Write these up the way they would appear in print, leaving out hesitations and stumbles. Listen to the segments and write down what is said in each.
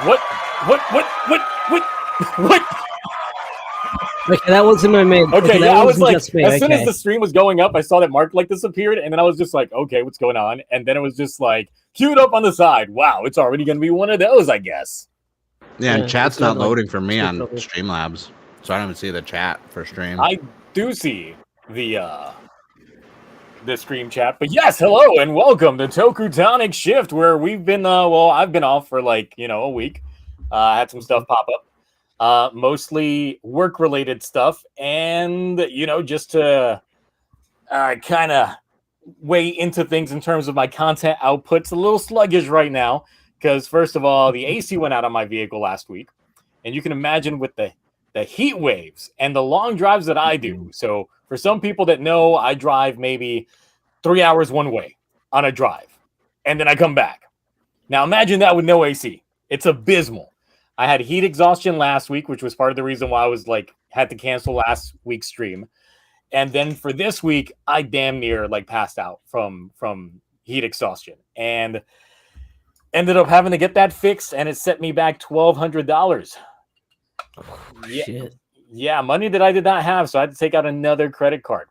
What? What? Okay, that wasn't my man. Okay, yeah, I was like, me. as soon as the stream was going up, I saw that Mark like disappeared, and then I was just like, okay, what's going on? And then it was just like queued up on the side. Wow, it's already gonna be one of those, I guess. Yeah, and chat's not loading for me on Streamlabs, so I don't even see the chat for stream. I do see the stream chat, but yes, hello and welcome to TokuTonic Shift, where we've been well, I've been off for like a week. I had some stuff pop up, mostly work related stuff, and just to kind of weigh into things in terms of my content output's a little sluggish right now because first of all, the AC went out on my vehicle last week, and you can imagine with the heat waves and the long drives that I do. So for some people that know, I drive maybe 3 hours one way on a drive, and then I come back. Now imagine that with no AC. It's abysmal. I had heat exhaustion last week, which was part of the reason why I was like had to cancel last week's stream. And then for this week, I damn near like passed out from heat exhaustion and ended up having to get that fixed, and it set me back $1,200. Yeah, money that I did not have, so I had to take out another credit card,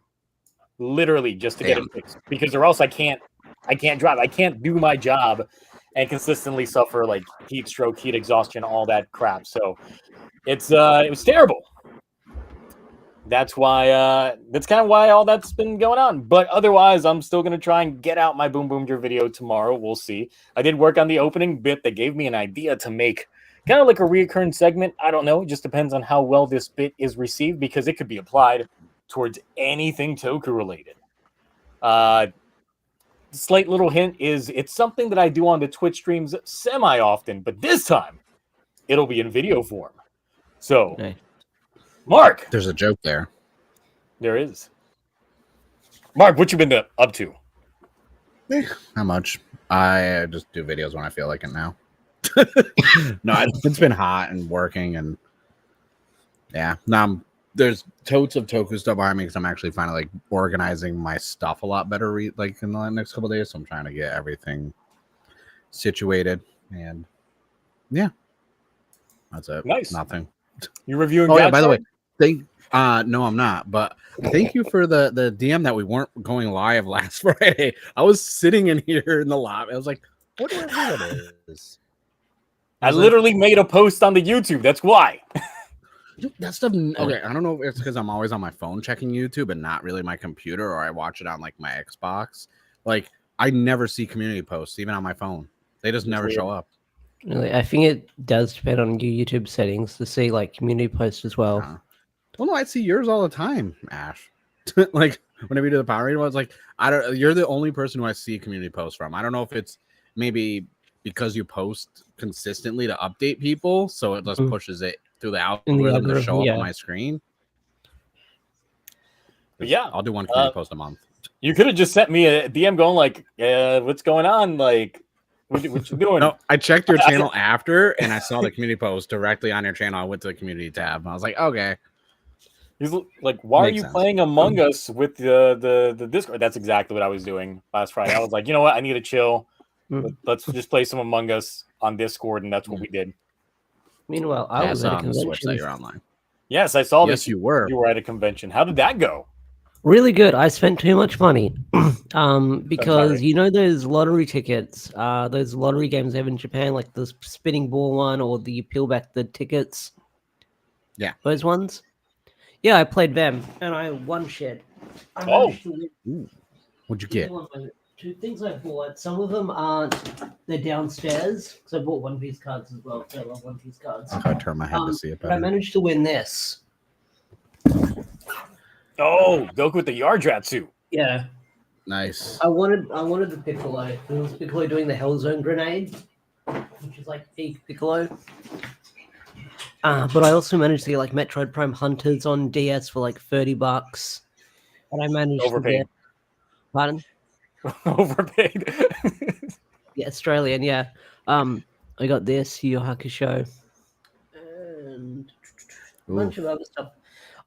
literally just to get it fixed, because or else I can't drive. I can't do my job and consistently suffer like heat stroke, heat exhaustion, all that crap. So it was terrible. That's why that's kind of why all that's been going on. But otherwise, I'm still gonna try and get out my BoonBoomger video tomorrow. We'll see. I did work on the opening bit that gave me an idea to make kind of like a reoccurring segment. I don't know. It just depends on how well this bit is received, because it could be applied towards anything Toku related. Slight little hint is it's something that I do on the Twitch streams semi often, but this time it'll be in video form. So, Mark, there's a joke there. There is. Mark, what you been up to? Not much. I just do videos when I feel like it now. No, it's been hot and working, and yeah. Now there's totes of Toku stuff behind me because I'm actually finally like organizing my stuff a lot better. Like in the next couple of days, so I'm trying to get everything situated, and yeah, that's it. Nice. Nothing. You reviewing? Oh yeah. By the way, no, I'm not. But thank you for the DM that we weren't going live last Friday. I was sitting in here in the lobby. I was like, what do I know it is? I literally made a post on the YouTube. That's why. That stuff. Okay, I don't know if it's because I'm always on my phone checking YouTube and not really my computer, or I watch it on like my Xbox. Like I never see community posts even on my phone. They just never show up. Really, I think it does depend on your YouTube settings to see like community posts as well. Well, no, I see yours all the time, Ash. Like whenever you do the Power Ranger, I was like, you're the only person who I see community posts from. I don't know if it's maybe because you post consistently to update people, so it just pushes it through the algorithm to show up on my screen. But yeah, I'll do one community post a month. You could have just sent me a DM going like, what's going on? Like, what you doing? No, I checked your channel after, and I saw the community post directly on your channel. I went to the community tab. I was like, okay. He's like, why are you playing Among Us with the Discord? That's exactly what I was doing last Friday. I was like, you know what? I need to chill. Let's just play some Among Us on Discord, and that's what we did. Meanwhile, I was at a convention. Switch that you're online. Yes, I saw this. Yes, you were. You were at a convention. How did that go? Really good. I spent too much money because you know those lottery tickets, those lottery games they have in Japan, like the spinning ball one or the peel back the tickets. Yeah, those ones. Yeah, I played them and I won shit. What'd you get? Two things I bought. Some of them aren't. They're downstairs because I bought One Piece cards as well. I love One Piece cards. I turn my head to see it better. But I managed to win this. Oh, Goku with the Yardrat suit. Yeah. Nice. I wanted the Piccolo. It was Piccolo doing the Hellzone grenade, which is like peak Piccolo. But I also managed to get like Metroid Prime Hunters on DS for like $30. And I managed to get... Pardon? Overpaid. Yeah, Australian, yeah. I got this, Yu Yu Hakusho. And a bunch of other stuff.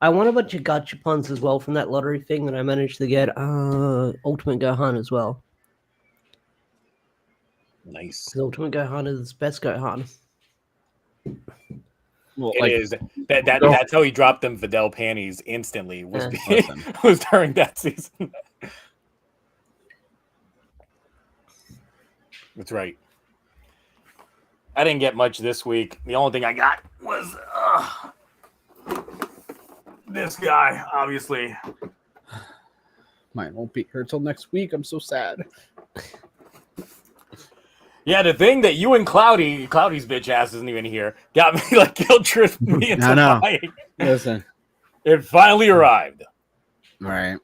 I won a bunch of gachapons as well from that lottery thing, and I managed to get Ultimate Gohan as well. Nice. Ultimate Gohan is best Gohan. Well, It like, is that's how he dropped them Vidal panties instantly. Was was during that season. That's right. I didn't get much this week. The only thing I got was this guy, obviously. Mine won't be here till next week. I'm so sad. Yeah, the thing that you and Cloudy's bitch ass isn't even here, got me like guilt tripped me into buying. Listen, it finally arrived. Right.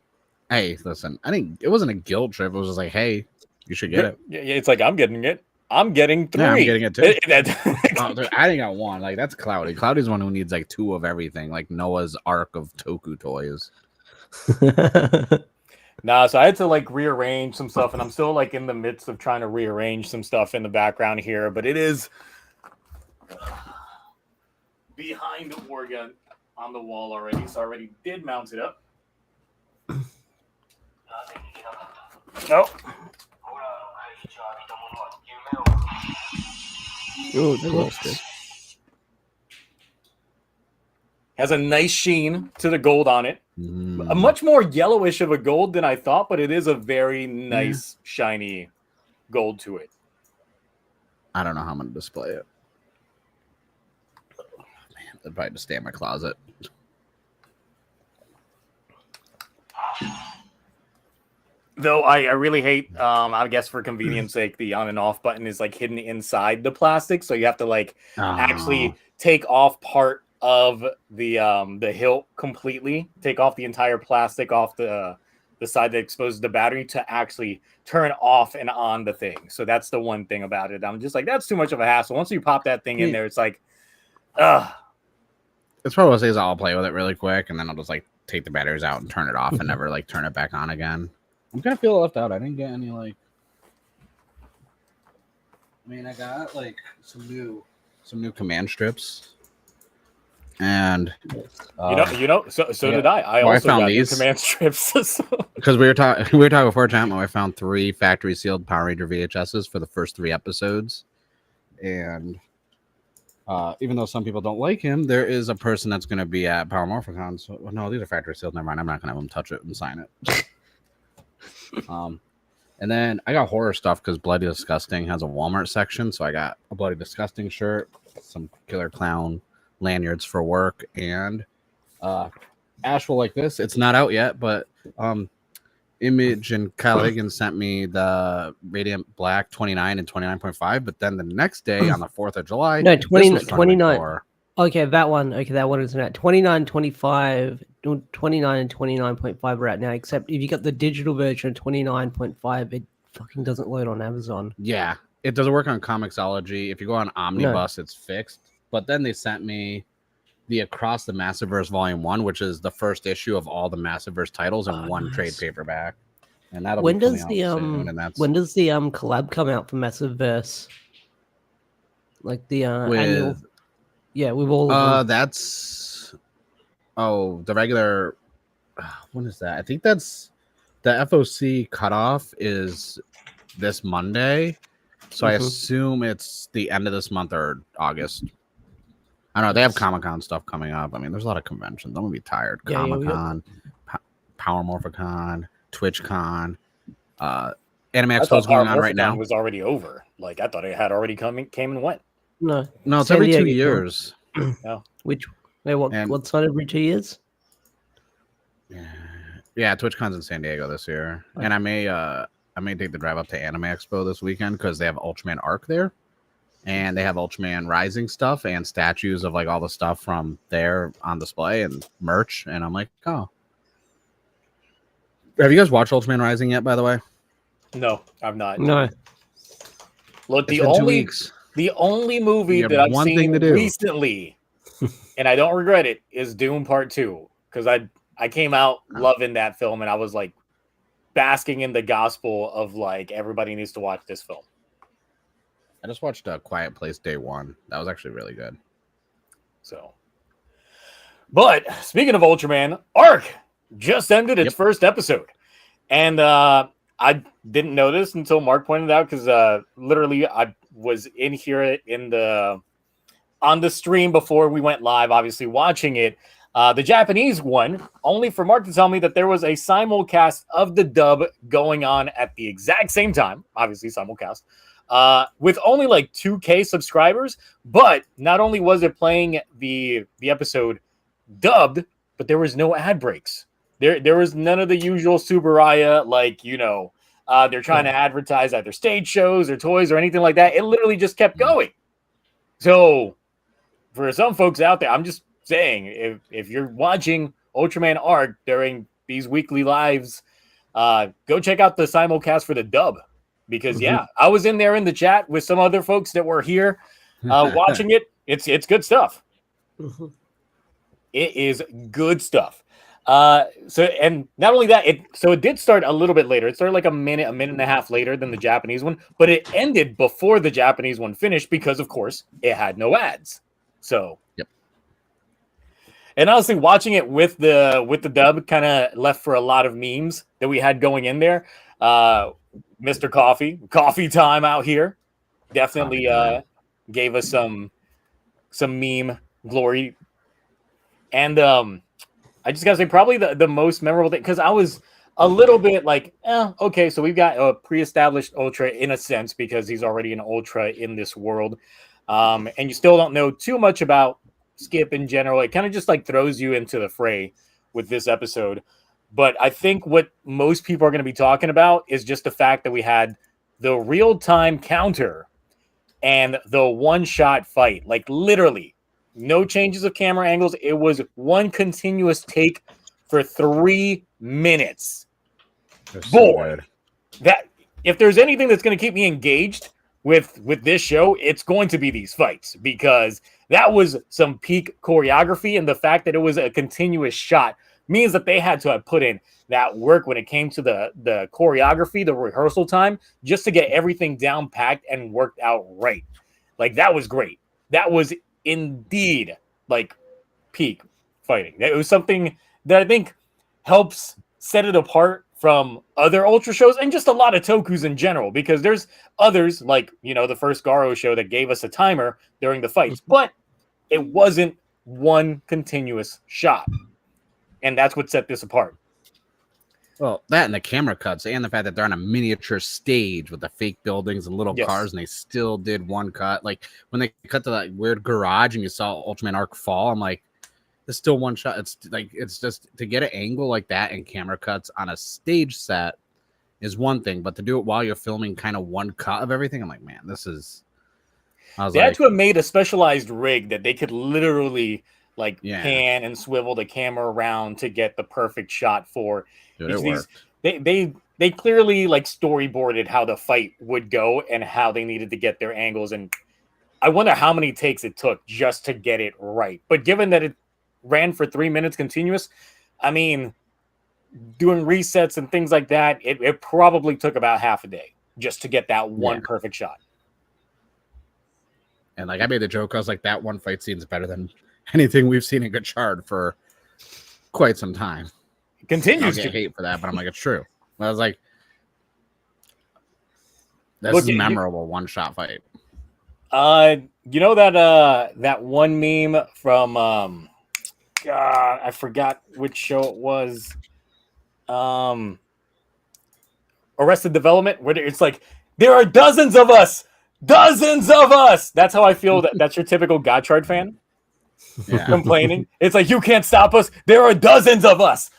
Hey, listen. It wasn't a guilt trip. It was just like, hey, you should get it. Yeah, it's like I'm getting it. I'm getting 3. Yeah, I'm getting it too. I ain't got 1. Like, that's Cloudy. Cloudy's one who needs like 2 of everything, like Noah's Ark of Toku toys. Nah, so I had to like rearrange some stuff, and I'm still like in the midst of trying to rearrange some stuff in the background here, but it is behind Oregon on the wall already, so I already did mount it up. Nope. Oh, has a nice sheen to the gold on it. A much more yellowish of a gold than I thought, but it is a very nice, shiny gold to it. I don't know how I'm going to display it. Oh, man, I'd probably just stay in my closet. Though I really hate, I guess for convenience sake, the on and off button is like hidden inside the plastic, so you have to like actually take off part of the hilt completely, take off the entire plastic off the side that exposes the battery to actually turn off and on the thing. So that's the one thing about it. I'm just like, that's too much of a hassle. Once you pop that thing in there, it's like, It's probably what I say is I'll play with it really quick, and then I'll just like take the batteries out and turn it off and never like turn it back on again. I'm gonna feel left out. I didn't get any like. I mean, I got like some new command strips, and so did I. I also found got these command strips because we were talking before chat. I found 3 factory sealed Power Ranger VHSs for the first 3 episodes, and even though some people don't like him, there is a person that's going to be at Power Morphicon. So no, these are factory sealed. Never mind. I'm not going to have him touch it and sign it. And then I got horror stuff because Bloody Disgusting has a Walmart section, so I got a Bloody Disgusting shirt, some Killer Clown lanyards for work, and Ash will like this. It's not out yet, but Image and Kyle Higgins sent me the Radiant Black 29 and 29.5, but then the next day on the 4th of July, no, 29. Okay, that one isn't at 29, 25, 29 and 29.5 are out now, except if you got the digital version of 29.5, it fucking doesn't load on Amazon. Yeah, it doesn't work on Comixology. If you go on Omnibus, it's fixed. But then they sent me the Across the Massiverse Volume 1, which is the first issue of all the Massiverse titles in one trade paperback. And that'll when be does coming out soon, and that's when does the collab come out for Massiverse? Like the annual. Yeah, with all of them. That's the regular. When is that? I think that's the FOC cutoff is this Monday, so I assume it's the end of this month or August. I don't know. They have Comic-Con stuff coming up. I mean, there's a lot of conventions. I'm gonna be tired. Yeah, Comic-Con, Power Morphicon, TwitchCon, Anime Expo is going on right now. Was already over. Like I thought it had already came and went. No, it's every 2 years. No. What's not every 2 years? Yeah, TwitchCon's in San Diego this year, and I may take the drive up to Anime Expo this weekend because they have Ultraman Arc there, and they have Ultraman Rising stuff and statues of like all the stuff from there on display and merch, and I'm like, oh. Have you guys watched Ultraman Rising yet? By the way, no, I've not. No. Look, the only movie that I've seen recently, and I don't regret it, is Doom Part 2. Because I came out loving that film, and I was like basking in the gospel of like everybody needs to watch this film. I just watched Quiet Place Day 1. That was actually really good. So, but speaking of Ultraman, Arc just ended its first episode, and I didn't notice until Mark pointed out because literally I was in here in the on the stream before we went live, obviously watching it, the Japanese one, only for Mark to tell me that there was a simulcast of the dub going on at the exact same time, obviously simulcast, with only like 2K subscribers. But not only was it playing the episode dubbed, but there was no ad breaks. There was none of the usual Subaraya, like, they're trying to advertise either stage shows or toys or anything like that. It literally just kept going. So for some folks out there, I'm just saying, if you're watching Ultraman Arc during these weekly lives, go check out the simulcast for the dub. Because I was in there in the chat with some other folks that were here watching it. It's good stuff. It is good stuff. And not only that, it did start a little bit later. It started like a minute and a half later than the Japanese one, but it ended before the Japanese one finished because, of course, it had no ads. So, yep. And honestly, watching it with the dub kind of left for a lot of memes that we had going in there. Mr. Coffee time out here, definitely gave us some meme glory. And I just gotta say, probably the most memorable thing, because I was a little bit like, okay, so we've got a pre-established Ultra in a sense because he's already an Ultra in this world, and you still don't know too much about Skip in general. It kind of just like throws you into the fray with this episode. But I think what most people are going to be talking about is just the fact that we had the real-time counter and the one-shot fight. Like, literally, no changes of camera angles. It was one continuous take for 3 minutes. Boy, that if there's anything that's going to keep me engaged with this show, it's going to be these fights, because that was some peak choreography, and the fact that it was a continuous shot means that they had to have put in that work when it came to the choreography, the rehearsal time, just to get everything down packed and worked out right. Like, that was great. That was indeed like peak fighting. It was something that I think helps set it apart from other Ultra shows and just a lot of Tokus in general, because there's others like, the first Garo show that gave us a timer during the fights, but it wasn't one continuous shot. And that's what set this apart. Well, that and the camera cuts and the fact that they're on a miniature stage with the fake buildings and little cars, and they still did one cut. Like, when they cut to that weird garage and you saw Ultraman Arc fall, I'm like, there's still one shot. It's like, it's just to get an angle like that and camera cuts on a stage set is one thing, but to do it while you're filming kind of one cut of everything, I'm like, man, this is. They had to have made a specialized rig that they could literally pan and swivel the camera around to get the perfect shot for. Dude, it worked. They clearly storyboarded how the fight would go and how they needed to get their angles, and I wonder how many takes it took just to get it right. But given that it ran for 3 minutes continuous, I mean, doing resets and things like that, it probably took about half a day just to get that one perfect shot. And I made the joke, I was like, that one fight scene is better than anything we've seen in Gachard for quite some time. Continues to to hate for that, but I'm like, it's true. I was like, that's a memorable one-shot fight. That one meme from God, I forgot which show it was. Arrested Development, where it's like, there are dozens of us. That's how I feel. That's your typical Gotchard fan complaining. It's like, you can't stop us. There are dozens of us.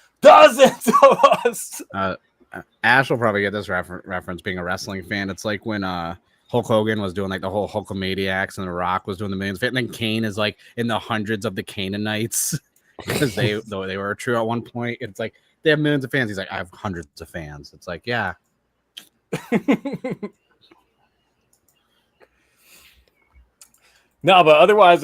Ash will probably get this reference being a wrestling fan. It's like when Hulk Hogan was doing the whole Hulkamaniacs and The Rock was doing the millions, and then Kane is in the hundreds of the Canaanites because they were true at one point. It's like they have millions of fans. He's like, I have hundreds of fans. It's like, yeah. No, but otherwise,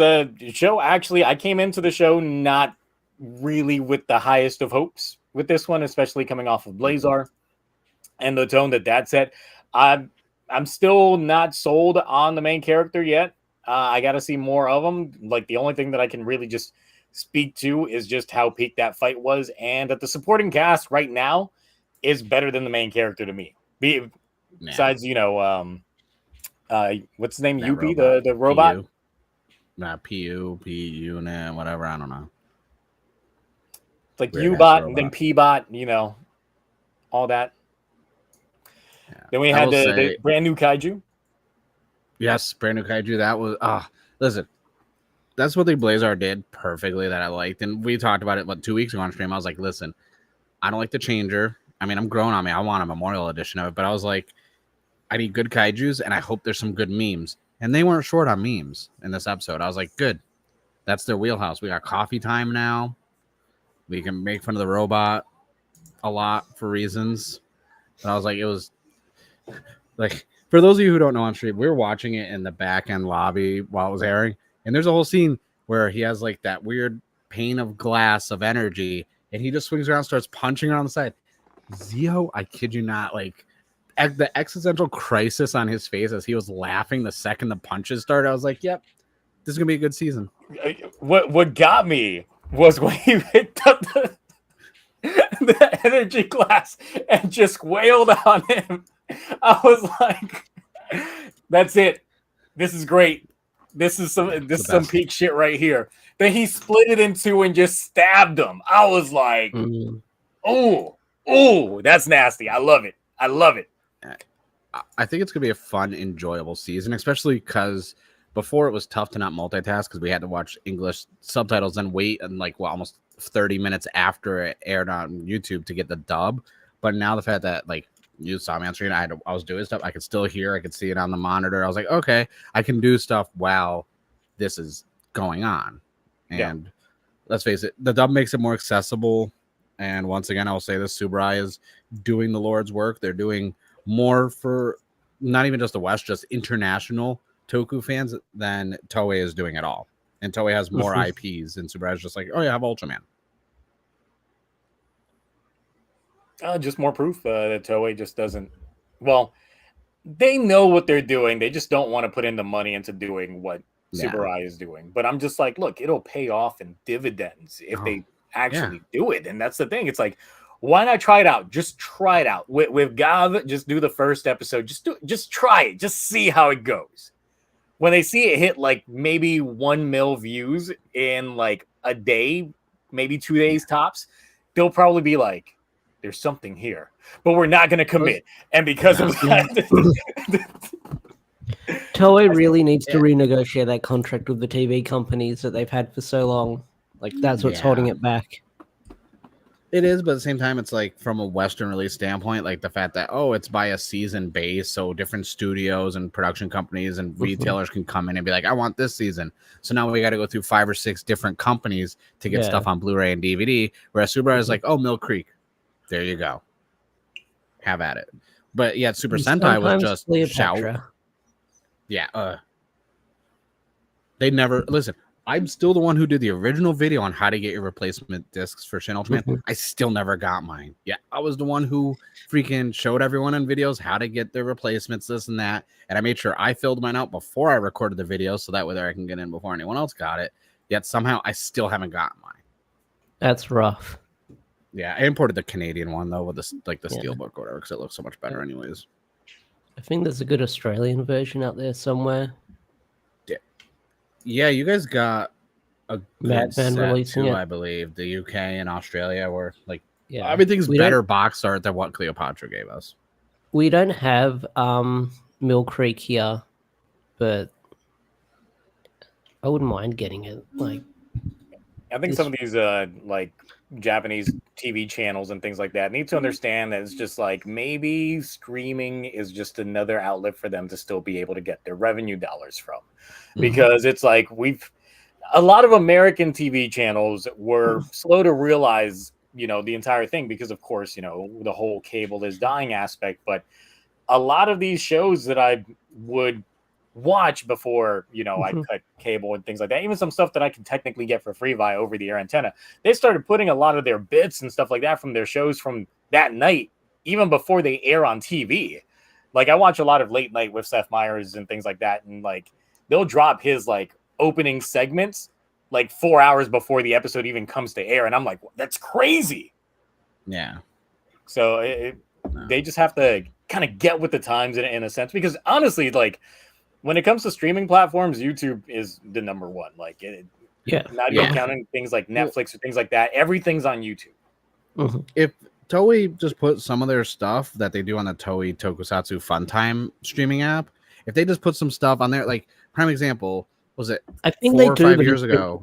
show actually, I came into the show not really with the highest of hopes with this one, especially coming off of Blazar and the tone that set. I'm still not sold on the main character yet. I got to see more of them. Like, the only thing that I can really just speak to is just how peak that fight was, and that the supporting cast right now is better than the main character to me. Besides, what's his name? Yuppie, the robot. PU, P unit, whatever. I don't know. It's like Weird ass U-bot and then robot. P-bot, you know, all that. Yeah. Then we I had will the say- brand new kaiju. Yes, brand new kaiju. That was listen, that's what the Blazar did perfectly that I liked. And we talked about it 2 weeks ago on stream. I was like, listen, I don't like the changer. I mean, I'm growing on me. I want a memorial edition of it, but I was like, I need good kaijus, and I hope there's some good memes. And they weren't short on memes in this episode. I was like, good. That's their wheelhouse. We got coffee time now. We can make fun of the robot a lot for reasons. But I was like, it was like, for those of you who don't know on stream, we were watching it in the back end lobby while it was airing. And there's a whole scene where he has like that weird pane of glass of energy, and he just swings around, starts punching her on the side. Zio, I kid you not, like the existential crisis on his face as he was laughing the second the punches started. I was like, yep, this is gonna be a good season. What got me was when he picked up the energy glass and just wailed on him. I was like, that's it. This is great. This is some peak shit right here. Then he split it in two and just stabbed him. I was like, oh, that's nasty. I love it. I love it. I think it's gonna be a fun, enjoyable season, especially because before it was tough to not multitask because we had to watch English subtitles and wait and almost 30 minutes after it aired on YouTube to get the dub. But now the fact that you saw me on screen, I was doing stuff, I could still hear, I could see it on the monitor. I was like, okay, I can do stuff while this is going on. And let's face it, the dub makes it more accessible. And once again, I will say this: Subaru is doing the Lord's work. They're doing more for not even just the West, just international Toku fans than Toei is doing at all. And Toei has more IPs, and Subaru is just like, oh yeah, I have Ultraman. Just more proof that Toei just doesn't. Well, they know what they're doing. They just don't want to put in the money into doing what Subaru is doing. But I'm just like, look, it'll pay off in dividends if they actually do it. And that's the thing. It's like, why not try it out? Just try it out with Gavv. Just do the first episode. Just try it. Just see how it goes. When they see it hit maybe 1 mil views in a day, maybe 2 days tops, they'll probably be like, there's something here, but we're not going to commit. And because of that, Toei really needs to renegotiate that contract with the TV companies that they've had for so long. That's what's holding it back. It is, but at the same time, it's from a Western release standpoint, the fact that, it's by a season base, so different studios and production companies and retailers can come in and be like, I want this season. So now we got to go through 5 or 6 different companies to get stuff on Blu-ray and DVD, whereas Subaru is like, oh, Mill Creek. There you go. Have at it. But yeah, Super Sentai was just Cleopatra. shout. Yeah. They never listen. I'm still the one who did the original video on how to get your replacement discs for Shin Ultraman. I still never got mine. Yeah, I was the one who freaking showed everyone in videos how to get their replacements, this and that. And I made sure I filled mine out before I recorded the video so that way I can get in before anyone else got it. Yet somehow I still haven't gotten mine. That's rough. Yeah, I imported the Canadian one though with the steelbook or whatever because it looks so much better anyways. I think there's a good Australian version out there somewhere. Yeah, you guys got a good set releasing too, it. I believe. The UK and Australia were everything's better box art than what Cleopatra gave us. We don't have Mill Creek here, but I wouldn't mind getting it. I think some of these Japanese TV channels and things like that need to understand that it's just maybe streaming is just another outlet for them to still be able to get their revenue dollars from, because it's a lot of American TV channels were slow to realize the entire thing because of course the whole cable is dying aspect, but a lot of these shows that I would watch before I cut cable and things like that, even some stuff that I can technically get for free via over-the-air antenna, they started putting a lot of their bits and stuff like that from their shows from that night even before they air on TV. I watch a lot of Late Night with Seth Meyers and things like that, and they'll drop his opening segments 4 hours before the episode even comes to air, and I'm like, that's crazy. Yeah, so they just have to kind of get with the times in a sense, because honestly when it comes to streaming platforms, YouTube is the number one. Like, not even counting things like Netflix or things like that. Everything's on YouTube. Mm-hmm. If Toei just put some of their stuff that they do on the Toei Tokusatsu Funtime streaming app, if they just put some stuff on there, like prime example, was it I think 4 they or do, 5 but years ago?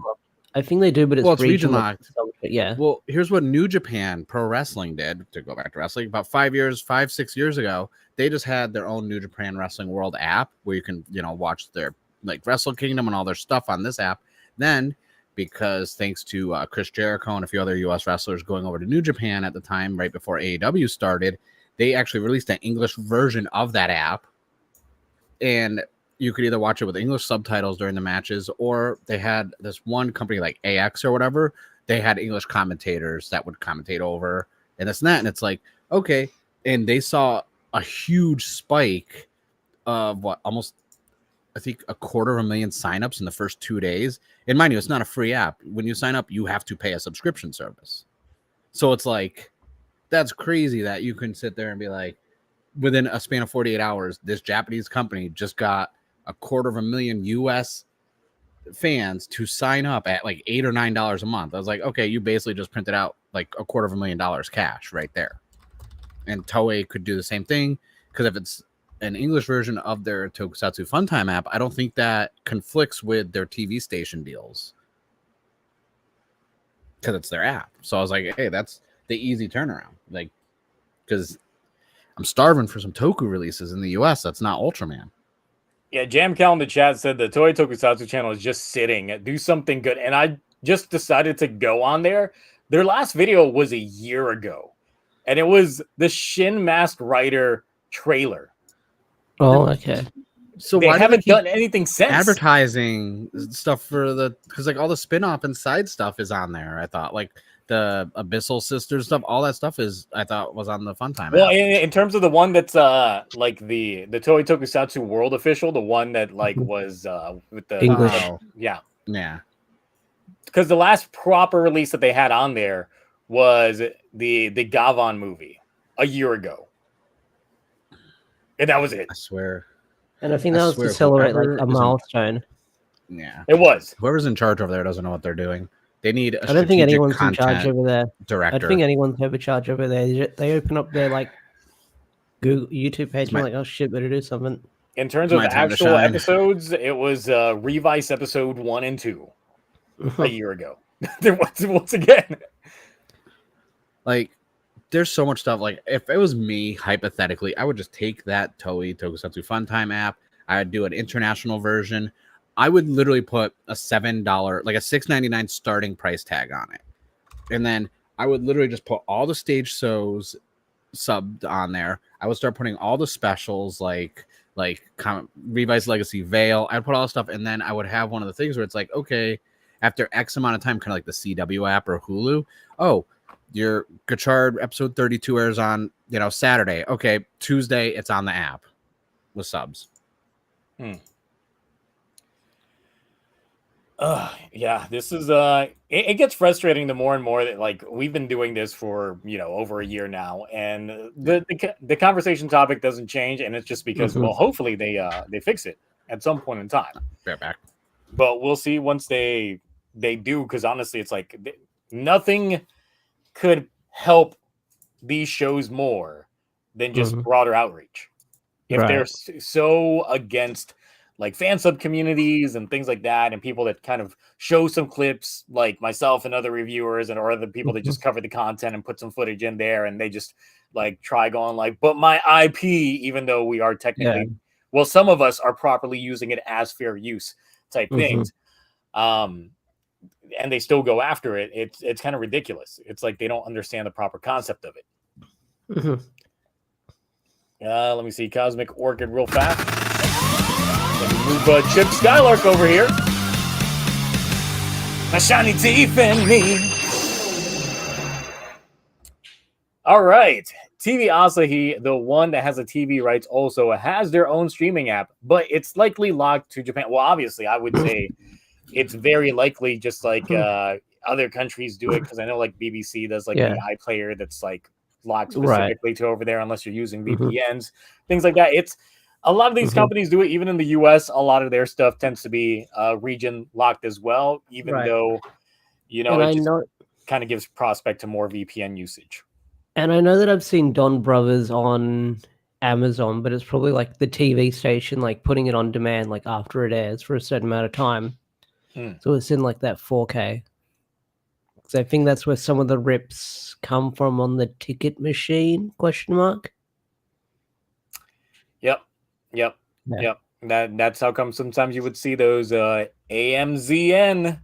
I think they do, but it's region locked. Yeah. Well, here's what New Japan Pro Wrestling did, to go back to wrestling. About 5-6 years ago, they just had their own New Japan Wrestling World app where you can, watch their like Wrestle Kingdom and all their stuff on this app. Then, because thanks to Chris Jericho and a few other US wrestlers going over to New Japan at the time, right before AEW started, they actually released an English version of that app. And you could either watch it with English subtitles during the matches, or they had this one company like AX or whatever. They had English commentators that would commentate over and this and that. And it's like, okay. And they saw a huge spike of almost, I think, 250,000 signups in the first 2 days. And mind you, it's not a free app. When you sign up, you have to pay a subscription service. So it's like, that's crazy that you can sit there and be like, within a span of 48 hours, this Japanese company just got 250,000 US fans to sign up at like $8 or $9 a month. I was like, okay, you basically just printed out like $250,000 cash right there. And Toei could do the same thing, because if it's an English version of their Tokusatsu Funtime app, I don't think that conflicts with their TV station deals, because it's their app. So I was like, hey, that's the easy turnaround. Like, because I'm starving for some Toku releases in the US that's not Ultraman. Yeah, Jam Cal in the chat said the Toei Tokusatsu channel is just sitting. Do something good. And I just decided to go on there. Their last video was a year ago. And it was the Shin Masked Rider trailer. Oh, okay. So they why haven't done anything since. Advertising stuff for because like all the spin-off and side stuff is on there. I thought like the Abyssal Sisters stuff, all that stuff I thought was on the Funtime. Well, in terms of the one that's like the Toei Tokusatsu World Official, the one that like was with the English. Yeah. Because the last proper release that they had on there was the Gavv movie a year ago, and that was it. I swear. And I think that was to celebrate like a milestone. Yeah, it was. Whoever's in charge over there doesn't know what they're doing. They need I don't think anyone's in charge over there. Director. I don't think anyone's over charge over there. They open up their like Google YouTube page and like, oh shit, better do something. In terms of actual episodes, it was Revice episode 1 and 2 a year ago. There was once again. Like, there's so much stuff. Like, if it was me, hypothetically, I would just take that Toei Tokusatsu Funtime app. I would do an international version. I would literally put a $7, like a $6.99 starting price tag on it. And then I would literally just put all the stage shows subbed on there. I would start putting all the specials like Revice Legacy Veil. I'd put all the stuff, and then I would have one of the things where it's like, okay, after X amount of time, kind of like the CW app or Hulu. Oh, your Gachard episode 32 airs on, Saturday. Okay, Tuesday it's on the app with subs. Yeah, this is it gets frustrating the more and more that like we've been doing this for over a year now, and the conversation topic doesn't change, and it's just because well, hopefully they fix it at some point in time. Fair back, but we'll see once they do, because honestly, it's like nothing could help these shows more than just broader outreach. If they're so against like fan sub communities and things like that, and people that kind of show some clips like myself and other reviewers or other people that just cover the content and put some footage in there, and they just like try going like, but my IP, even though we are technically, well, some of us are properly using it as fair use type things. And they still go after it. It's kind of ridiculous. It's like they don't understand the proper concept of it. Let me see Cosmic Orchid real fast. Let me move Chip Skylark over here. My shiny teeth and me. All right. TV Asahi, the one that has the TV rights, also has their own streaming app, but it's likely locked to Japan. Well, obviously, I would say it's very likely just like other countries do it, because I know like BBC does like the iPlayer that's like locked specifically to over there unless you're using VPNs, things like that. A lot of these Mhm. companies do it, even in the US. A lot of their stuff tends to be region locked as well, even Right. though, And it I just know, kind of gives prospect to more VPN usage. and I know that I've seen Don Brothers on Amazon, but it's probably like the TV station, like putting it on demand, like after it airs for a certain amount of time. Hmm. So it's in like that 4K. So I think that's where some of the rips come from on the ticket machine? Question mark. Yep. Yeah. That's how come sometimes you would see those AMZN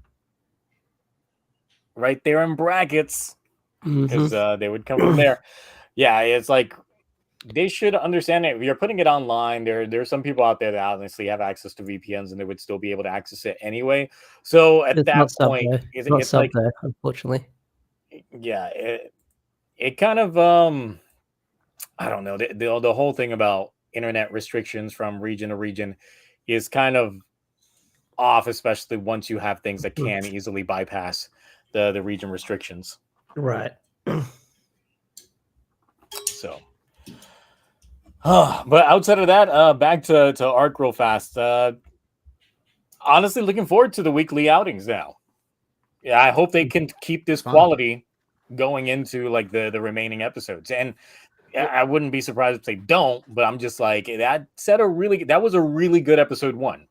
right there in brackets, because Mhm. they would come from there. Yeah, it's like they should understand it. If you're putting it online, there's some people out there that honestly have access to VPNs and they would still be able to access it anyway. So at It's that not sub point, there. it's, It's not it's sub like, there, unfortunately. yeah, it kind of I don't know, the whole thing about internet restrictions from region to region is kind of off, especially once you have things that can easily bypass the region restrictions. Right. So, but outside of that, back to Arc real fast. Honestly, looking forward to the weekly outings now. Yeah, I hope they can keep this Fun. quality going into like the remaining episodes. And I wouldn't be surprised if they don't, but I'm just like, that was a really good episode 1.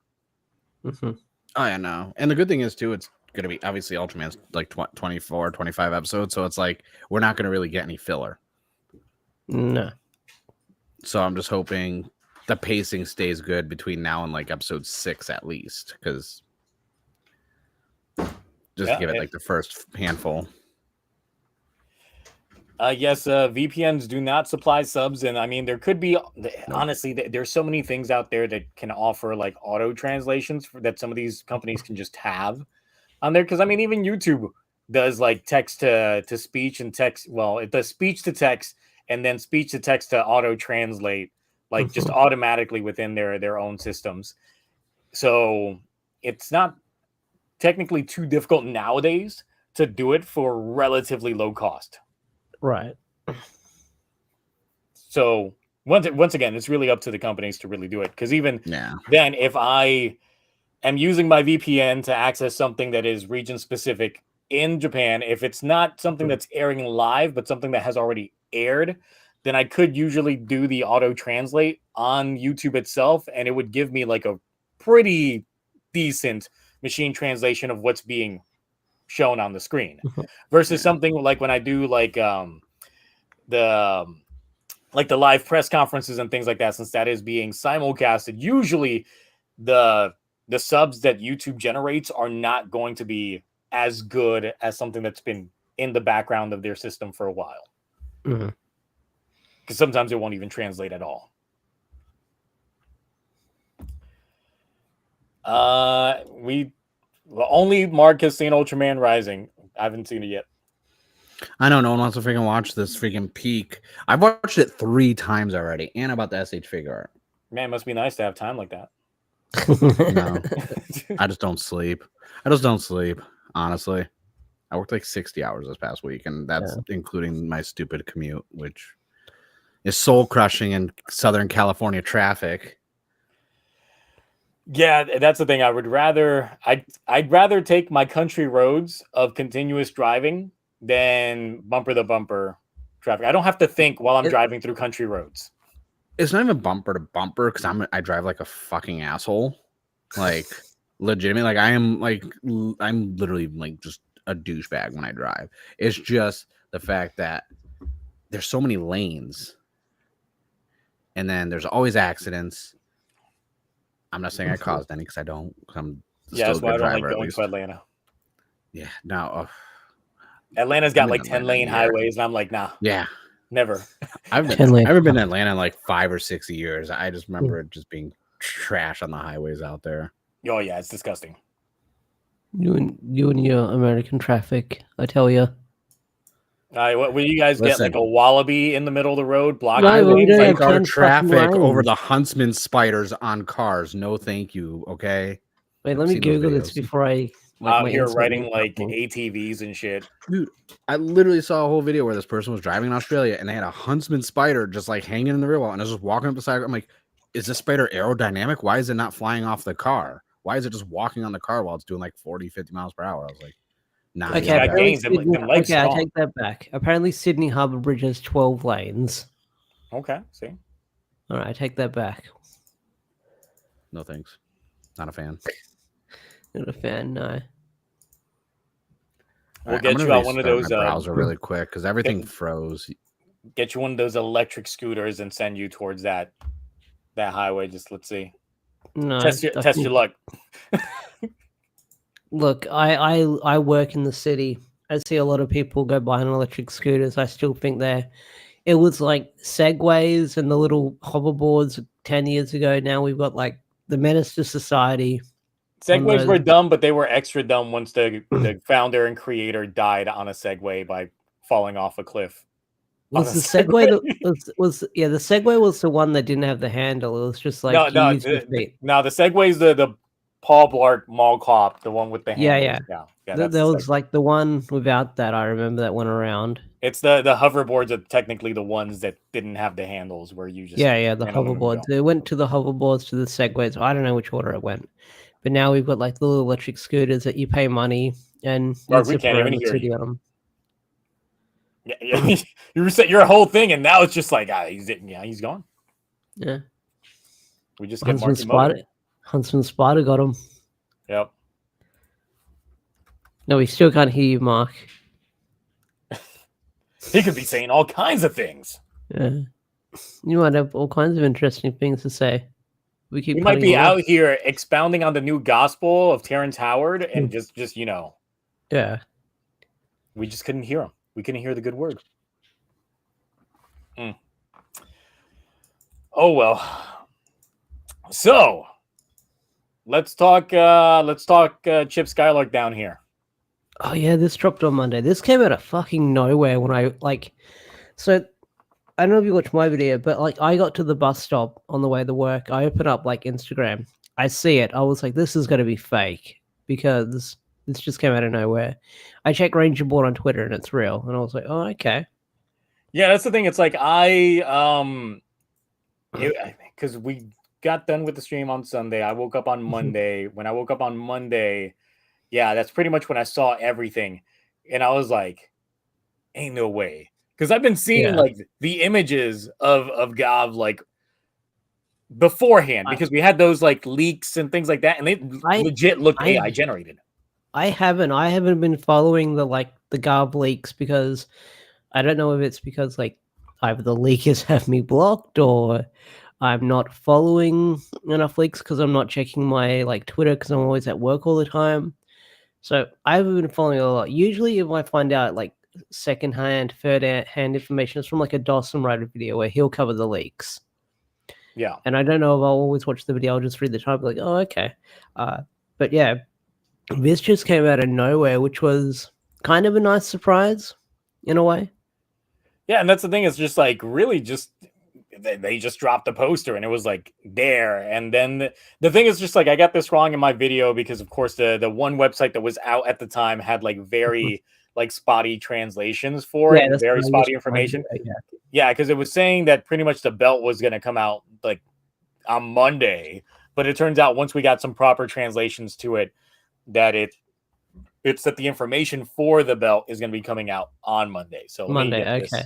Mhm. Oh yeah, no. And the good thing is too, it's gonna be obviously Ultraman's like 24, 25 episodes, so it's like we're not gonna really get any filler. No. So I'm just hoping the pacing stays good between now and like episode 6 at least, because just to give it like the first handful. Yes, VPNs do not supply subs, and I mean there could be honestly there's so many things out there that can offer like auto translations that some of these companies can just have on there. Because I mean even YouTube does like text to speech and text. Well, it does speech to text and then speech to text to auto translate like just automatically within their own systems. So it's not technically too difficult nowadays to do it for relatively low cost. Right. So once again, it's really up to the companies to really do it. Because even Yeah. then, if I am using my VPN to access something that is region specific in Japan, if it's not something that's airing live, but something that has already aired, then I could usually do the auto translate on YouTube itself, and it would give me like a pretty decent machine translation of what's being shown on the screen. Versus something like when I do like the live press conferences and things like that, since that is being simulcasted, usually the subs that YouTube generates are not going to be as good as something that's been in the background of their system for a while. Mhm. Because sometimes it won't even translate at all. Only Mark has seen Ultraman Rising. I haven't seen it yet. I know no one wants to freaking watch this freaking peak. I've watched it 3 times already, and about the SH figure art. Man, it must be nice to have time like that. No, I just don't sleep. Honestly. I worked like 60 hours this past week, and that's including my stupid commute, which is soul crushing in Southern California traffic. Yeah, that's the thing. I'd rather take my country roads of continuous driving than bumper to bumper traffic. I don't have to think while I'm driving through country roads. It's not even bumper to bumper because I drive like a fucking asshole. Like legitimately, like I'm literally like just a douchebag when I drive. It's just the fact that there's so many lanes, and then there's always accidents. I'm not saying I caused any because I don't. I'm Yeah, that's why I don't like going to Atlanta. Yeah, no. Atlanta's got like 10-lane highways, and I'm like, nah. Yeah, never. I've never been to Atlanta in like 5 or 6 years. I just remember it just being trash on the highways out there. Oh yeah, it's disgusting. You and your American traffic, I tell you. What will you guys get? Like a wallaby in the middle of the road blocking? I will take our traffic over the huntsman spiders on cars. No, thank you. Okay. Wait, let me Google this before I. Out here riding like ATVs and shit. Dude, I literally saw a whole video where this person was driving in Australia and they had a huntsman spider just like hanging in the rear wall and I was just walking up the side. I'm like, is this spider aerodynamic? Why is it not flying off the car? Why is it just walking on the car while it's doing like 40, 50 miles per hour? I was like, nah. Okay, got apparently gains, them legs I strong. take that back. Apparently, Sydney Harbour Bridge has 12 lanes. Okay, see. All right, I take that back. No thanks. Not a fan. Not a fan, no. We'll get you on one of those browser really quick because everything froze. Get you one of those electric scooters and send you towards that highway. Just let's see. No, Test your luck. Look, I work in the city. I see a lot of people go buying electric scooters. I still think it was like Segways and the little hoverboards 10 years ago. Now we've got like the menace to society. Segways were dumb, but they were extra dumb once the founder and creator died on a Segway by falling off a cliff. Was the Segway the Segway was the one that didn't have the handle. It was just like the Segway's the Paul Blart Mall Cop, the one with the handles. Yeah. There was like the one without that. I remember that went around. It's the hoverboards are technically the ones that didn't have the handles where you just the hoverboards. It went to the hoverboards to the Segways. I don't know which order it went, but now we've got like the little electric scooters that you pay money and we can't even hear you. On them. Yeah. You reset your whole thing, and now it's just like he's gone. Yeah, we just get Huntsman Spider got him. Yep. No, we still can't hear you, Mark. He could be saying all kinds of things. Yeah, you might have all kinds of interesting things to say. We might be out here expounding on the new gospel of Terrence Howard, and just yeah, we just couldn't hear him. We couldn't hear the good word. Oh well. So let's talk Chip Skylark down here. Oh yeah, this dropped on Monday. This came out of fucking nowhere when I so I don't know if you watched my video, but like I got to the bus stop on the way to work. I open up like Instagram. I see it. I was like, this is gonna be fake because this just came out of nowhere. I checked Ranger Board on Twitter and it's real. And I was like, oh, okay. Yeah, that's the thing. It's like because we got done with the stream on Sunday. I woke up on Monday. When I woke up on Monday, that's pretty much when I saw everything. And I was like, ain't no way. Because I've been seeing like the images of Gavv like beforehand because we had those like leaks and things like that. And they legit looked AI generated. I haven't been following the Gavv leaks because I don't know if it's because like either the leakers have me blocked or I'm not following enough leaks because I'm not checking my like Twitter because I'm always at work all the time. So I haven't been following a lot. Usually if I find out like second-hand, third-hand information, it's from like a Dawson Rider video where he'll cover the leaks. Yeah. And I don't know if I'll always watch the video. I'll just read the title like, oh, okay. But yeah, this just came out of nowhere, which was kind of a nice surprise in a way. Yeah, and that's the thing. It's just like really just they just dropped the poster and it was like there. And then the thing is just like I got this wrong in my video because of course the one website that was out at the time had like very like spotty translations for it, very spotty information. Yeah, because it was saying that pretty much the belt was going to come out like on Monday, but it turns out once we got some proper translations to it, that it's that the information for the belt is going to be coming out on Monday. So Monday, okay.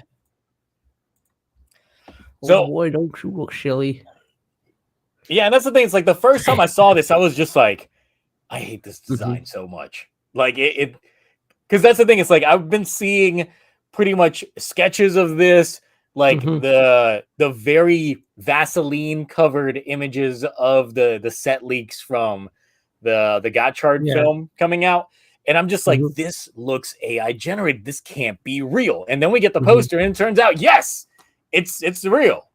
So boy, don't you look silly? Yeah, and that's the thing. It's like the first time I saw this, I was just like, I hate this design so much. Like it because that's the thing. It's like I've been seeing pretty much sketches of this, like the very Vaseline covered images of the set leaks from the Gotchard film coming out. And I'm just like, this looks AI generated. This can't be real. And then we get the poster and it turns out, yes, it's real.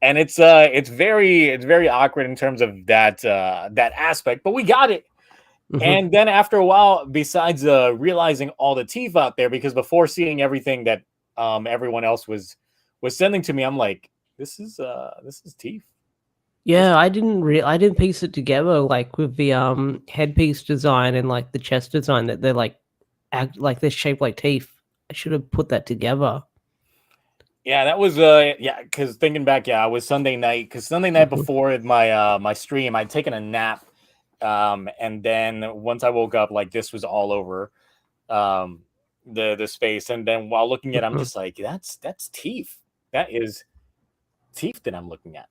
And it's very awkward in terms of that aspect, but we got it. And then after a while, besides realizing all the teeth out there, because before seeing everything that everyone else was sending to me, I'm like, this is teeth. Yeah, I didn't piece it together like with the headpiece design and like the chest design that they're like act like they're shaped like teeth. I should have put that together. Yeah, that was yeah, because thinking back, yeah, it was Sunday night. Because Sunday night before my my stream, I'd taken a nap, and then once I woke up, like this was all over the space. And then while looking at it, I'm just like, that's teeth. That is teeth that I'm looking at.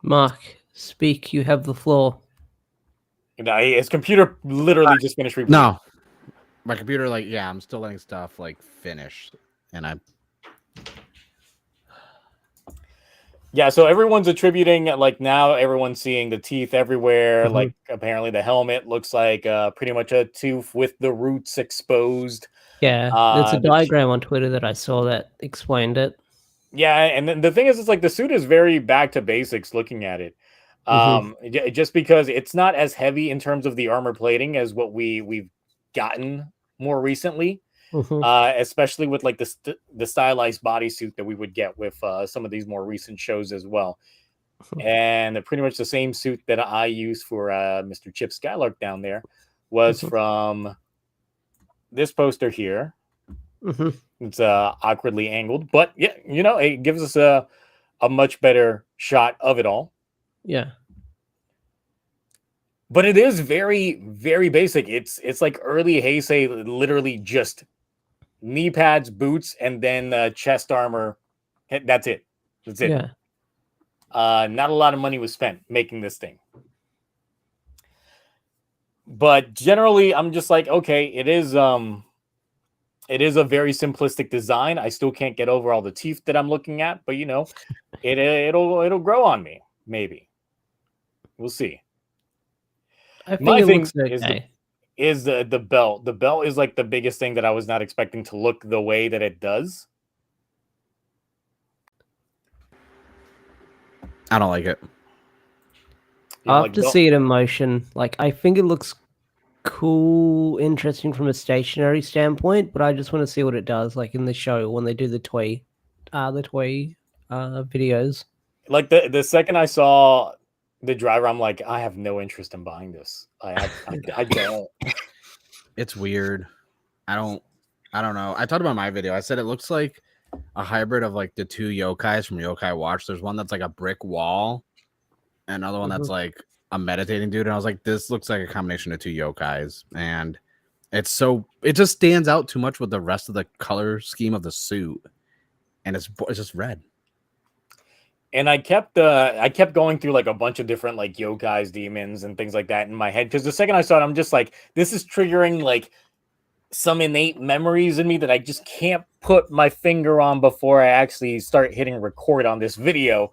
Mark, speak. You have the floor. His computer literally just finished rebooting. No, my computer, like, yeah, I'm still letting stuff like finish, and Yeah, so everyone's attributing, like, now everyone's seeing the teeth everywhere. Like, apparently the helmet looks like pretty much a tooth with the roots exposed. Yeah, there's a diagram on Twitter that I saw that explained it. Yeah, and then the thing is, it's like the suit is very back to basics looking at it. Just because it's not as heavy in terms of the armor plating as what we've gotten more recently. Especially with like the stylized bodysuit that we would get with some of these more recent shows as well. And pretty much the same suit that I used for Mr. Chip Skylark down there was from this poster here. It's awkwardly angled, but yeah, you know, it gives us a much better shot of it all. Yeah. But it is very, very basic. It's like early Heisei, literally just knee pads, boots, and then chest armor. That's it. That's it. Yeah. Not a lot of money was spent making this thing. But generally, I'm just like, okay, it is a very simplistic design. I still can't get over all the teeth that I'm looking at, but you know, it'll grow on me. Maybe we'll see. I think My it thing looks okay. is the belt. The belt is like the biggest thing that I was not expecting to look the way that it does. I don't like it. I'll have to see it in motion. Like, I think it looks cool, interesting from a stationary standpoint, but I just want to see what it does, like in the show when they do the Toei videos. Like the second I saw the driver, I'm like, I have no interest in buying this. I don't. It's weird. I don't know. I talked about my video. I said it looks like a hybrid of like the two yokais from Yokai Watch. There's one that's like a brick wall, and another one that's like a meditating dude. And I was like, this looks like a combination of two yokais, and it just stands out too much with the rest of the color scheme of the suit, and it's just red. And I kept going through like a bunch of different like yokais, demons, and things like that in my head, because the second I saw it, I'm just like, this is triggering like some innate memories in me that I just can't put my finger on before I actually start hitting record on this video.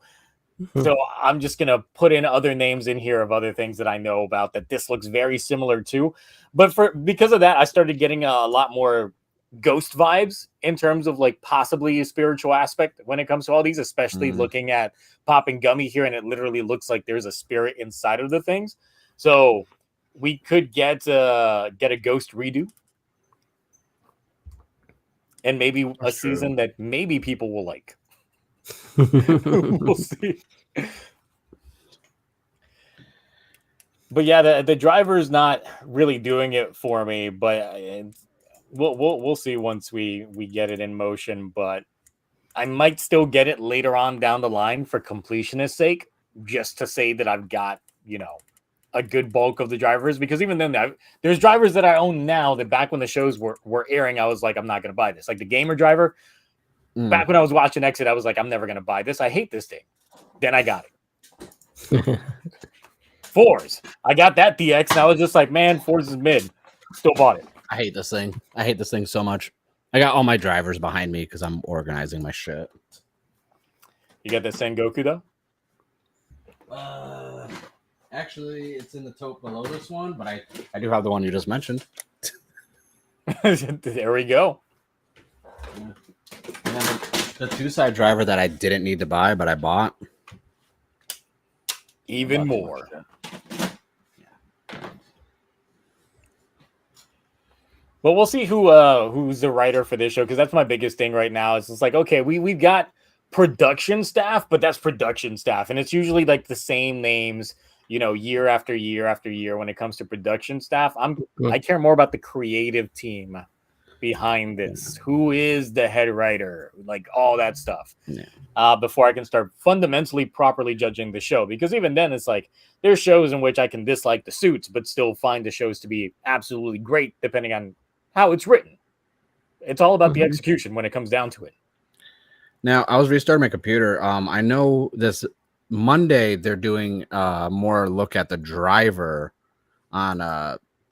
So I'm just gonna put in other names in here of other things that I know about that this looks very similar to. But because of that, I started getting a lot more ghost vibes in terms of like possibly a spiritual aspect when it comes to all these, especially looking at Popping Gummy here, and it literally looks like there's a spirit inside of the things. So we could get a ghost redo, and maybe a season that maybe people will like. We'll see. But yeah, the driver's not really doing it for me, but we'll see once we get it in motion. But I might still get it later on down the line for completionist sake, just to say that I've got, you know, a good bulk of the drivers, because even then there's drivers that I own now that back when the shows were airing, I was like, I'm not going to buy this. Like the gamer driver, back when I was watching Exit, I was like, I'm never going to buy this. I hate this thing. Then I got it. Fours. I got that DX, and I was just like, man, Fours is mid. Still bought it. I hate this thing. I hate this thing so much. I got all my drivers behind me because I'm organizing my shit. You got the Sengoku though? Actually, it's in the tote below this one, but I do have the one you just mentioned. There we go. And then the two-side driver that I didn't need to buy, but I bought. Even more. But we'll see who's the writer for this show, because that's my biggest thing right now. It's just like, okay, we've got production staff, but that's production staff, and it's usually like the same names, you know, year after year after year when it comes to production staff. I care more about the creative team, behind this? Who is the head writer? Like all that stuff. Yeah. Before I can start fundamentally properly judging the show. Because even then, it's like there's shows in which I can dislike the suits, but still find the shows to be absolutely great, depending on how it's written. It's all about the execution when it comes down to it. Now, I was restarting my computer. I know this Monday they're doing more look at the driver on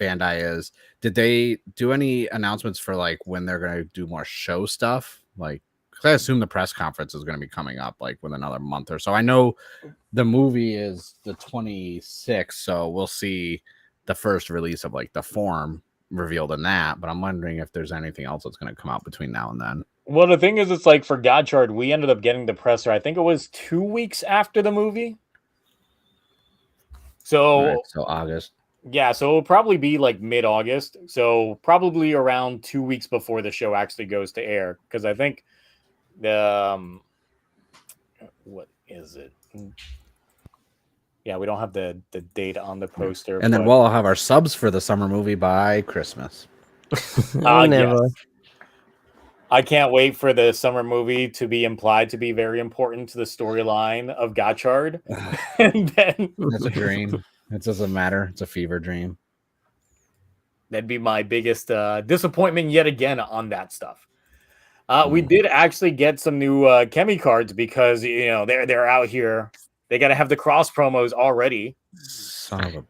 Bandai is. Did they do any announcements for like when they're going to do more show stuff? Like, because I assume the press conference is going to be coming up like with another month or so. I know the movie is the 26th, so we'll see the first release of like the form revealed in that. But I'm wondering if there's anything else that's going to come out between now and then. Well, the thing is, it's like for Godchard, we ended up getting the presser. I think it was 2 weeks after the movie. So, Right, so August. Yeah, so it'll probably be like mid-August. So probably around 2 weeks before the show actually goes to air. Because I think the what is it? Yeah, we don't have the date on the poster. And then we'll have our subs for the summer movie by Christmas. Never. Yes. I can't wait for the summer movie to be implied to be very important to the storyline of Gotchard. And then That's a dream. It doesn't matter. It's a fever dream. That'd be my biggest disappointment yet again on that stuff. We did actually get some new Chemi cards because they're out here. They got to have the cross promos already. Son of a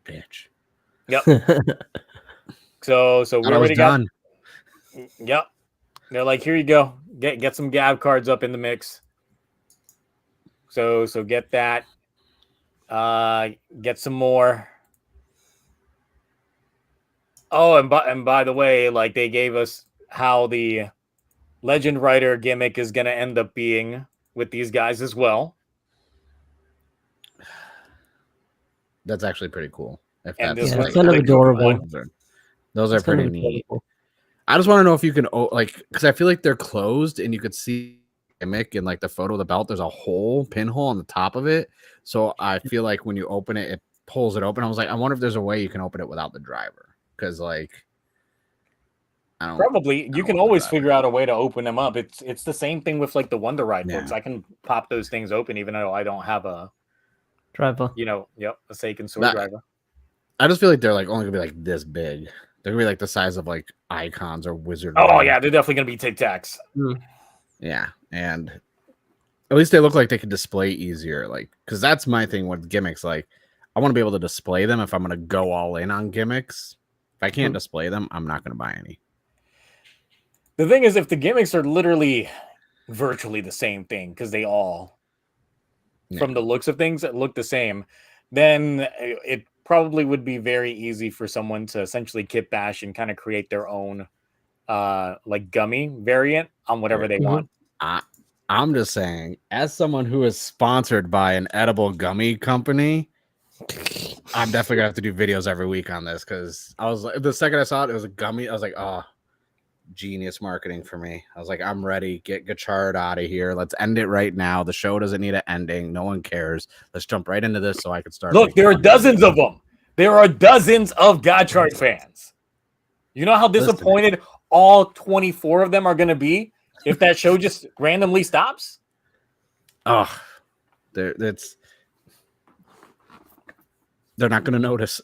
bitch. Yep. so we already done. Yep. They're like, here you go. Get some Gavv cards up in the mix. So get that. Get some more. Oh, and by the way, like they gave us how the Legend Rider gimmick is going to end up being with these guys as well. That's actually pretty cool. If And that's this Yeah, was it's kind of the adorable. Those are It's kind pretty of neat. adorable. I just want to know if you can because I feel like they're closed and you could see gimmick in like the photo of the belt. There's a pinhole on the top of it. So I feel like when you open it, it pulls it open. I was like, I wonder if there's a way you can open it without the driver. Because like, I don't probably you can always figure out a way to open them up. It's the same thing with like the Wonder Ride books. I can pop those things open even though I don't have a Driver. A Seiken sword driver. I just feel like they're like only gonna be like this big. They're gonna be like the size of like icons or wizard. Oh yeah, they're definitely gonna be Tic Tacs. Yeah, and at least they look like they can display easier. Like, because that's my thing with gimmicks. Like, I want to be able to display them if I'm gonna go all in on gimmicks. If I can't display them, I'm not gonna buy any. The thing is, if the gimmicks are literally virtually the same thing, because they all, from the looks of things, look the same, then it probably would be very easy for someone to essentially kit bash and kind of create their own like gummy variant on whatever they want. I'm just saying, as someone who is sponsored by an edible gummy company, I'm definitely gonna have to do videos every week on this because I was like, the second I saw it, it was a gummy. I was like, oh, genius marketing for me. I was like, I'm ready. Get Gachard out of here. Let's end it right now. The show doesn't need an ending. No one cares. Let's jump right into this so I can start. Look, there are dozens of them. There are dozens of Gachard fans. You know how disappointed all 24 of them are going to be if that show just randomly stops? Oh, they're not going to notice.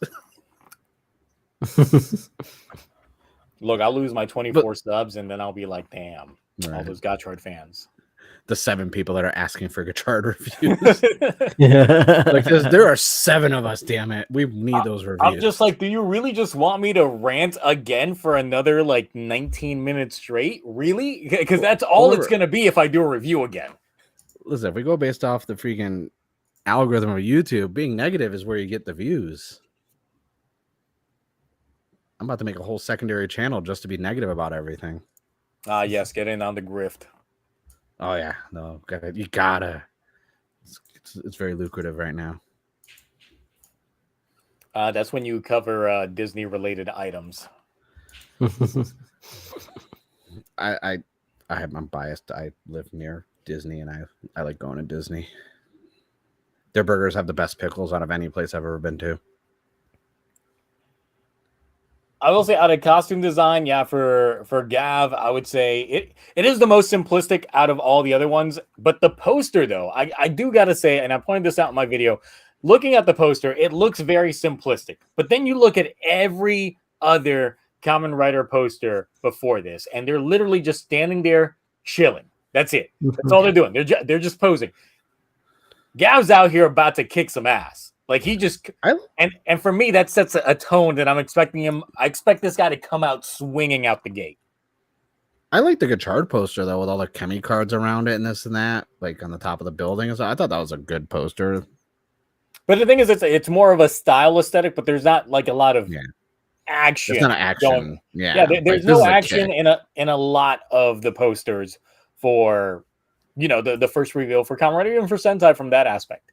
Look, I'll lose my 24 subs, and then I'll be like, damn, all those Gachard fans. The 7 people that are asking for Gachard reviews. Like, there are 7 of us, damn it. We need those reviews. I'm just like, do you really just want me to rant again for another, like, 19 minutes straight? Really? Because that's all it's going to be if I do a review again. Listen, if we go based off the freaking algorithm of YouTube, being negative is where you get the views. I'm about to make a whole secondary channel just to be negative about everything. Yes, get in on the grift. Oh yeah, no, you gotta. It's very lucrative right now. That's when you cover Disney-related items. I'm biased. I live near Disney, and I like going to Disney. Their burgers have the best pickles out of any place I've ever been to. I will say out of costume design, yeah, for Gavv, I would say it is the most simplistic out of all the other ones. But the poster, though, I do gotta say, and I pointed this out in my video, looking at the poster, it looks very simplistic. But then you look at every other Kamen Rider poster before this, and they're literally just standing there chilling. That's it. That's all they're doing. They're just posing. Gav's out here about to kick some ass. Like he just and for me that sets a tone that I'm expecting him. I expect this guy to come out swinging out the gate. I like the Gachard poster though, with all the Chemi cards around it and this and that, like on the top of the building. So I thought that was a good poster. But the thing is, it's more of a style aesthetic, but there's not like a lot of action. It's not an action. Going. Yeah, there's no action in a lot of the posters for the first reveal for Kamen Rider, even for Sentai from that aspect.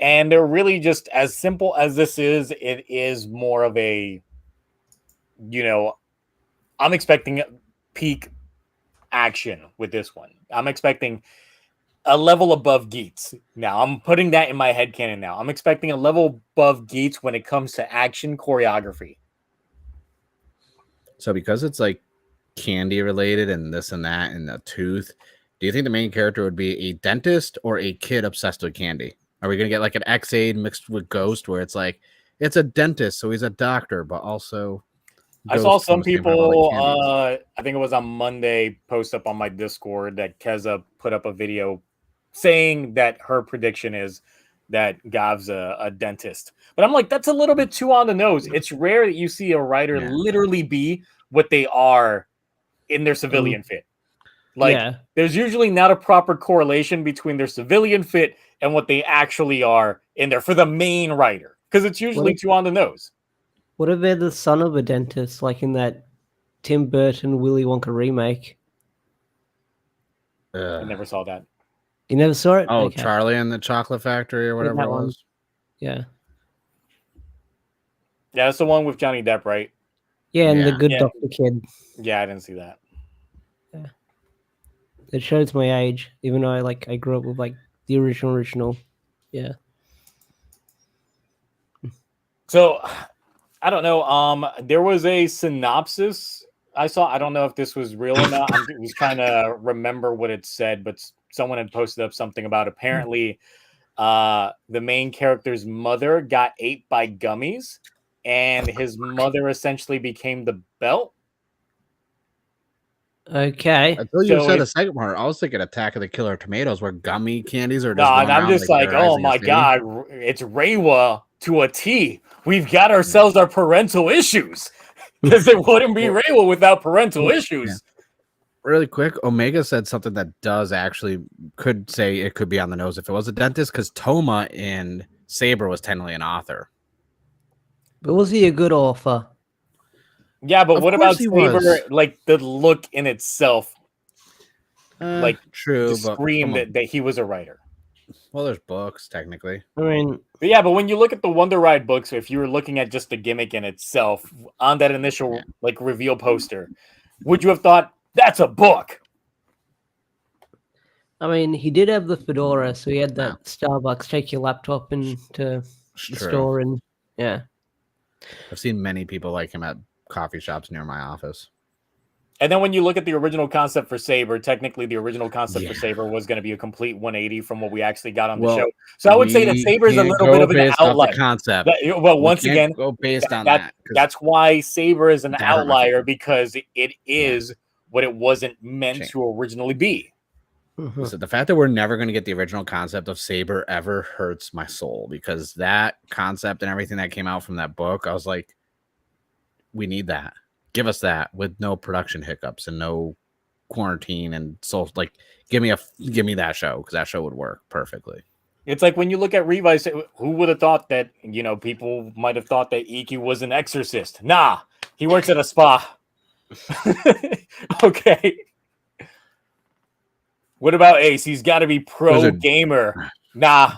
And they're really just as simple as this is. It is more of a, I'm expecting peak action with this one. I'm expecting a level above Geats. Now, I'm putting that in my headcanon now. I'm expecting a level above Geats when it comes to action choreography. So because it's like candy related and this and that and the tooth, do you think the main character would be a dentist or a kid obsessed with candy? Are we going to get like an X-Aid mixed with Ghost where it's like, it's a dentist, so he's a doctor, but also... I saw some people, I think it was on Monday, post up on my Discord that Keza put up a video saying that her prediction is that Gav's a dentist. But I'm like, that's a little bit too on the nose. It's rare that you see a writer literally be what they are in their civilian fit. Like, there's usually not a proper correlation between their civilian fit and what they actually are in there for the main writer, because it's usually too on the nose. What if they're the son of a dentist, like in that Tim Burton Willy Wonka remake? I never saw that. You never saw it? Oh, okay. Charlie and the Chocolate Factory or whatever it was. Yeah. Yeah, that's the one with Johnny Depp, right? Yeah, and the good doctor kid. Yeah, I didn't see that. Yeah. It shows my age, even though I grew up with like the original. Yeah. So I don't know. There was a synopsis I saw. I don't know if this was real or not. I was trying to remember what it said, but someone had posted up something about apparently the main character's mother got ate by gummies, and his mother essentially became the belt. Okay. Until you said the second part, I was thinking Attack of the Killer Tomatoes, where gummy candies are just no, and I'm just like, oh my god, it's Reiwa to a T. We've got ourselves our parental issues, because it wouldn't be Reiwa without parental issues. Yeah. Really quick, Omega said something that does actually could say it could be on the nose if it was a dentist, because Toma in Saber was technically an author. But was he a good author? Yeah, but what about Saber? Like the look in itself, like true, scream that he was a writer. Well, there's books technically. I mean, but when you look at the Wonder Ride books, if you were looking at just the gimmick in itself on that initial like reveal poster, would you have thought that's a book? I mean, he did have the fedora, so he had that Starbucks take your laptop into the store, and I've seen many people like him at coffee shops near my office. And then when you look at the original concept for Saber, technically the original concept for Saber was going to be a complete 180 from what we actually got on the show. So I would say that Saber is a little bit of an outlier. Concept. Once again, go based on that. That's why Saber is an outlier, because it is what it wasn't meant to originally be. Listen, the fact that we're never going to get the original concept of Saber ever hurts my soul, because that concept and everything that came out from that book, I was like, we need that. Give us that with no production hiccups and no quarantine, and so like give me that show, because that show would work perfectly. It's like when you look at Revice, who would have thought that, people might have thought that Iki was an exorcist. Nah, he works at a spa. Okay. What about Ace? He's got to be pro gamer. Nah,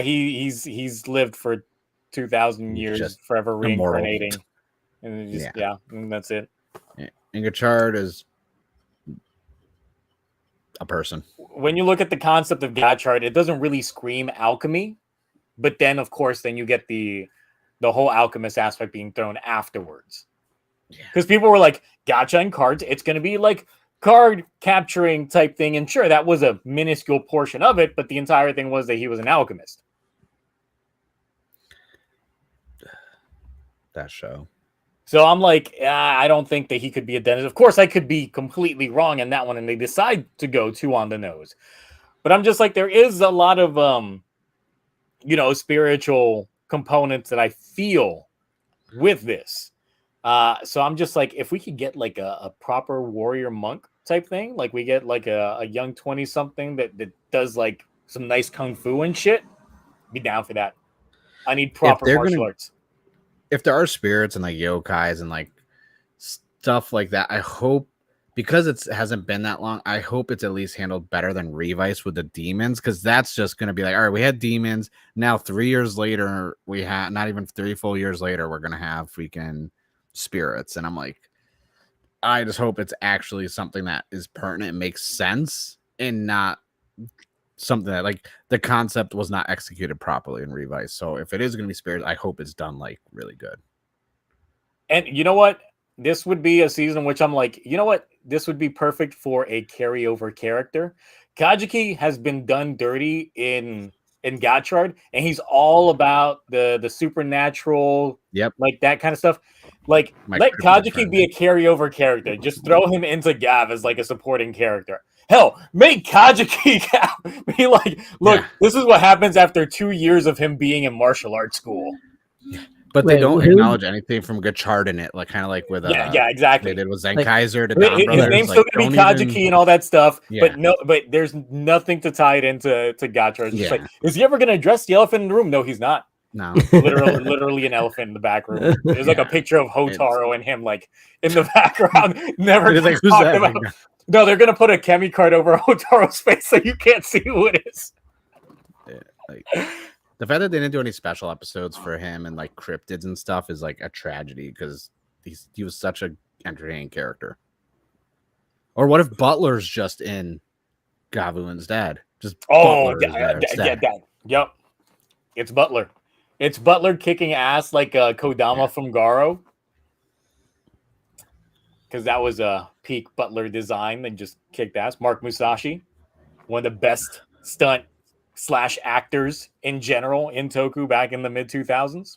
he's lived for 2,000 years, forever reincarnating. And and that's it. And Gachard is a person. When you look at the concept of Gachard, it doesn't really scream alchemy, but then of course, then you get the whole alchemist aspect being thrown afterwards. Because people were like, gacha and cards, it's going to be like card capturing type thing. And sure, that was a minuscule portion of it, but the entire thing was that he was an alchemist. That show. So I'm like, I don't think that he could be a dentist. Of course, I could be completely wrong in that one, and they decide to go too on the nose. But I'm just like, there is a lot of, spiritual components that I feel with this. So I'm just like, if we could get like a proper warrior monk type thing, like we get like a young 20-something that does like some nice kung fu and shit, be down for that. I need proper martial arts. If there are spirits and like yokais and like stuff like that, I hope, because it hasn't been that long, I hope it's at least handled better than Revice with the demons, because that's just going to be like, all right, we had demons. Now 3 years later, we have not even 3 full years later, we're going to have freaking spirits. And I'm like, I just hope it's actually something that is pertinent and makes sense, and not something that like the concept was not executed properly in Revice. So if it is going to be spirits, I hope it's done like really good. And you know what? This would be a season which I'm like, you know what? This would be perfect for a carryover character. Kajiki has been done dirty in Gotchard, and he's all about the supernatural, like that kind of stuff. Like, let Kajiki be a carryover character. Just throw him into Gavv as like a supporting character. Hell, make Kajiki be like, look, this is what happens after 2 years of him being in martial arts school. But they don't acknowledge anything from Gachard in it, like kind of like with exactly. They did with Zenkaiser to Don Brothers. His name's still gonna be Kajiki and all that stuff, but there's nothing to tie it into Gotchard. It's just like, is he ever gonna address the elephant in the room? No, he's not. No, literally an elephant in the back room. There's like a picture of Hotaro and him like in the background. Never like, who's that? About. No, they're gonna put a Chemi card over Hotaro's face so you can't see who it is. The fact that they didn't do any special episodes for him and like cryptids and stuff is like a tragedy, because he was such an entertaining character. Or what if Butler's just in Gavu instead? Just Yep. It's Butler. It's Butler kicking ass like Kodama from Garo. Because that was a peak Butler design and just kicked ass. Mark Musashi, one of the best stunt / actors in general in Toku back in the mid 2000s.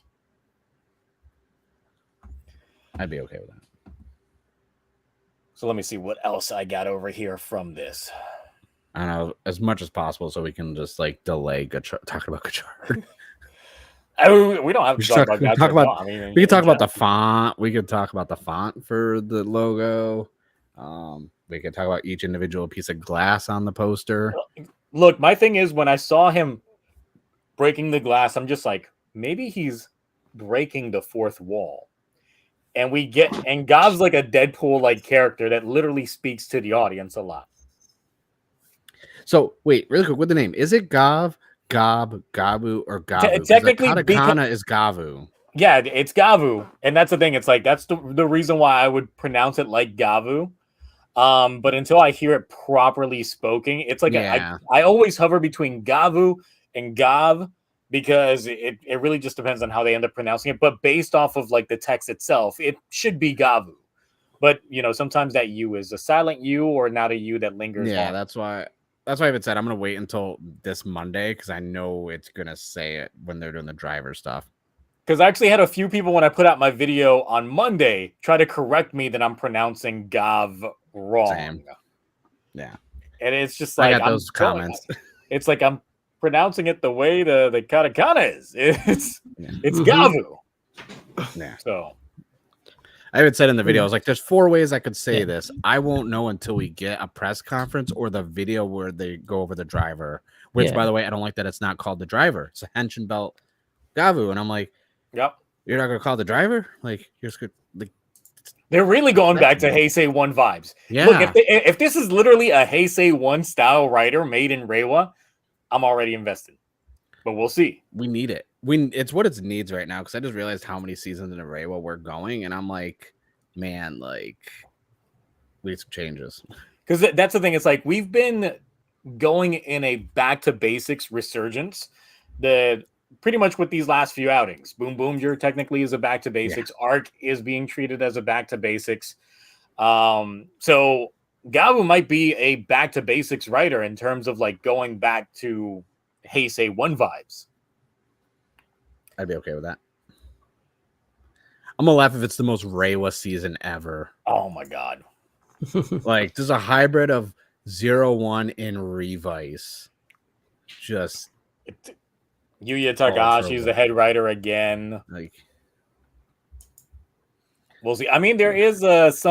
I'd be okay with that. So let me see what else I got over here from this. I don't know, as much as possible, so we can just like delay talking about Gachard. We don't have to talk about Gachard. We can talk about the font. We could talk about the font for the logo. We could talk about each individual piece of glass on the poster. Look, my thing is, when I saw him breaking the glass, I'm just like, maybe he's breaking the fourth wall. And Gav's like a Deadpool-like character that literally speaks to the audience a lot. So, wait, really quick, with the name, is it Gavv, Gavu, or Gavu? Technically, katakana is Gavu. Yeah, it's Gavu. And that's the thing. It's like, that's the reason why I would pronounce it like Gavu. But until I hear it properly spoken, it's like I always hover between Gavu and Gavv, because it really just depends on how they end up pronouncing it. But based off of like the text itself, it should be Gavu. But sometimes that U is a silent U or not a U that lingers. Yeah, on. that's why I even said I'm gonna wait until this Monday, because I know it's gonna say it when they're doing the driver stuff. Because I actually had a few people, when I put out my video on Monday, try to correct me that I'm pronouncing Gavv wrong. Same. Yeah. And it's just like, I got those comments. It's like I'm pronouncing it the way the katakana is. It's Gavu. Yeah. So I even said in the video, I was like, there's 4 ways I could say this. I won't know until we get a press conference or the video where they go over the driver, which, by the way, I don't like that it's not called the driver. It's a Henshin Belt Gavu. And I'm like, yep. You're not going to call the driver? Like, you're just gonna, like, they're really going back to Heisei 1 vibes. Yeah. Look, if this is literally a Heisei 1 style rider made in Reiwa, I'm already invested. But we'll see. We need it. It's what it needs right now, because I just realized how many seasons in a Reiwa we're going, and I'm like, man, like, we need some changes. Because that's the thing. It's like, we've been going in a back to basics resurgence. The pretty much with these last few outings. BoonBoomger technically is a back to basics. Arc is being treated as a back to basics. So Gavu might be a back to basics writer in terms of like going back to Heisei 1 vibes. I'd be okay with that. I'm gonna laugh if it's the most Reiwa season ever. Oh my god. Like there's a hybrid of 0-1 in Revice. Just Yuya Takahashi's the head writer again. Like we'll see. I mean, there is there's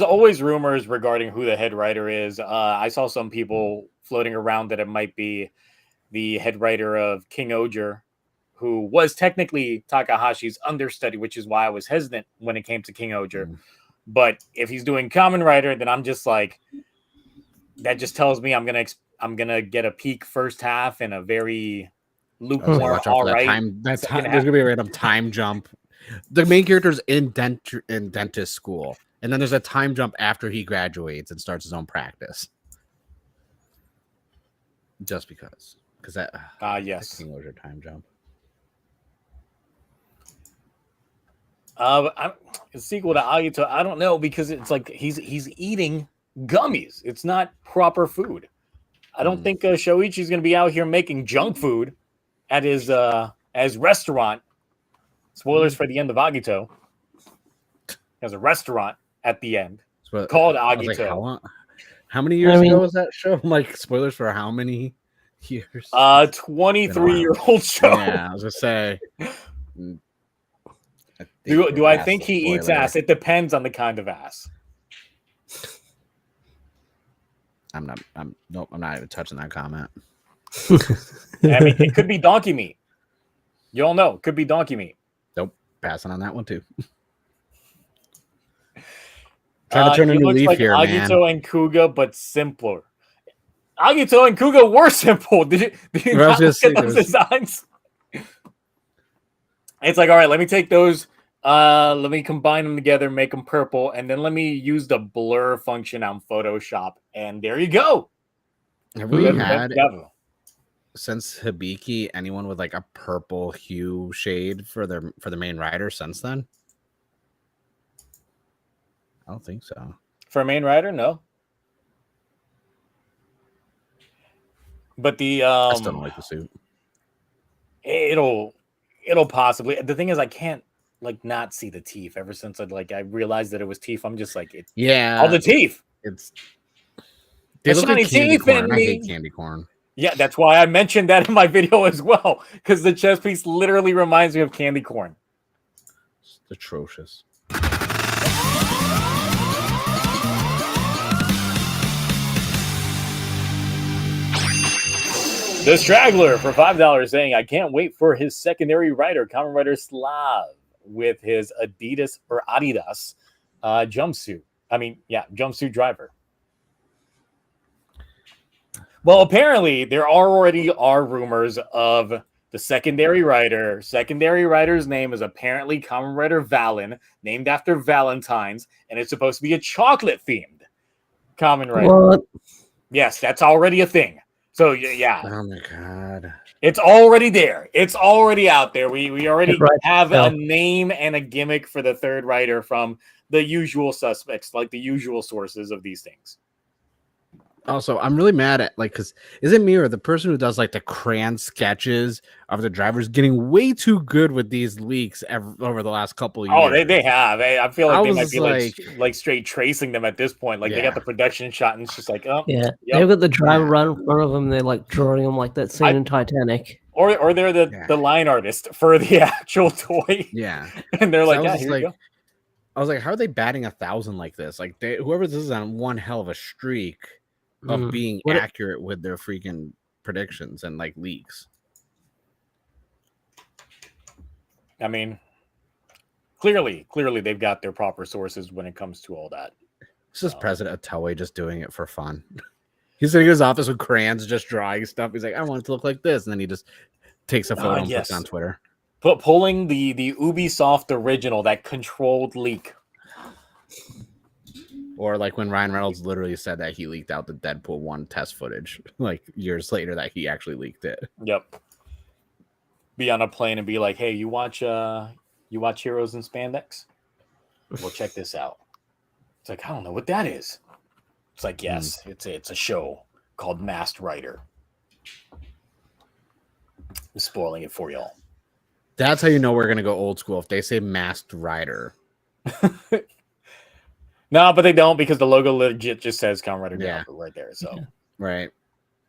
always rumors regarding who the head writer is. I saw some people floating around that it might be the head writer of King Oger, who was technically Takahashi's understudy, which is why I was hesitant when it came to King Oger. But if he's doing Kamen Rider, then I'm just like, that just tells me I'm gonna get a peak first half and a very lukewarm. All right, there's gonna be a random time jump. The main character's in dentist school, and then there's a time jump after he graduates and starts his own practice. Just because that yes, King Oger time jump. A sequel to Agito, I don't know, because it's like he's eating gummies. It's not proper food. I don't think Shoichi's going to be out here making junk food at his restaurant. Spoilers for the end of Agito. He has a restaurant at the end called Agito. Like, how many years ago was that show? Like, spoilers for how many years? 23-year-old show. Yeah, I was gonna say. Do I think he eats ass? It depends on the kind of ass. I'm not even touching that comment. I mean, it could be donkey meat. You all know, it could be donkey meat. Nope, passing on that one too. Trying to turn a new leaf like here, Agito man. and Kuga, but simpler. Agito and Kuga were simple. Did you not look at those designs? It's like, all right, let me take those. Let me combine them together, make them purple, and then let me use the blur function on Photoshop, and there you go. Have we had since Hibiki anyone with like a purple hue shade for the main rider since then? I don't think so. For a main rider, no. But the I still don't like the suit. It'll possibly. The thing is, I can't like not see the teeth ever since I realized that it was teeth. I'm just like, yeah, all the teeth. They look like candy corn. I hate candy corn. Yeah, that's why I mentioned that in my video as well, because the chest piece literally reminds me of candy corn. It's atrocious. The Straggler for $5 saying, I can't wait for his secondary rider, Kamen Rider Slav, with his Adidas jumpsuit. Jumpsuit driver. Well, apparently there already are rumors of the secondary rider. Secondary rider's name is apparently Kamen Rider Valen, named after Valentine's, and it's supposed to be a chocolate-themed Kamen Rider. What? Yes, that's already a thing. So, yeah. Oh, my God. It's already there. It's already out there. We already have a name and a gimmick for the third rider from the usual suspects, like the usual sources of these things. Also, I'm really mad at because is it me or the person who does like the crayon sketches of the drivers getting way too good with these leaks over the last couple of years? Oh, they have. I feel like they might be like straight tracing them at this point. Like they got the production shot and it's just like, oh, yeah, they've got the driver right in front of them. They're like drawing them like that scene in Titanic. Or they're the line artist for the actual toy. Yeah, and they're like, here you go. I was like, how are they batting 1,000 like this? Like whoever this is on one hell of a streak of being accurate with their freaking predictions and like leaks. I mean, clearly they've got their proper sources when it comes to all that. This is President of Toei just doing it for fun. He's sitting in his office with crayons, just drawing stuff. He's like, I want it to look like this, and then he just takes a photo and puts it on Twitter. But pulling the Ubisoft original, that controlled leak. Or like when Ryan Reynolds literally said that he leaked out the Deadpool 1 test footage, like years later that he actually leaked it. Yep. be on a plane and be like, "Hey, you watch Heroes in Spandex? Well, check this out." It's like, I don't know what that is. It's like, yes, it's a show called Masked Rider. I'm spoiling it for y'all. That's how you know we're gonna go old school if they say Masked Rider. No, but they don't, because the logo legit just says Kamen Rider Gavu right there. So right.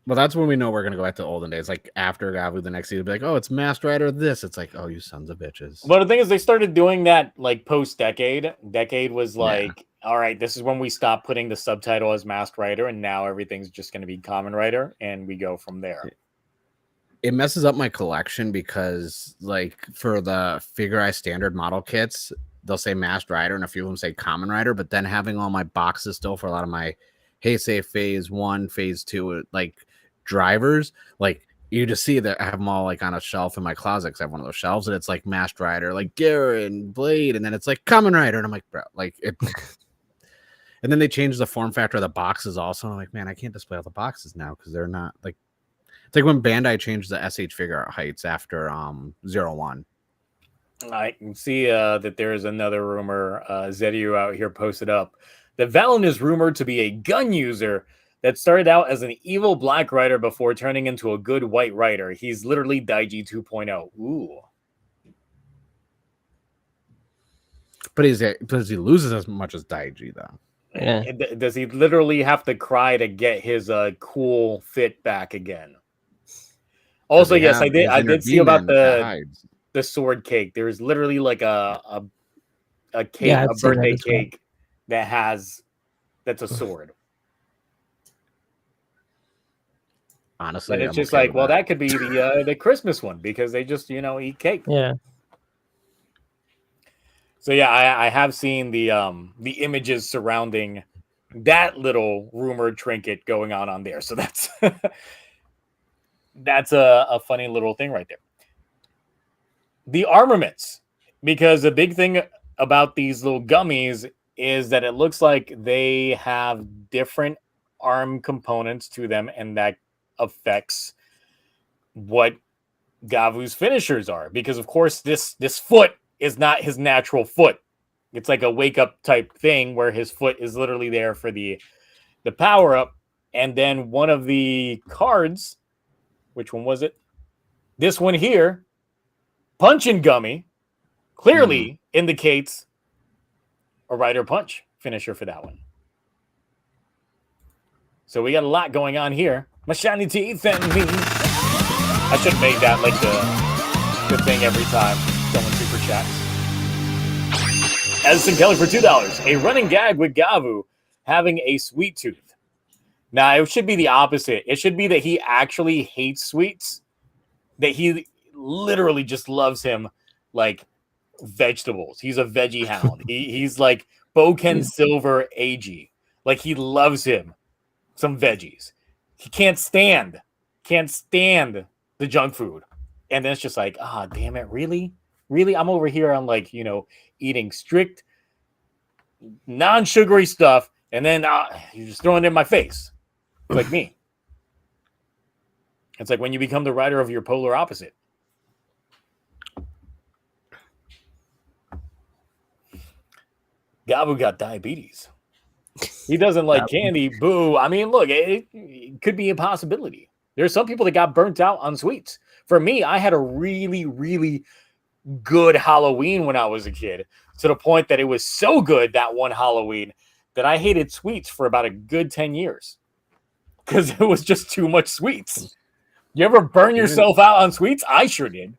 Well, that's when we know we're gonna go back to olden days. Like after Gavu, the next season, be like, oh, it's Masked Rider. This. It's like, oh, you sons of bitches. But the thing is, they started doing that like post-decade. Decade was like, all right, this is when we stop putting the subtitle as Masked Rider, and now everything's just going to be Kamen Rider, and we go from there. It messes up my collection because, like, for the Figure Eye standard model kits, they'll say Masked Rider, and a few of them say Kamen Rider. But then having all my boxes still for a lot of my Heisei Phase 1, Phase 2, like drivers, like you just see that I have them all like on a shelf in my closet because I have one of those shelves, and it's like Masked Rider, like Garen, Blade, and then it's like Kamen Rider, and I'm like, bro, like it. And then they changed the form factor of the boxes also. And I'm like, man, I can't display all the boxes now because they're not like. It's like when Bandai changed the SH figure art heights after 01. I can see that there is another rumor. Zedio out here posted up that Valen is rumored to be a gun user that started out as an evil black rider before turning into a good white rider. He's literally Daiji 2.0. Ooh. But he loses as much as Daiji, though. Yeah. Does he literally have to cry to get his cool fit back again? Also, yes, I did see about the sword cake. There's literally like a cake, a birthday cake that's a sword. Honestly, and it's just like, well, that could be the Christmas one because they just eat cake. Yeah. So yeah, I have seen the images surrounding that little rumored trinket going on there. So that's that's a funny little thing right there. The armaments, because the big thing about these little gummies is that it looks like they have different arm components to them, and that affects what Gavu's finishers are. Because of course, this foot is not his natural foot. It's like a wake up type thing where his foot is literally there for the power up. And then one of the cards, which one was it? This one here, Punchin' Gummy, clearly indicates a Rider Punch finisher for that one. So we got a lot going on here. My shiny teeth and me. I should have made that like the thing every time someone super chats. Edison Kelly for $2. A running gag with Gavu having a sweet tooth. Now, it should be the opposite. It should be that he actually hates sweets. That he literally just loves him like vegetables. He's a veggie hound. He's like Boken Silver AG. Like he loves him some veggies. He can't stand the junk food. And then it's just like, damn it, really? Really? I'm over here on like, eating strict non-sugary stuff, and then you're just throwing it in my face. It's like me. It's like when you become the rider of your polar opposite. Gavu got diabetes. He doesn't like candy. Boo. I mean, look, it could be a possibility. There's some people that got burnt out on sweets. For me, I had a really, really good Halloween when I was a kid, to the point that it was so good that one Halloween that I hated sweets for about a good 10 years because it was just too much sweets. You ever burn yourself out on sweets? I sure did.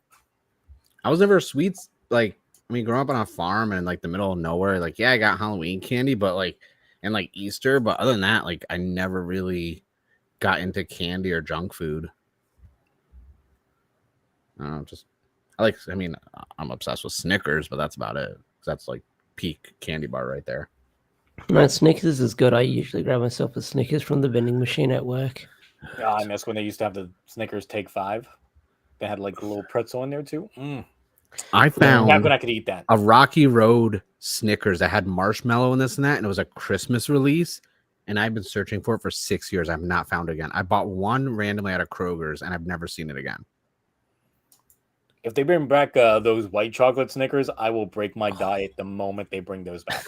I was never sweets. Like, I mean, growing up on a farm and like the middle of nowhere, like, yeah, I got Halloween candy, but like, and like Easter, but other than that, like, I never really got into candy or junk food. I don't know, I'm obsessed with Snickers, but that's about it. That's like peak candy bar right there. No, Snickers is good. I usually grab myself a Snickers from the vending machine at work. I miss when they used to have the Snickers Take 5. They had like a little pretzel in there too. I found back when I could eat that. A Rocky Road Snickers that had marshmallow and this and that, and it was a Christmas release. And I've been searching for it for 6 years. I've not found it again. I bought one randomly out of Kroger's, and I've never seen it again. if they bring back those white chocolate Snickers, I will break my diet the moment they bring those back.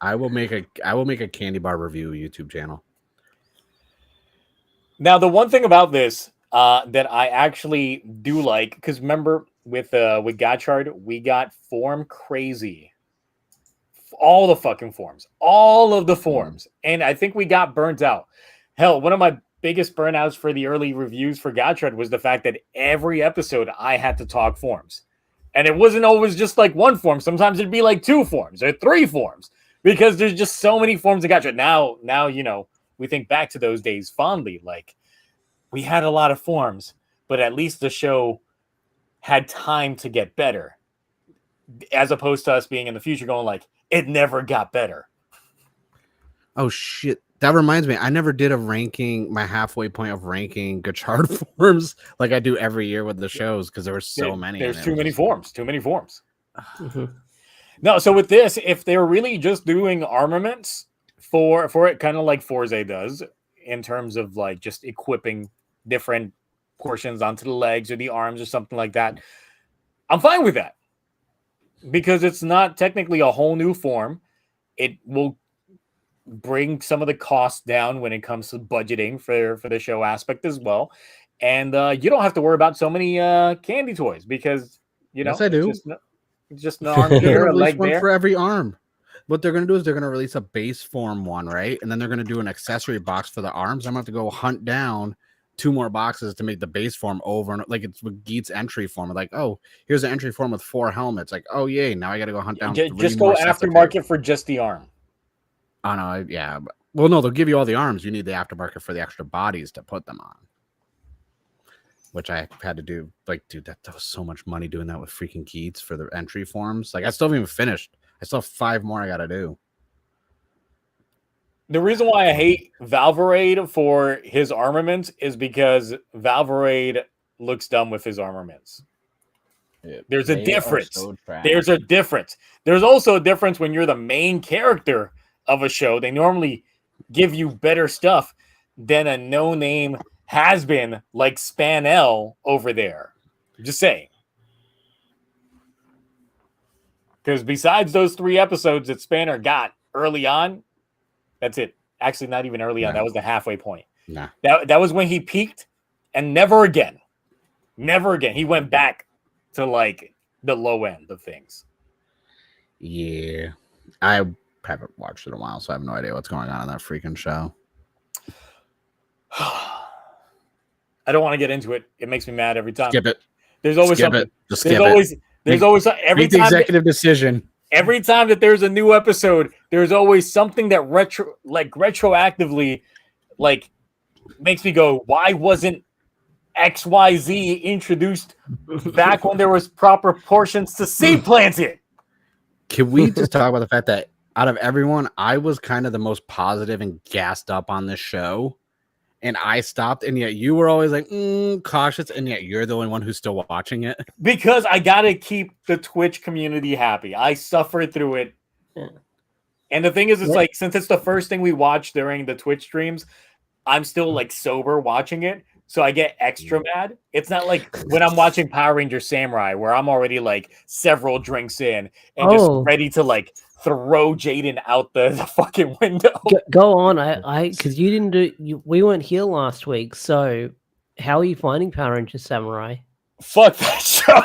I will make a candy bar review YouTube channel. Now, the one thing about this that I actually do like, because remember with Gotchard, we got form crazy. All the fucking forms. All of the forms. And I think we got burnt out. Hell, one of my biggest burnouts for the early reviews for Gotchard was the fact that every episode I had to talk forms. And it wasn't always just like one form. Sometimes it'd be like 2 forms or 3 forms. Because there's just so many forms of Gotchard. Now, you know, we think back to those days fondly. Like, we had a lot of forms, but at least the show had time to get better. As opposed to us being in the future going like, it never got better. Oh, shit. That reminds me, I never did a ranking, my halfway point of ranking Gotchard forms like I do every year with the shows because there were so many. There's too many forms. Too many forms. No, so with this, if they're really just doing armaments for it, kind of like Forza does, in terms of like just equipping different portions onto the legs or the arms or something like that, I'm fine with that. Because it's not technically a whole new form. It will bring some of the costs down when it comes to budgeting for the show aspect as well. And you don't have to worry about so many candy toys because, you know, yes, I do. It's just an arm here, a leg one there. for every arm. What they're going to do is they're going to release a base form one, right? And then they're going to do an accessory box for the arms. I'm going to have to go hunt down 2 more boxes to make the base form over. And like it's with Geet's entry form. Like, oh, here's an entry form with 4 helmets. Like, oh, yay. Now I got to go hunt down. Just go aftermarket for just the arm. Oh, no. Yeah. Well, no, they'll give you all the arms. You need the aftermarket for the extra bodies to put them on. Which I had to do. Like, dude, that was so much money doing that with freaking Geets for the entry forms. Like, I still haven't even finished. I still have 5 more I got to do. The reason why I hate Valvorade for his armaments is because Valvorade looks dumb with his armaments. There's a difference. There's a difference. There's also a difference when you're the main character of a show. They normally give you better stuff than a no-name has-been like Spanel over there. Just saying. Because besides those 3 episodes that Spanner got early on, that's it. Actually, not even early on. That was the halfway point. Nah. That was when he peaked, and never again. Never again. He went back to like the low end of things. Yeah. I haven't watched it in a while, so I have no idea what's going on in that freaking show. I don't want to get into it. It makes me mad every time. Skip it. There's always skip something. It. Just skip it. There's always every make the time executive decision. Every time that there's a new episode, there's always something that retroactively like makes me go, why wasn't XYZ introduced back when there was proper portions to seed planted? Can we just talk about the fact that out of everyone, I was kind of the most positive and gassed up on this show, and I stopped, and yet you were always like cautious, and yet you're the only one who's still watching it? Because I gotta keep the Twitch community happy. I suffered through it. Yeah. And the thing is, it's like, since it's the first thing we watch during the Twitch streams, I'm still like sober watching it. So I get extra mad. It's not like when I'm watching Power Ranger Samurai, where I'm already like several drinks in and just ready to like throw Jaden out the fucking window. Go on. I because you didn't do. We weren't here last week. So how are you finding Power Ranger Samurai? Fuck that show.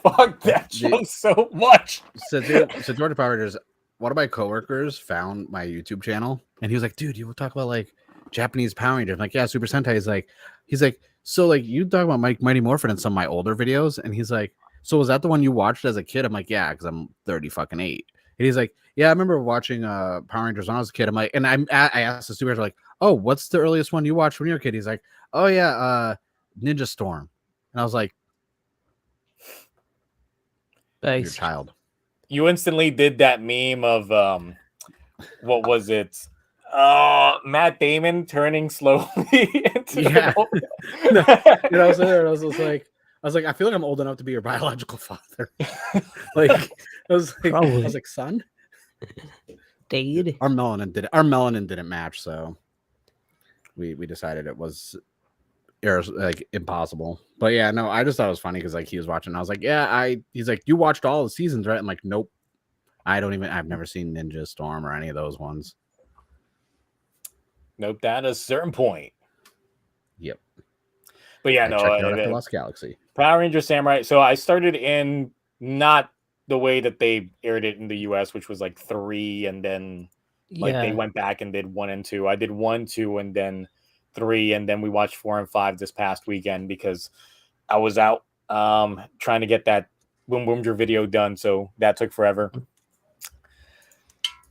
Fuck that show so much. So Georgia Power Rangers, one of my coworkers found my YouTube channel, and he was like, dude, you will talk about like Japanese Power Rangers. I'm like, yeah, Super Sentai. He's like, so like you talk about Mighty Morphin in some of my older videos, and he's like, so was that the one you watched as a kid? I'm like, yeah, because I'm 30 fucking 8. And he's like, yeah, I remember watching Power Rangers when I was a kid. I'm like, and I asked the supervisor, like, oh, what's the earliest one you watched when you were a kid? He's like, oh yeah, Ninja Storm. And I was like, thanks, your child. You instantly did that meme of what was it? Matt Damon turning slowly into I was there. I was like, I feel like I'm old enough to be your biological father. Like, I was like, son. Dade. Our melanin didn't match, so we decided it was or like impossible. But yeah, no, I just thought it was funny because like he was watching. And I was like, yeah, he's like, you watched all the seasons, right? I'm like, nope, I've never seen Ninja Storm or any of those ones. Nope, that at a certain point. Yep. But yeah, I no, checked out after Lost Galaxy. Power Ranger Samurai. So I started in not the way that they aired it in the US, which was like 3, and then like they went back and did 1 and 2. I did 1, 2, and then 3, and then we watched 4 and 5 this past weekend because I was out trying to get that BoonBoomger video done, so that took forever.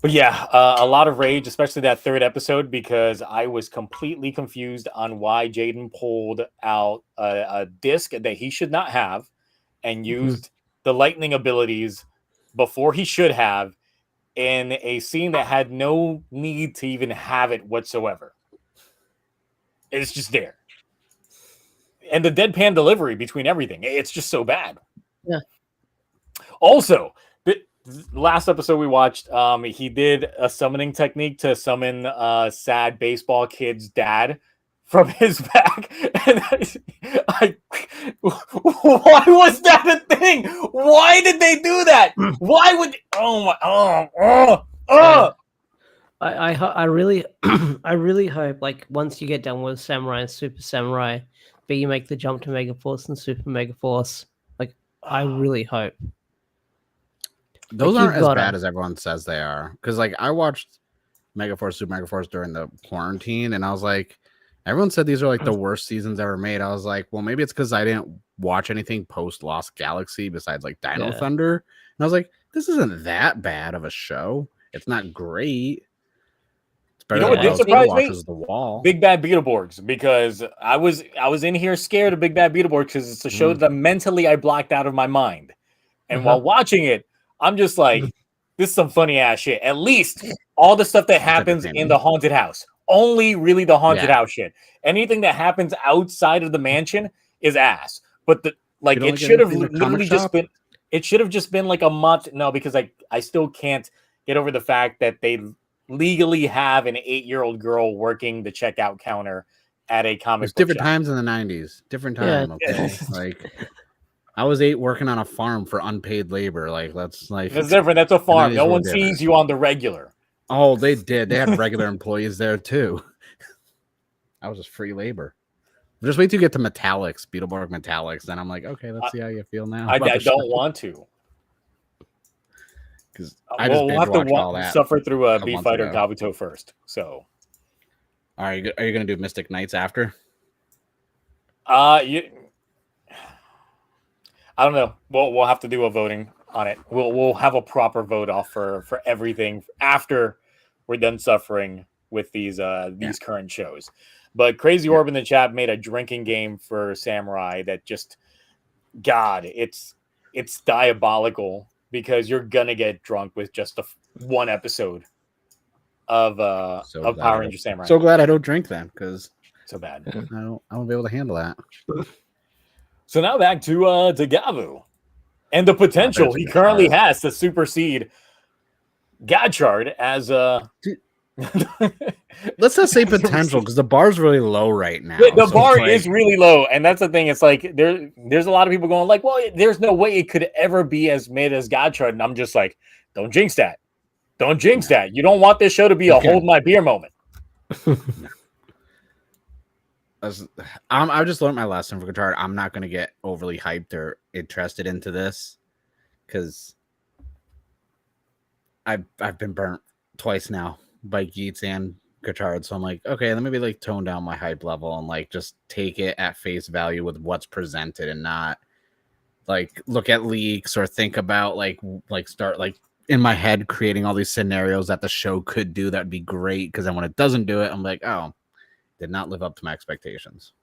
But yeah, a lot of rage, especially that 3rd episode, because I was completely confused on why Jaden pulled out a disc that he should not have and used the lightning abilities before he should have in a scene that had no need to even have it whatsoever. It's just there. And the deadpan delivery between everything, it's just so bad. Yeah. Also, last episode we watched, he did a summoning technique to summon sad baseball kid's dad from his back. And why was that a thing? Why did they do that? Why would I really I really hope like once you get done with Samurai and Super Samurai, but you make the jump to Mega Force and Super Mega Force. Like I really hope. Those aren't as bad as everyone says they are. Because like I watched Mega Force, Super Mega Force during the quarantine, and I was like, everyone said these are like the worst seasons ever made. I was like, well, maybe it's because I didn't watch anything post Lost Galaxy besides like Dino Thunder. And I was like, this isn't that bad of a show. It's not great. It's better than what surprised me? The Wall. Big Bad Beetleborgs, because I was in here scared of Big Bad Beetleborgs because it's a show that mentally I blocked out of my mind. And while watching it, I'm just like, this is some funny ass shit. At least all the stuff that happens in the haunted house. Only really the haunted house shit. Anything that happens outside of the mansion is ass. But it should have literally just been. It should have just been like a month. No, because I still can't get over the fact that they legally have an 8-year-old girl working the checkout counter at a comic book different shop. Times in the 90s. Different time. Yeah. Okay. Like I was 8 working on a farm for unpaid labor. Like that's different. That's a farm. No one sees you on the regular. Oh, they did. They had regular employees there too. I was just free labor. Just wait till you get to Metallics, Beetleborg Metallics. Then I'm like, okay, let's see how you feel now. I don't want to. Because we'll have to suffer through a B Fighter Kabuto first. So, are you going to do Mystic Knights after? I don't know. We'll have to do a voting on it. We'll have a proper vote off for everything after we're done suffering with these current shows. But Crazy Orb in the chat made a drinking game for Samurai that just, God, it's diabolical because you're gonna get drunk with just one episode of Power Ranger Samurai. So glad I don't drink then, because so bad. I won't be able to handle that. So now back to Gavu and the potential he currently has to supersede Godchard as Let's not say potential because the bar's really low right now. The bar is really low, and that's the thing. It's like there's a lot of people going like, well, there's no way it could ever be as made as Godchard, and I'm just like, don't jinx that. Don't jinx that. You don't want this show to be a hold my beer moment. I just learned my lesson for Godchard. I'm not going to get overly hyped or interested into this because I've been burnt twice now by Geets and Godchard. So I'm like, okay, let me like tone down my hype level and like just take it at face value with what's presented and not like look at leaks or think about like start like in my head creating all these scenarios that the show could do that'd be great, because then when it doesn't do it, I'm like, oh, did not live up to my expectations.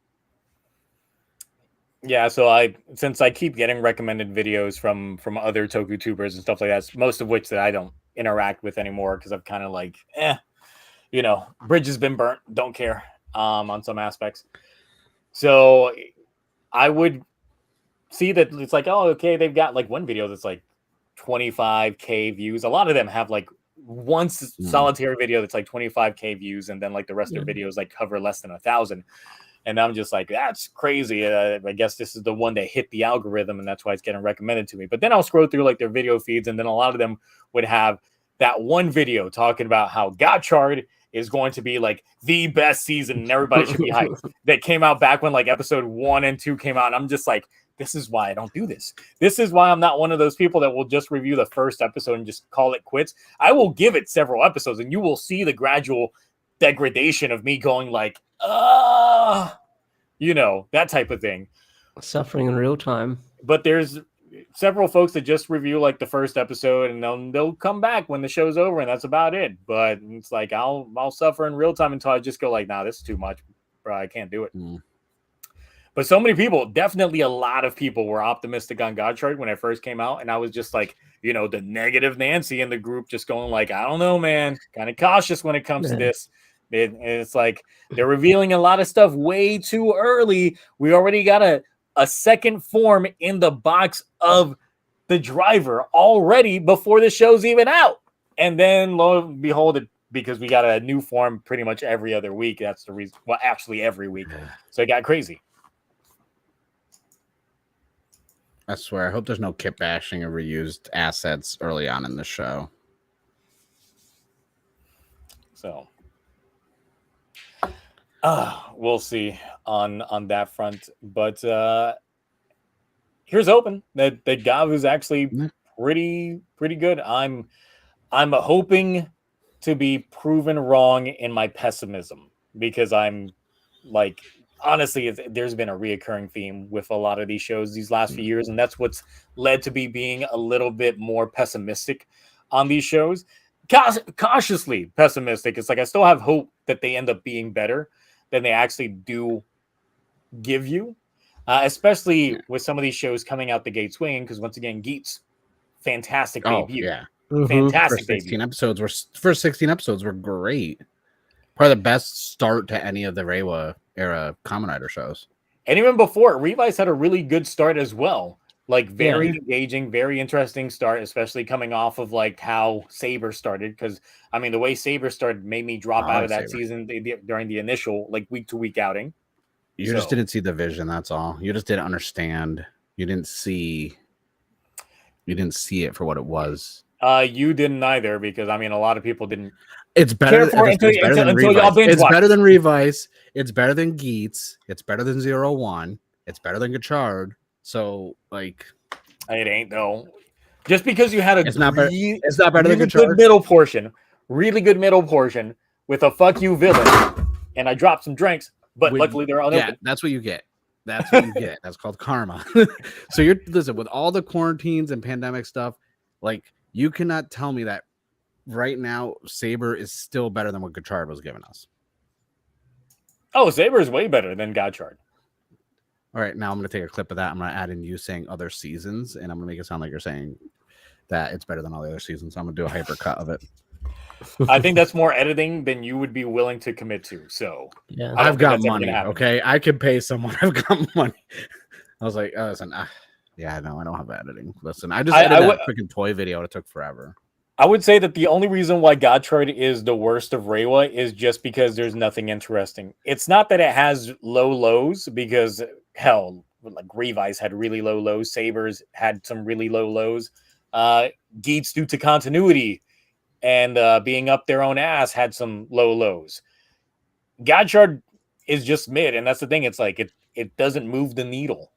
Yeah, so since I keep getting recommended videos from other Toku tubers and stuff like that, most of which that I don't interact with anymore because I've kind of like, bridge has been burnt, don't care on some aspects. So I would see that it's like, oh, okay, they've got like one video that's like 25K views. A lot of them have like solitary video that's like 25K views, and then like the rest of their videos like cover less than 1,000. And I'm just like, that's crazy. I guess this is the one that hit the algorithm, and that's why it's getting recommended to me. But then I'll scroll through like their video feeds, and then a lot of them would have that one video talking about how Gotchard is going to be like the best season, and everybody should be hyped. That came out back when like episode 1 and 2 came out. And I'm just like, this is why I don't do this. This is why I'm not one of those people that will just review the first episode and just call it quits. I will give it several episodes, and you will see the gradual degradation of me going like, you know, that type of thing. Suffering in real time. But there's several folks that just review like the first episode, and they'll come back when the show's over, and that's about it. But it's like I'll suffer in real time until I just go like, nah, this is too much, bro. I can't do it. But so many people, definitely a lot of people were optimistic on Gotchard when it first came out. And I was just like, you know, the negative Nancy in the group just going like, I don't know, man, kind of cautious when it comes to this. It's like they're revealing a lot of stuff way too early. We already got a second form in the box of the driver already before the show's even out. And then lo and behold, because we got a new form pretty much every other week. That's the reason. Well, actually every week. So it got crazy. I swear, I hope there's no kit bashing or reused assets early on in the show. So, we'll see on that front. But here's hoping that Gavv is actually pretty good. I'm hoping to be proven wrong in my pessimism, because I'm like, honestly, there's been a reoccurring theme with a lot of these shows these last few years, and that's what's led to me being a little bit more pessimistic on these shows. Cautiously pessimistic. It's like I still have hope that they end up being better than they actually do give you, especially with some of these shows coming out the gate swinging, because once again, Geet's fantastic debut. Yeah. Fantastic first 16 episodes were great. Probably the best start to any of the Reiwa era Kamen Rider shows. And even before, Revice had a really good start as well. Like very engaging, very interesting start, especially coming off of like how Saber started. Because I mean, the way Saber started made me drop out of that season during the initial like week to week outing. You just didn't see the vision. That's all. You just didn't understand. You didn't see it for what it was. You didn't either, because I mean, a lot of people didn't. It's better than Revice. It's better than Revice. It's better than Geets. It's better than 01. It's better than Gachard. So, like, it ain't though. Just because you had it's not better than Gachard. Good middle portion, really good middle portion with a fuck you villain, and I dropped some drinks, but luckily they're unopened. Yeah, that's what you get. That's what you get. That's called karma. So listen, with all the quarantines and pandemic stuff, like, you cannot tell me that right now Saber is still better than what Gachard was giving us. Oh, Saber is way better than Gachard. All right, now I'm going to take a clip of that. I'm going to add in you saying other seasons, and I'm going to make it sound like you're saying that it's better than all the other seasons. I'm going to do a hyper cut of it. I think that's more editing than you would be willing to commit to. So yeah, I've got money. Okay, I could pay someone. I've got money. I was like, oh, listen, yeah, no, I don't have editing. Listen, I just edited that freaking toy video. It took forever. I would say that the only reason why Gotchard is the worst of Reiwa is just because there's nothing interesting. It's not that it has low lows, because hell, like Revice had really low lows. Sabers had some really low lows. Geets, due to continuity and being up their own ass, had some low lows. Gotchard is just mid, and that's the thing. It's like it doesn't move the needle.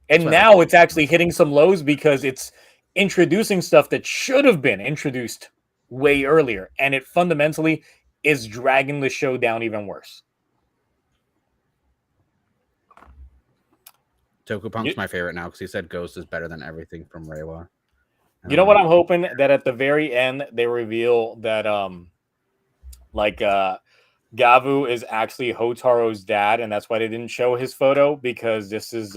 And now it's actually hitting some lows because it's introducing stuff that should have been introduced way earlier, and it fundamentally is dragging the show down even worse. Tokupunk's my favorite now because he said Ghost is better than everything from Reiwa. You know what? I'm hoping that at the very end they reveal that Gavu is actually Hotaro's dad, and that's why they didn't show his photo, because this is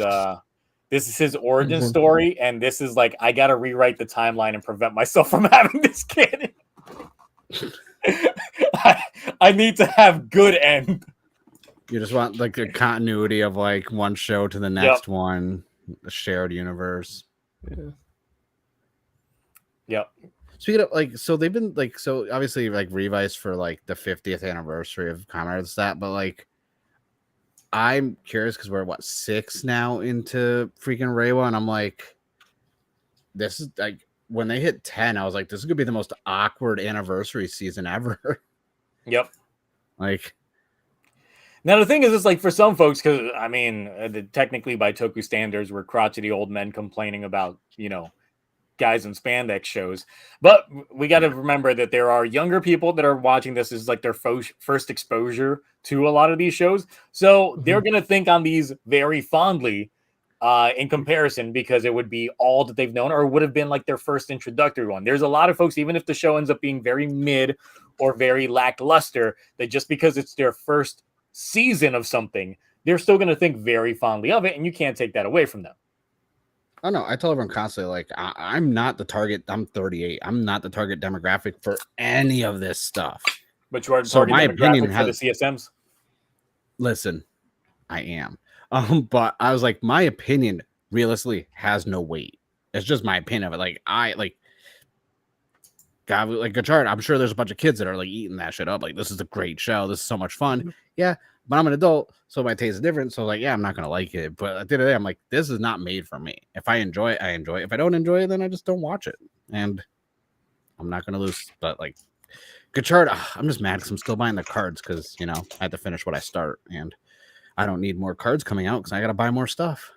his origin story, and this is like, I gotta rewrite the timeline and prevent myself from having this kid. I need to have good end. You just want like the continuity of like one show to the next one, the shared universe. Yep. speaking of like, so they've been like, so obviously like Revice for like the 50th anniversary of Kamen Rider that, but like I'm curious because we're what 6 now into freaking Reiwa, and I'm like, this is like when they hit 10, I was like, this is gonna be the most awkward anniversary season ever. Yep. Like, now the thing is, it's like for some folks, because I mean, technically by Toku standards, we're crotchety old men complaining about, you know, guys in spandex shows. But we got to remember that there are younger people that are watching this as like their first exposure to a lot of these shows. So they're going to think on these very fondly in comparison, because it would be all that they've known, or would have been like their first introductory one. There's a lot of folks, even if the show ends up being very mid or very lackluster, that just because it's their first season of something, they're still going to think very fondly of it, and you can't take that away from them. Oh no, I tell everyone constantly, like, I'm not the target. I'm 38. I'm not the target demographic for any of this stuff. But you are the so target my opinion for the CSMs. Listen, I am. But I was like, my opinion realistically has no weight. It's just my opinion of it. Like, I like Gavv, like Gachard, I'm sure there's a bunch of kids that are like eating that shit up. Like, this is a great show. This is so much fun. Yeah, but I'm an adult, so my taste is different. So like, yeah, I'm not gonna like it. But at the end of the day, I'm like, this is not made for me. If I enjoy it, I enjoy it. If I don't enjoy it, then I just don't watch it. And I'm not gonna lose. But like Gachard, I'm just mad because I'm still buying the cards because, you know, I had to finish what I start, and I don't need more cards coming out because I gotta buy more stuff.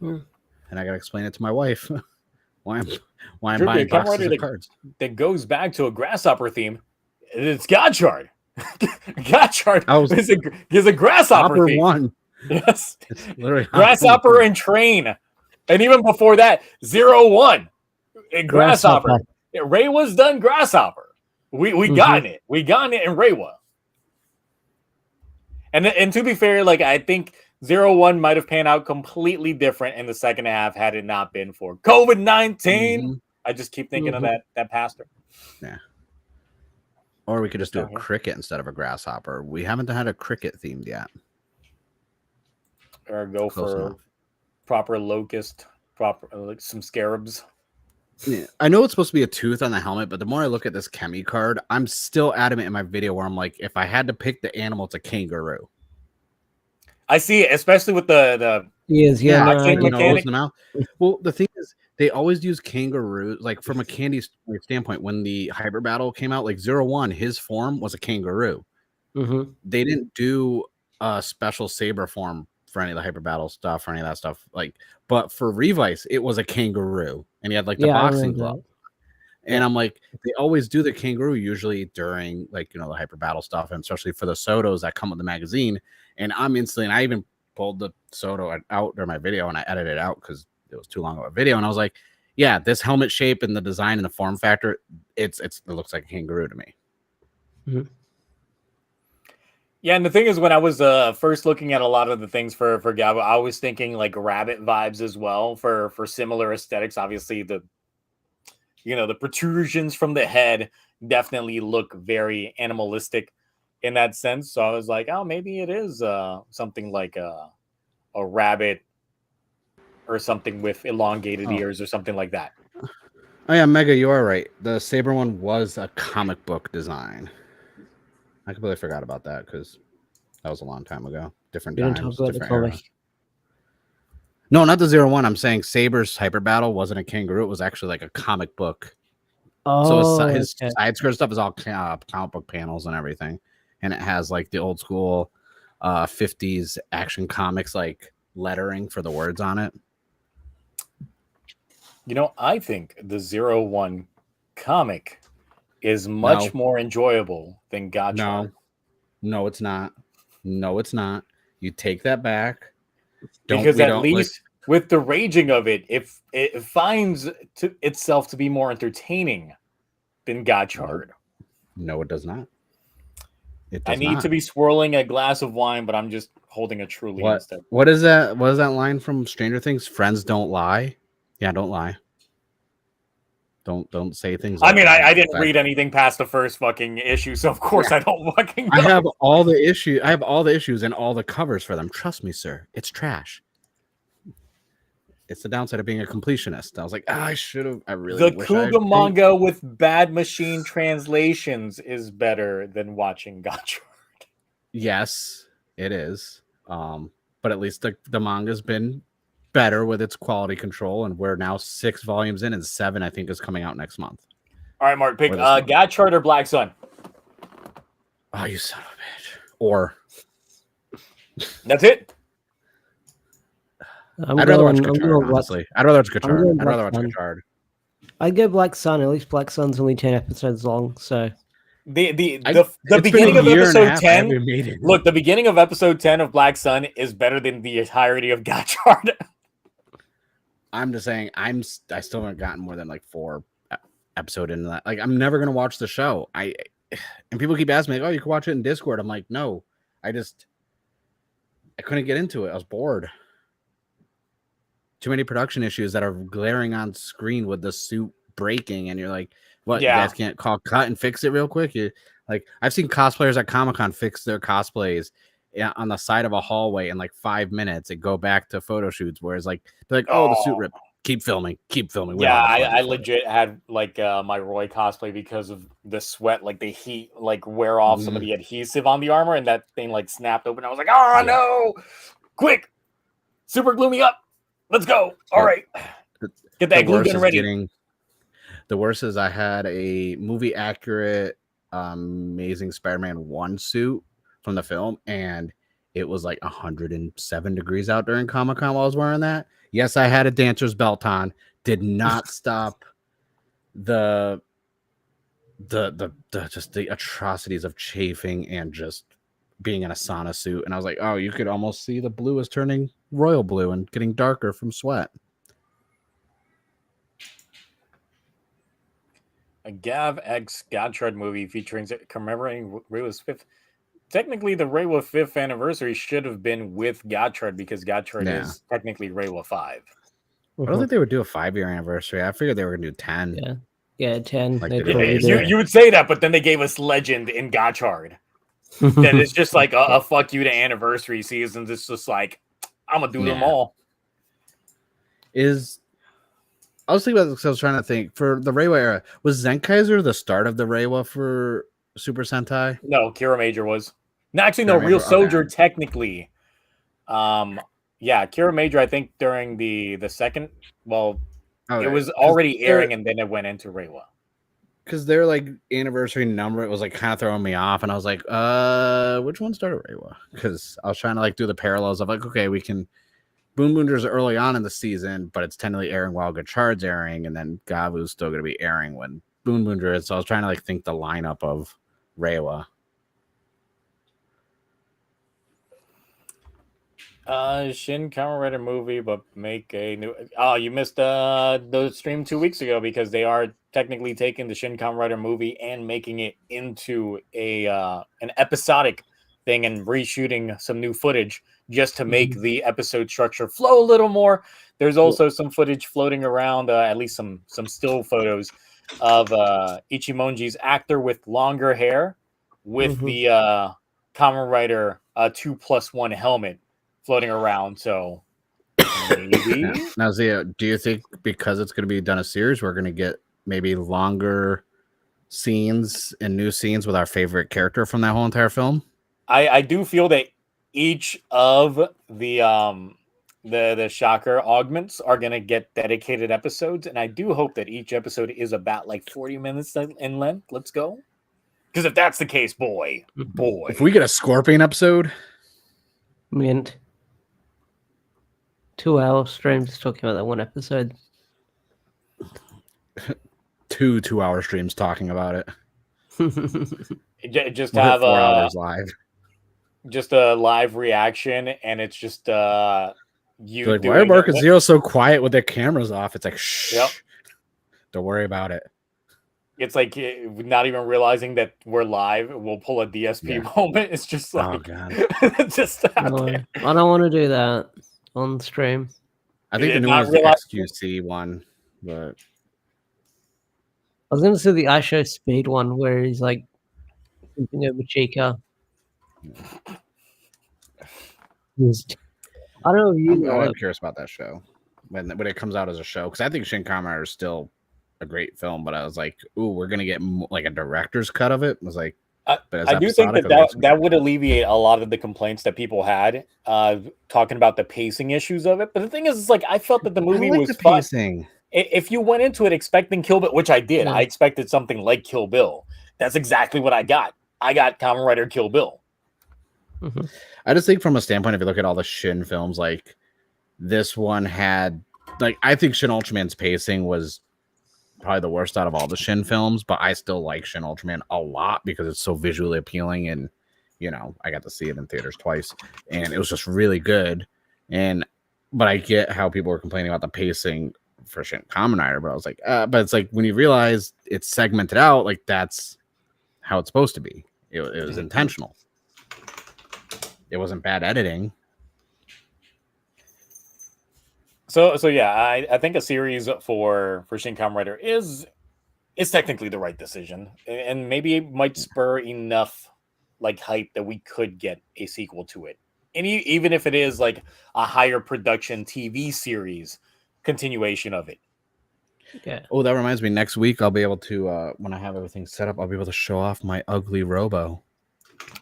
And I gotta explain it to my wife why I'm buying boxes of cards. That goes back to a grasshopper theme. It's Gachard. Gachard is a grasshopper theme. One. Yes. It's literally Grasshopper and Train. And even before that, 01. And Grasshopper. Reiwa's done Grasshopper. We gotten it. We gotten it in Reiwa. And to be fair, like, I think 01 might have panned out completely different in the second half had it not been for COVID-19. I just keep thinking of that pastor. Yeah. Or we could just do a cricket instead of a grasshopper. We haven't had a cricket themed yet. Or go for proper locust, like some scarabs. Yeah. I know it's supposed to be a tooth on the helmet, but the more I look at this Chemi card, I'm still adamant in my video where I'm like, if I had to pick the animal, it's a kangaroo. I see it, especially with the in the mouth. Well, the thing is, they always use kangaroos, like from a candy standpoint. When the Hyper Battle came out, like 01, his form was a kangaroo. They didn't do a special saber form for any of the Hyper Battle stuff or any of that stuff. Like, but for Revice, it was a kangaroo, and he had like the boxing glove. And I'm like, they always do the kangaroo usually during, like, you know, the Hyper Battle stuff, and especially for the Sotos that come with the magazine. And I'm instantly, and I even pulled the Soto out during my video and I edited it out because it was too long of a video. And I was like, yeah, this helmet shape and the design and the form factor, it looks like a kangaroo to me. Yeah, and the thing is, when I was first looking at a lot of the things for Gavv, I was thinking like rabbit vibes as well for similar aesthetics. Obviously, the protrusions from the head definitely look very animalistic in that sense. So I was like, oh, maybe it is something like a rabbit or something with elongated ears or something like that. Oh yeah, Mega, you are right. The Saber one was a comic book design. I completely forgot about that because that was a long time ago. Different times, different era. No, not the 01. I'm saying Saber's Hyper Battle wasn't a kangaroo. It was actually like a comic book. So his side skirt stuff is all comic book panels and everything. And it has like the old school 50s Action Comics like lettering for the words on it. You know, I think the 01 comic is much more enjoyable than Gachard. No, it's not. No, it's not. You take that back. Because at least with the raging of it, it finds itself to be more entertaining than Gachard. No, it does not. I need to be swirling a glass of wine, but I'm just holding a Truly instead. What is that? What is that line from Stranger Things? Friends don't lie. Yeah, don't lie. Don't say things. I mean, I didn't read anything past the first fucking issue, so of course I don't fucking know. I have all the issues. I have all the issues and all the covers for them. Trust me, sir. It's trash. it's the downside of being a completionist. I was like, I should have. I really The wish I Kuga manga with bad machine translations is better than watching Gotcha. Yes, it is. But at least the manga's been better with its quality control, and we're now 6 volumes in, and 7 I think is coming out next month. All right, Mark, pick Or this month. Gotcha or Black Sun. Oh, you son of a bitch! Or That's it. I'd rather watch Gotcha, honestly. I'd rather watch Gotcha. I'd rather watch Sun. Gotcha. I'd go Black Sun. At least Black Sun's only 10 episodes long, so The It's beginning been a of year and a episode half, I 10. haven't made it. Look, the beginning of episode 10 of Black Sun is better than the entirety of Gotcha. I'm just saying, I still haven't gotten more than like 4 episode into that. Like, I'm never gonna watch the show. And people keep asking me, "Oh, you can watch it in Discord." I'm like, no, I couldn't get into it. I was bored. Too many production issues that are glaring on screen with the suit breaking, and you're like, "What? Yeah. You guys can't call cut and fix it real quick?" Like, I've seen cosplayers at Comic-Con fix their cosplays on the side of a hallway in like 5 minutes and go back to photo shoots. Whereas, like, they're like, "Oh, the suit ripped. Keep filming. We Yeah, don't have the I budget for it." legit had like my Roy cosplay because of the sweat, like the heat, like wear off some of the adhesive on the armor, and that thing like snapped open. I was like, "Oh no! Quick, super glue me up. Let's go! All right, get that glue gun ready." The worst is I had a movie accurate Amazing Spider-Man 1 suit from the film, and it was like 107 degrees out during Comic-Con while I was wearing that. Yes, I had a dancer's belt on. Did not stop the just the atrocities of chafing and just being in a sauna suit. And I was like, oh, you could almost see the blue is turning royal blue and getting darker from sweat. A Gavv X Gotcha movie featuring commemorating Reiwa's 5th. Technically, the Reiwa 5th anniversary should have been with Gotcha because Gotcha is technically Reiwa 5. I don't think they would do a 5-year anniversary. I figured they were gonna do 10. Yeah, 10. Like you would say that, but then they gave us Legend in Gotcha. That is just like a fuck you to anniversary seasons. It's just like, I'm gonna do them all. I was thinking about this because I was trying to think for the Reiwa era. Was Zenkaiser the start of the Reiwa for Super Sentai? No, Kira Major was. No, actually, no, Real Soldier technically. Yeah, Kira Major, I think during the second, it was already airing and then it went into Reiwa. Because their like anniversary number, it was like kind of throwing me off, and I was like, which one started Reiwa? Because I was trying to like do the parallels of like, okay, we can BoonBoomger's early on in the season, but it's technically airing while Gachard's airing, and then Gavu's still gonna be airing when BoonBoomger is. So I was trying to like think the lineup of Reiwa. Shin Kamen Rider movie, but make a new. Oh, you missed the stream 2 weeks ago because they are technically taking the Shin Kamen Rider movie and making it into an episodic thing and reshooting some new footage just to make the episode structure flow a little more. There's also some footage floating around, at least some still photos of Ichimonji's actor with longer hair with the Kamen Rider 2+1 helmet floating around. So maybe now, Zia, do you think because it's going to be done a series, we're going to get maybe longer scenes and new scenes with our favorite character from that whole entire film? I do feel that each of the shocker augments are going to get dedicated episodes, and I do hope that each episode is about like 40 minutes in length. Let's go. Because if that's the case, boy. If we get a Scorpion episode, Mint. 2-hour streams talking about that one episode. 2 2-hour streams talking about it. Just We'll have 4 hours live. Just a live reaction, and it's just you. Like, why are Mark and Zero so quiet with their cameras off? It's like, shh. Yep. Don't worry about it. It's like not even realizing that we're live. We'll pull a DSP moment. It's just like, oh god, just no, I don't want to do that on stream. I think the new one's the XQC one, but I was going to say the iShow Speed one where he's like thinking over Chica. I don't know if you know. I'm curious about that show. when it comes out as a show, because I think Shin Kamen Rider is still a great film, but I was like, ooh, we're gonna get like a director's cut of it. I was like, I do think that would alleviate a lot of the complaints that people had talking about the pacing issues of it. But the thing is, it's like I felt that the movie was the pacing. If you went into it expecting Kill Bill, which I did, I expected something like Kill Bill. That's exactly what I got. I got Kamen Rider Kill Bill. Mhm. I just think from a standpoint, if you look at all the Shin films, like this one had, like, I think Shin Ultraman's pacing was probably the worst out of all the Shin films, but I still like Shin Ultraman a lot because it's so visually appealing, and you know, I got to see it in theaters twice, and it was just really good. But I get how people were complaining about the pacing for Shin Kamen Rider, but I was like, but it's like when you realize it's segmented out, like that's how it's supposed to be. It was intentional. It wasn't bad editing. So yeah, I think a series for Shin Kamen Rider is technically the right decision, and maybe it might spur enough like hype that we could get a sequel to it, and even if it is like a higher production TV series continuation of it. Yeah. Oh, that reminds me. Next week, I'll be able to when I have everything set up, I'll be able to show off my ugly Robo.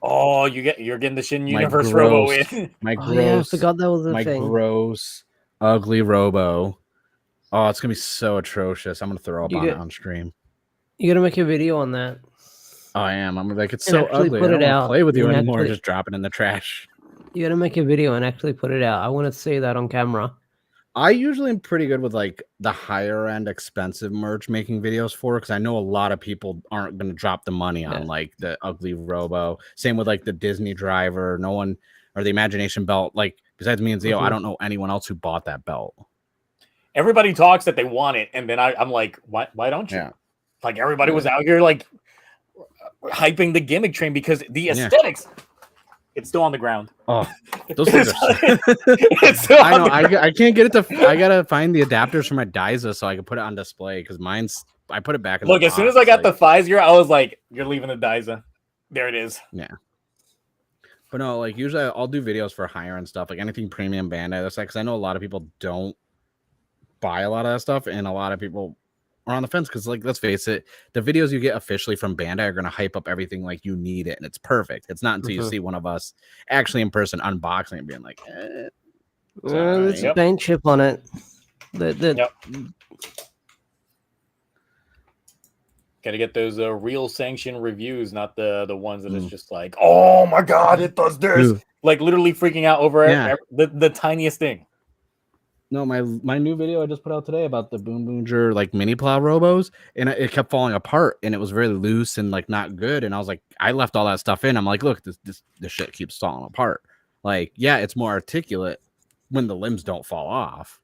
Oh, you're getting the Shin Universe Robo in. My gross. Yeah, I forgot that was a my thing. gross, ugly Robo. Oh, it's gonna be so atrocious. I'm gonna throw up on it on stream. You gotta make a video on that. Oh, I am. I'm like, it's And so actually ugly. put I don't it want to out play with you and anymore. actually- Just drop it in the trash. You gotta make a video and actually put it out. I want to see that on camera. I usually am pretty good with like the higher end expensive merch making videos for, because I know a lot of people aren't going to drop the money on like the ugly Robo. Same with like the Disney driver. No one, or the Imagination belt. Like besides me and Zio, I don't know anyone else who bought that belt. Everybody talks that they want it, and then I'm like, why don't you? Yeah. Like everybody was out here like hyping the gimmick train because the aesthetics. It's still on the ground. Oh, those things are. It's still I know. on the ground. I can't get it to. I gotta find the adapters for my Daiza so I can put it on display because mine's. I put it back in. Look, the as soon box, as I got the Pfizer, I was like, "You're leaving the Daiza." There it is. Yeah. But no, like usually I'll do videos for higher end stuff, like anything premium Bandai. That's like because I know a lot of people don't buy a lot of that stuff, and a lot of people are on the fence because, like, let's face it, the videos you get officially from Bandai are going to hype up everything like you need it, and it's perfect. It's not until you see one of us actually in person unboxing and being like, there's a paint chip on it. Gotta get those real sanction reviews, not the ones that is just like, oh my god, it does this, like literally freaking out over the tiniest thing. No, my new video I just put out today about the BoonBoomger like mini plow robos, and it kept falling apart, and it was really loose and like not good. And I was like, I left all that stuff in. I'm like, look, this shit keeps falling apart. Like, yeah, it's more articulate when the limbs don't fall off,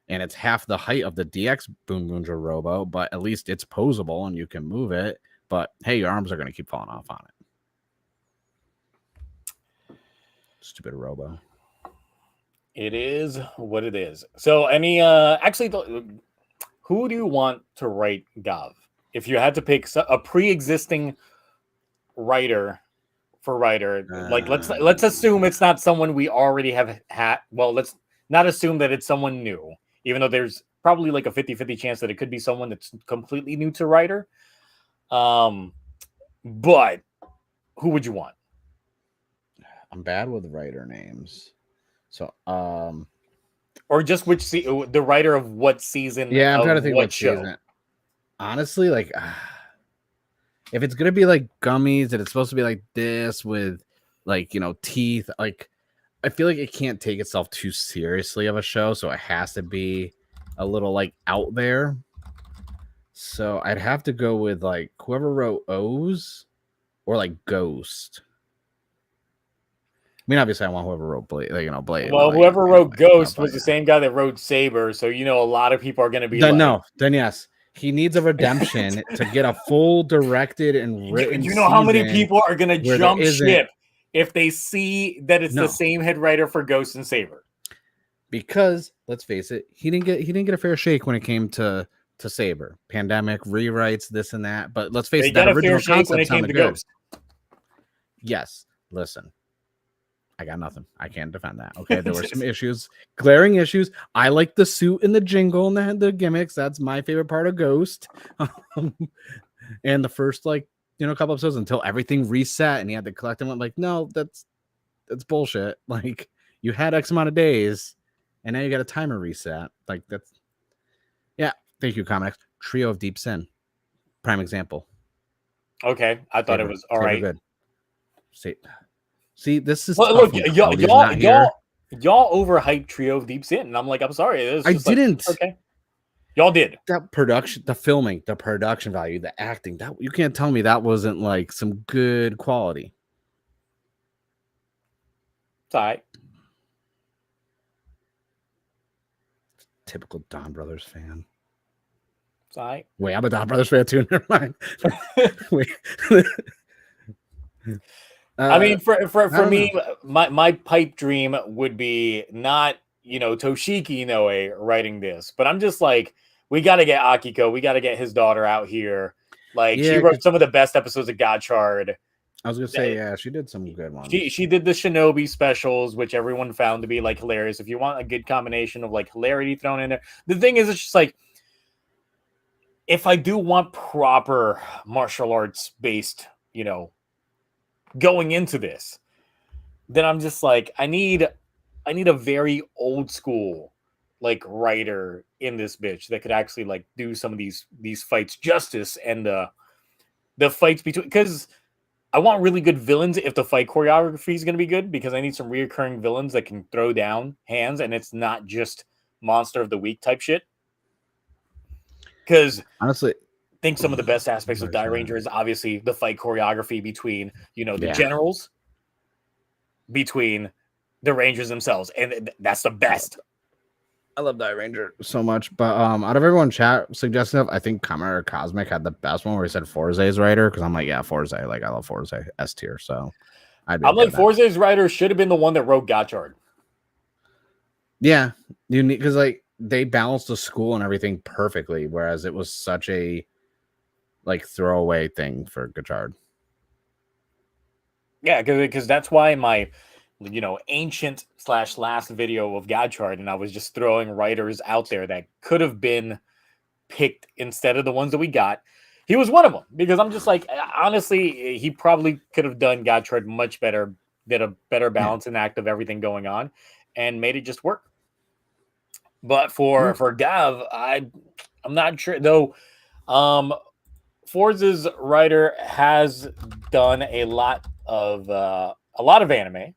and it's half the height of the DX BoonBoomger robo, but at least it's posable and you can move it. But hey, your arms are gonna keep falling off on it. Stupid robo. It is what it is. So, any who do you want to write Gavv? If you had to pick a pre-existing writer for writer, like let's assume it's not someone we already have had. Well, let's not assume that it's someone new, even though there's probably like a 50-50 chance that it could be someone that's completely new to writer. But who would you want? I'm bad with writer names. So, or just which the writer of what season? Yeah, I'm trying to think what show. Season. Honestly, like, if it's gonna be like gummies and it's supposed to be like this with, like, you know, teeth, like, I feel like it can't take itself too seriously of a show, so it has to be a little like out there. So I'd have to go with like whoever wrote O's or like Ghost. I mean, obviously, I want whoever wrote Blade. Blade. Well, whoever wrote Ghost was the same guy that wrote Saber, so you know a lot of people are going to be. Then yes, he needs a redemption to get a full directed and written. You know how many people are going to jump ship if they see that it's the same head writer for Ghost and Saber? Because let's face it, he didn't get a fair shake when it came to Saber. Pandemic rewrites, this and that. But let's face it, that original concept sounded good. Ghost. Yes, listen. I got nothing. I can't defend that. Okay, there were some issues, glaring issues. I like the suit and the jingle and the gimmicks. That's my favorite part of Ghost. And the first couple episodes until everything reset and he had to collect them. I'm like, no, that's bullshit. Like you had X amount of days, and now you got a timer reset. Like that's Thank you, Comics. Trio of Deep Sin, prime example. Okay, I thought it was all right. Good. See, this is look, y'all overhyped Trio of Deep Sin, and I'm like, I'm sorry. I didn't. Okay, y'all did. That production, the filming, the production value, the acting. That you can't tell me that wasn't like some good quality. It's all right. Typical Don Brothers fan. It's all right. Wait, I'm a Don Brothers fan too. Never mind. Wait. I mean, for me, my pipe dream would be not, Toshiki Inoue writing this, but I'm just like, we got to get Akiko. We got to get his daughter out here. Like, she wrote some of the best episodes of Gotchard. I was going to say, she did some good ones. She did the Shinobi specials, which everyone found to be, like, hilarious. If you want a good combination of, like, hilarity thrown in there. The thing is, it's just like, if I do want proper martial arts based, going into this, then I'm just like, I need a very old school like writer in this bitch that could actually like do some of these fights justice, and the fights between, because I want really good villains if the fight choreography is going to be good, because I need some reoccurring villains that can throw down hands and it's not just monster of the week type shit. Because honestly, I think some of the best aspects of Die Ranger is obviously the fight choreography between, the generals, between the Rangers themselves. And that's the best. I love Die Ranger so much. But out of everyone chat suggesting stuff, I think Kamen Rider Cosmic had the best one where he said Forze's writer. Because I'm like, yeah, Forze. Like, I love Forze. S tier. So I'm like, Forze's writer should have been the one that wrote Gotchard. Yeah. You need, because like, they balanced the school and everything perfectly, whereas it was such a like throwaway thing for Gotchard. Yeah, because that's why my ancient / last video of Gotchard, and I was just throwing writers out there that could have been picked instead of the ones that we got. He was one of them, because I'm just like, honestly, he probably could have done Gotchard much better, did a better balance and act of everything going on, and made it just work. But for Gavv, I'm not sure though. Forza's writer has done a lot of anime,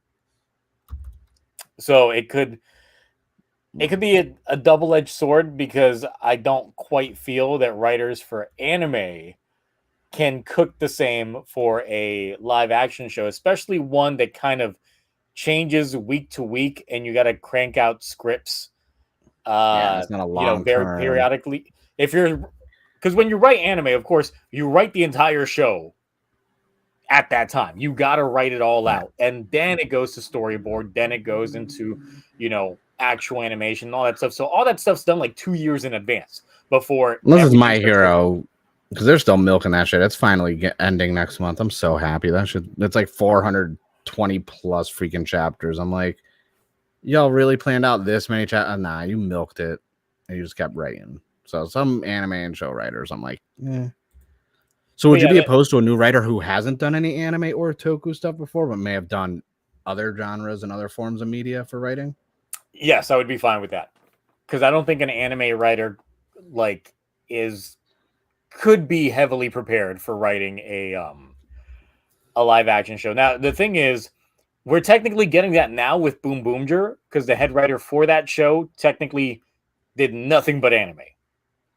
so it could be a double-edged sword, because I don't quite feel that writers for anime can cook the same for a live action show, especially one that kind of changes week to week, and you got to crank out scripts. It's not a long very term. periodically. Because when you write anime, of course, you write the entire show at that time. You got to write it all out, and then it goes to storyboard. Then it goes into actual animation and all that stuff. So all that stuff's done like 2 years in advance before. This is My Hero, because they're still milking that shit. It's finally ending next month. I'm so happy. That's like 420 plus freaking chapters. I'm like, y'all really planned out this many chapters? Nah, you milked it and you just kept writing. So some anime and show writers, I'm like, So would you be opposed to a new writer who hasn't done any anime or Toku stuff before, but may have done other genres and other forms of media for writing? Yes, I would be fine with that, because I don't think an anime writer could be heavily prepared for writing a live action show. Now the thing is, we're technically getting that now with BoonBoomger, because the head writer for that show technically did nothing but anime.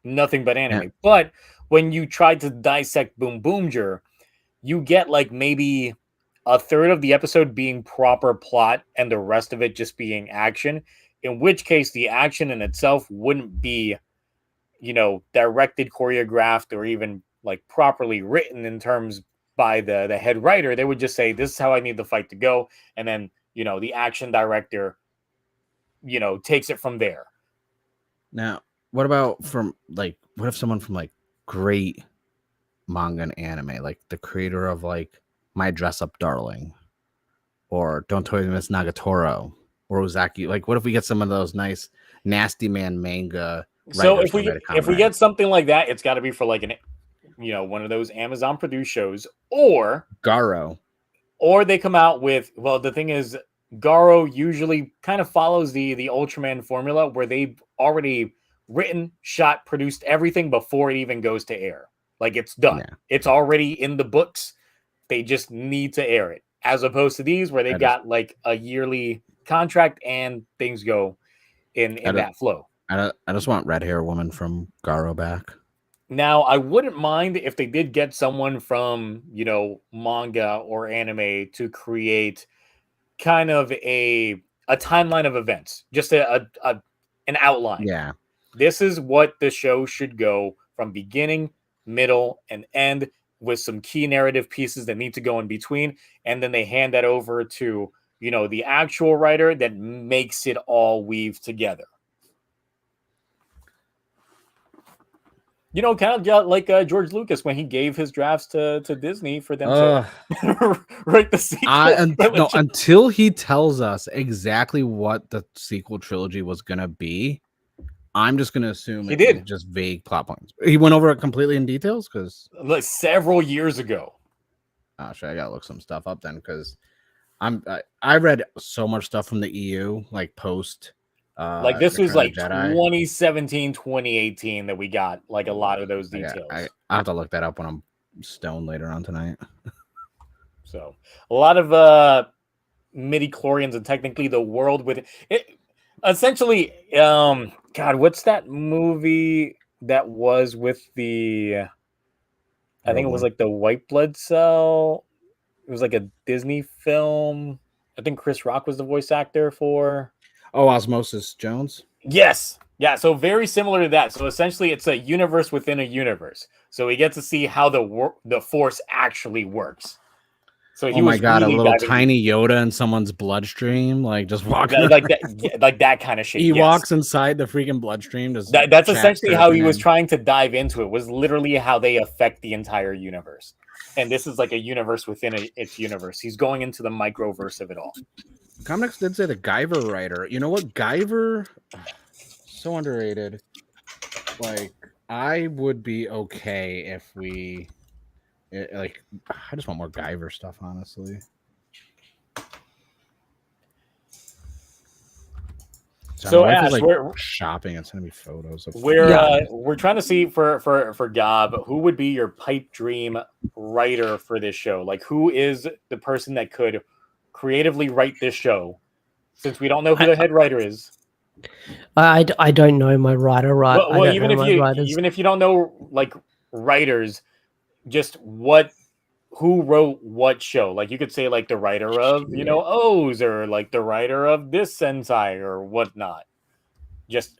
Yeah. But when you try to dissect BoonBoomger, you get like maybe a third of the episode being proper plot and the rest of it just being action, in which case the action in itself wouldn't be, directed, choreographed, or even like properly written in terms by the head writer. They would just say, this is how I need the fight to go. And then, the action director, takes it from there. Now, what about what if someone from like great manga and anime, like the creator of like My Dress Up Darling or Don't Toy Miss Nagatoro or Ozaki. Like, what if we get some of those nice Nasty Man manga? So if we get something like that, it's got to be for like one of those Amazon produced shows, or Garo, or they come out with. Well, the thing is, Garo usually kind of follows the Ultraman formula, where they've already written, shot, produced everything before it even goes to air. Like, it's done. Yeah. It's already in the books. They just need to air it, as opposed to these where they've got like a yearly contract and things go in that flow. I just want Red Hair Woman from Garo back. Now, I wouldn't mind if they did get someone from, manga or anime to create kind of a timeline of events, just an outline. Yeah. This is what the show should go from beginning, middle, and end, with some key narrative pieces that need to go in between. And then they hand that over to, the actual writer that makes it all weave together. Kind of like George Lucas when he gave his drafts to Disney for them to write the sequel. Until he tells us exactly what the sequel trilogy was going to be, I'm just going to assume he did just vague plot points. He went over it completely in details because like several years ago. Oh, shit, I got to look some stuff up then because I read so much stuff from the EU, like post. Like this was like 2017, 2018 that we got like a lot of those details. I have to look that up when I'm stoned later on tonight. So a lot of midi-chlorians and technically the world with it. Essentially, God, what's that movie that was with the? I think it was like the white blood cell. It was like a Disney film. I think Chris Rock was the voice actor for. Oh, Osmosis Jones? Yes. Yeah, so very similar to that. So essentially it's a universe within a universe. So we get to see how the force actually works. So oh my God, really a little tiny Yoda in someone's bloodstream, like just walking like that kind of shit. He walks inside the freaking bloodstream. That's essentially how he was trying to dive into it, was literally how they affect the entire universe. And this is like a universe within its universe. He's going into the microverse of it all. Comics did say the Guyver writer. You know what? Guyver, so underrated. Like, I would be okay if we, I just want more Guyver stuff, honestly. So as we're shopping and sending me photos of we're trying to see for Gavv, who would be your pipe dream writer for this show? Like, who is the person that could creatively write this show, since we don't know who the head writer is? I don't know my writer. Well, even if you don't know like writers, just who wrote what show? Like, you could say like the writer of O's, or like the writer of this Sentai or whatnot. Just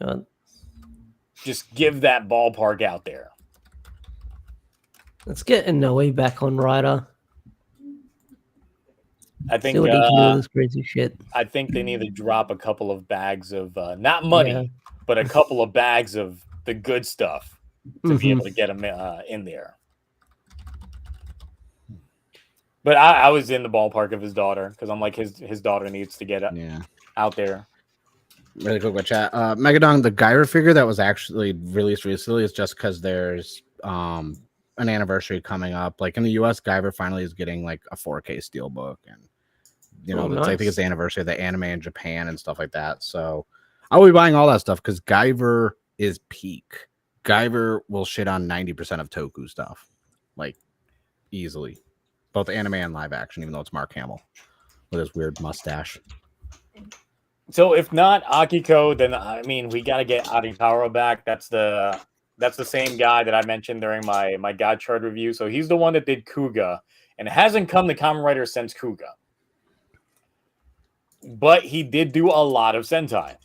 give that ballpark out there. Let's get Inoue back on writer. I think he can do all this crazy shit. I think they need to drop a couple of bags of not money, but a couple of bags of the good stuff to be able to get them in there. But I was in the ballpark of his daughter, because I'm like, his daughter needs to get out there. Really quick with chat. Megadon, the Guyver figure that was actually released recently is just because there's an anniversary coming up. Like in the US, Guyver finally is getting like a 4K steelbook, and nice. I think it's the anniversary of the anime in Japan and stuff like that. So I will be buying all that stuff because Guyver is peak. Guyver will shit on 90% of Toku stuff, like easily, both anime and live action. Even though it's Mark Hamill with his weird mustache. So if not Akiko, then I mean we got to get Arikawa back. That's the same guy that I mentioned during my God Chart review. So he's the one that did Kuga, and it hasn't come to Kamen Rider since Kuga. But he did do a lot of Sentai.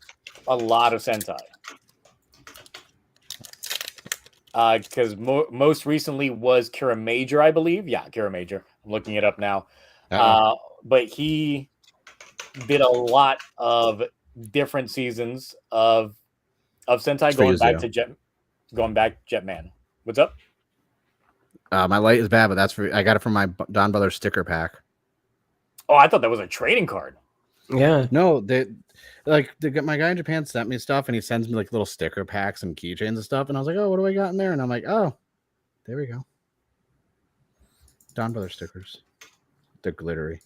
Because most recently was Kira Major, I believe. Yeah, Kira Major. I'm looking it up now. But he did a lot of different seasons of Sentai, going back Jetman. What's up? My light is bad, but I got it from my Don Brother sticker pack. Oh, I thought that was a trading card. Yeah. No, my guy in Japan sent me stuff, and he sends me like little sticker packs and keychains and stuff. And I was like, oh, what do I got in there? And I'm like, oh, there we go. Don Brother stickers. They're glittery.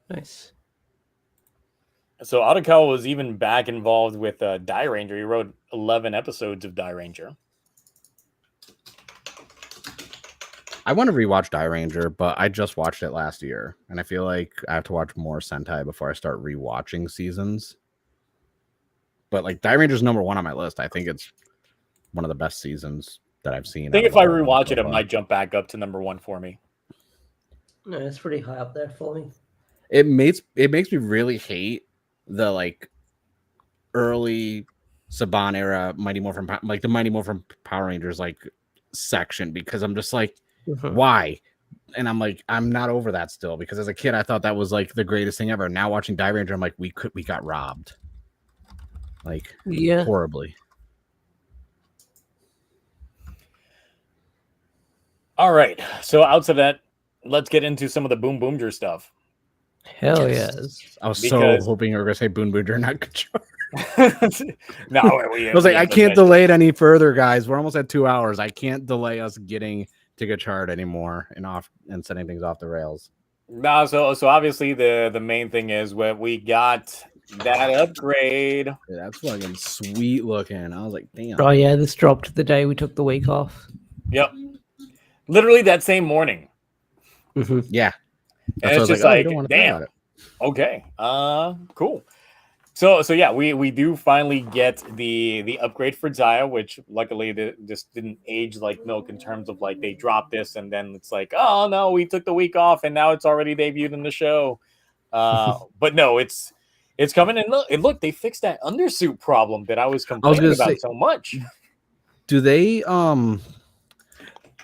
Nice. So Otakawa was even back involved with Die Ranger. He wrote 11 episodes of Die Ranger. I want to rewatch Die Ranger, but I just watched it last year, and I feel like I have to watch more Sentai before I start rewatching seasons. But like Die Ranger's number 1 on my list. I think it's one of the best seasons that I've seen. I think if I rewatch it, it might jump back up to number 1 for me. No, it's pretty high up there for me. It makes me really hate the like early Saban era Mighty Morphin Power Rangers like section, because I'm just like, why? And I'm like, I'm not over that still, because as a kid I thought that was like the greatest thing ever. Now watching Die Ranger, I'm like, we got robbed, like, yeah, horribly. All right, so outside of that, let's get into some of the BoonBoomger stuff. Hell yes. I was so hoping you were gonna say BoonBoomger, not Kachar. No, I was like, I can't delay it any further, guys. We're almost at 2 hours. I can't delay us getting to Gachard anymore and setting things off the rails. No, so obviously the main thing is what we got that upgrade. Yeah, that's fucking sweet looking. I was like, damn. Oh yeah, this dropped the day we took the week off. Yep, literally that same morning. Yeah, and it's just like, damn. Okay, cool. So yeah, we do finally get the upgrade for Zaya, which luckily just didn't age like milk in terms of like they dropped this and then it's like, oh no, we took the week off and now it's already debuted in the show. But no, it's coming, and look, they fixed that undersuit problem that I was complaining about so much. Do they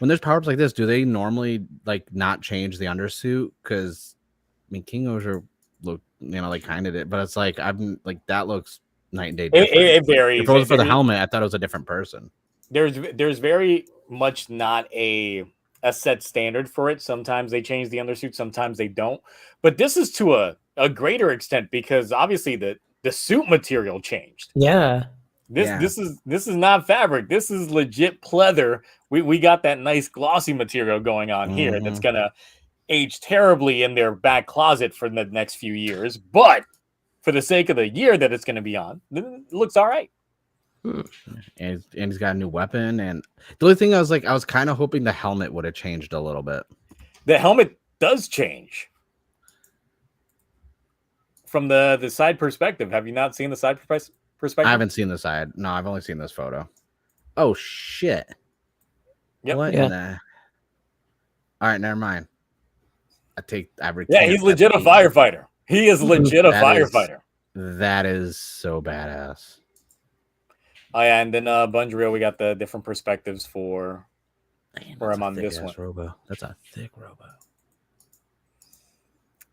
when there's power-ups like this, do they normally like not change the undersuit? Because I mean, King Osher look, like kind of did, but it's like I'm like that looks night and day different. It varies. If it was for the helmet, I thought it was a different person. There's very much not a set standard for it. Sometimes they change the undersuit, sometimes they don't. But this is to a greater extent because obviously the suit material changed. Yeah. This is not fabric. This is legit pleather. We got that nice glossy material going on here that's gonna age terribly in their back closet for the next few years, but for the sake of the year that it's going to be on, it looks all right. And he's got a new weapon. And the only thing I was kind of hoping the helmet would have changed a little bit. The helmet does change from the side perspective. Have you not seen the side perspective? I haven't seen the side. No, I've only seen this photo. Oh shit! Yep. What? Yeah. All right, never mind. Yeah, he's legit a firefighter. He is legit a firefighter. That is so badass. Oh yeah, and then BunRed, we got the different perspectives for where I'm on this one. Robo. That's a thick robo.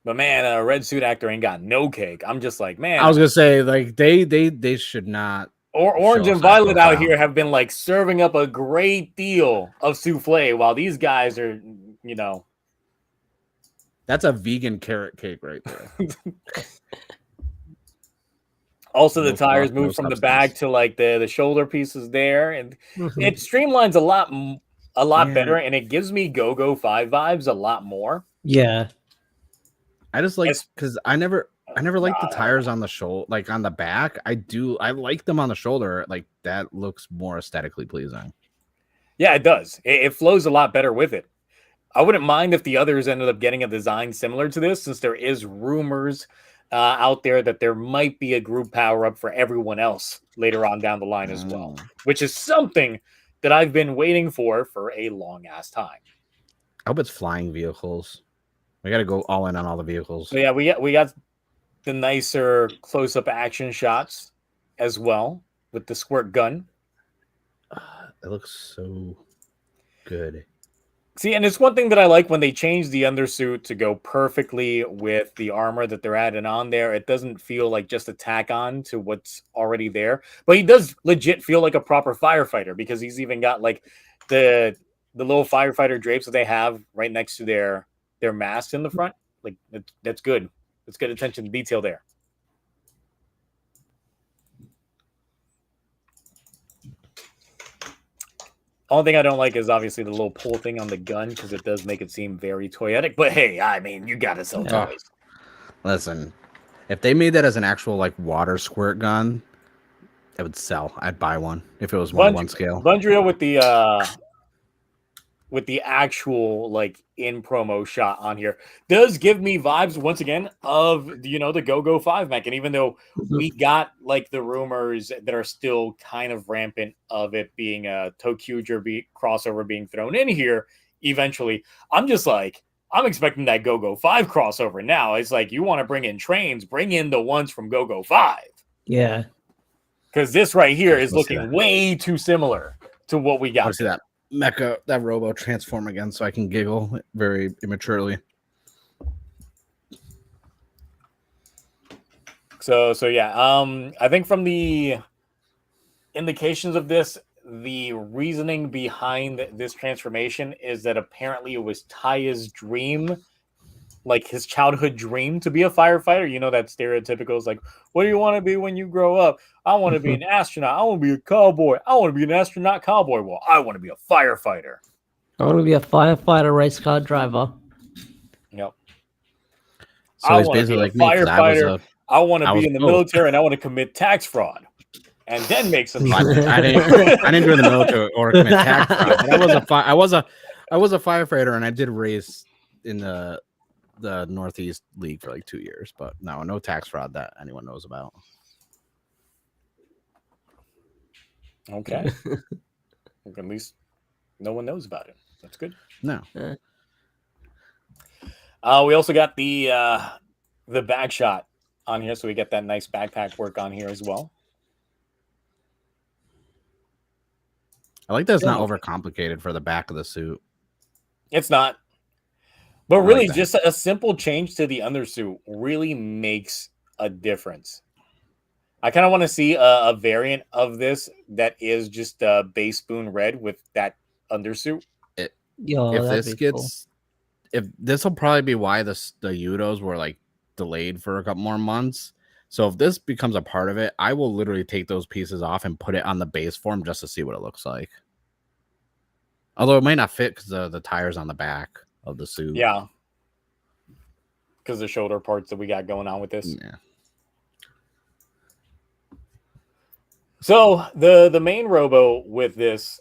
But man, a red suit actor ain't got no cake. I'm just like, man. I was gonna say, like, they should not. Or Orange and Violet out here have been like serving up a great deal of souffle while these guys are, That's a vegan carrot cake right there. Also, the tires moved from the bag to like the shoulder pieces there, and it streamlines a lot better, and it gives me Go-Go 5 vibes a lot more. Yeah, I just like because I never liked the tires on the shoulder, like on the back. I like them on the shoulder. Like that looks more aesthetically pleasing. Yeah, it does. It flows a lot better with it. I wouldn't mind if the others ended up getting a design similar to this, since there is rumors out there that there might be a group power-up for everyone else later on down the line as well, which is something that I've been waiting for a long-ass time. I hope it's flying vehicles. We got to go all in on all the vehicles. So yeah, we got the nicer close-up action shots as well with the squirt gun. It looks so good. See, and it's one thing that I like when they change the undersuit to go perfectly with the armor that they're adding on there. It doesn't feel like just a tack on to what's already there. But he does legit feel like a proper firefighter because he's even got like the little firefighter drapes that they have right next to their mask in the front. Like that's good. That's good attention to detail there. Only thing I don't like is obviously the little pull thing on the gun because it does make it seem very toyetic. But hey, I mean, you gotta sell toys. Listen, if they made that as an actual like water squirt gun, it would sell. I'd buy one if it was 1-1 scale. BunRed with the actual like in promo shot on here does give me vibes once again of the Go-Go 5 mech. And even though we got like the rumors that are still kind of rampant of it being a TokuTonic crossover being thrown in here eventually, I'm just like, I'm expecting that Go-Go 5 crossover now. It's like, you want to bring in trains, bring in the ones from Go-Go 5. Yeah. Because this right here is looking way too similar to what we got. Let's see that mecha, that robo transform again so I can giggle very immaturely. So yeah, I think from the indications of this, the reasoning behind this transformation is that apparently it was Taya's dream, like his childhood dream, to be a firefighter. You know, that stereotypical is like, what do you want to be when you grow up? I want to be an astronaut. I want to be a cowboy. I want to be an astronaut cowboy. Well, I want to be a firefighter. I want to be a firefighter race car driver. Yep. So he's basically like me. Firefighter. I want to be in the military and I want to commit tax fraud. And then make some. I didn't join the military or commit tax fraud. But I was a firefighter, and I did race in the Northeast League for like 2 years. But no tax fraud that anyone knows about. Okay. At least no one knows about it. That's good. No. We also got the bag shot on here, so we get that nice backpack work on here as well. I like that it's not overcomplicated for the back of the suit. It's not. But really, just a simple change to the undersuit really makes a difference. I kind of want to see a variant of this that is just base BunRed with that undersuit. If this will probably be why the Udos were like delayed for a couple more months. So if this becomes a part of it, I will literally take those pieces off and put it on the base form just to see what it looks like. Although it might not fit because the tires on the back of the suit. Yeah. Because the shoulder parts that we got going on with this. Yeah. So the main robo with this,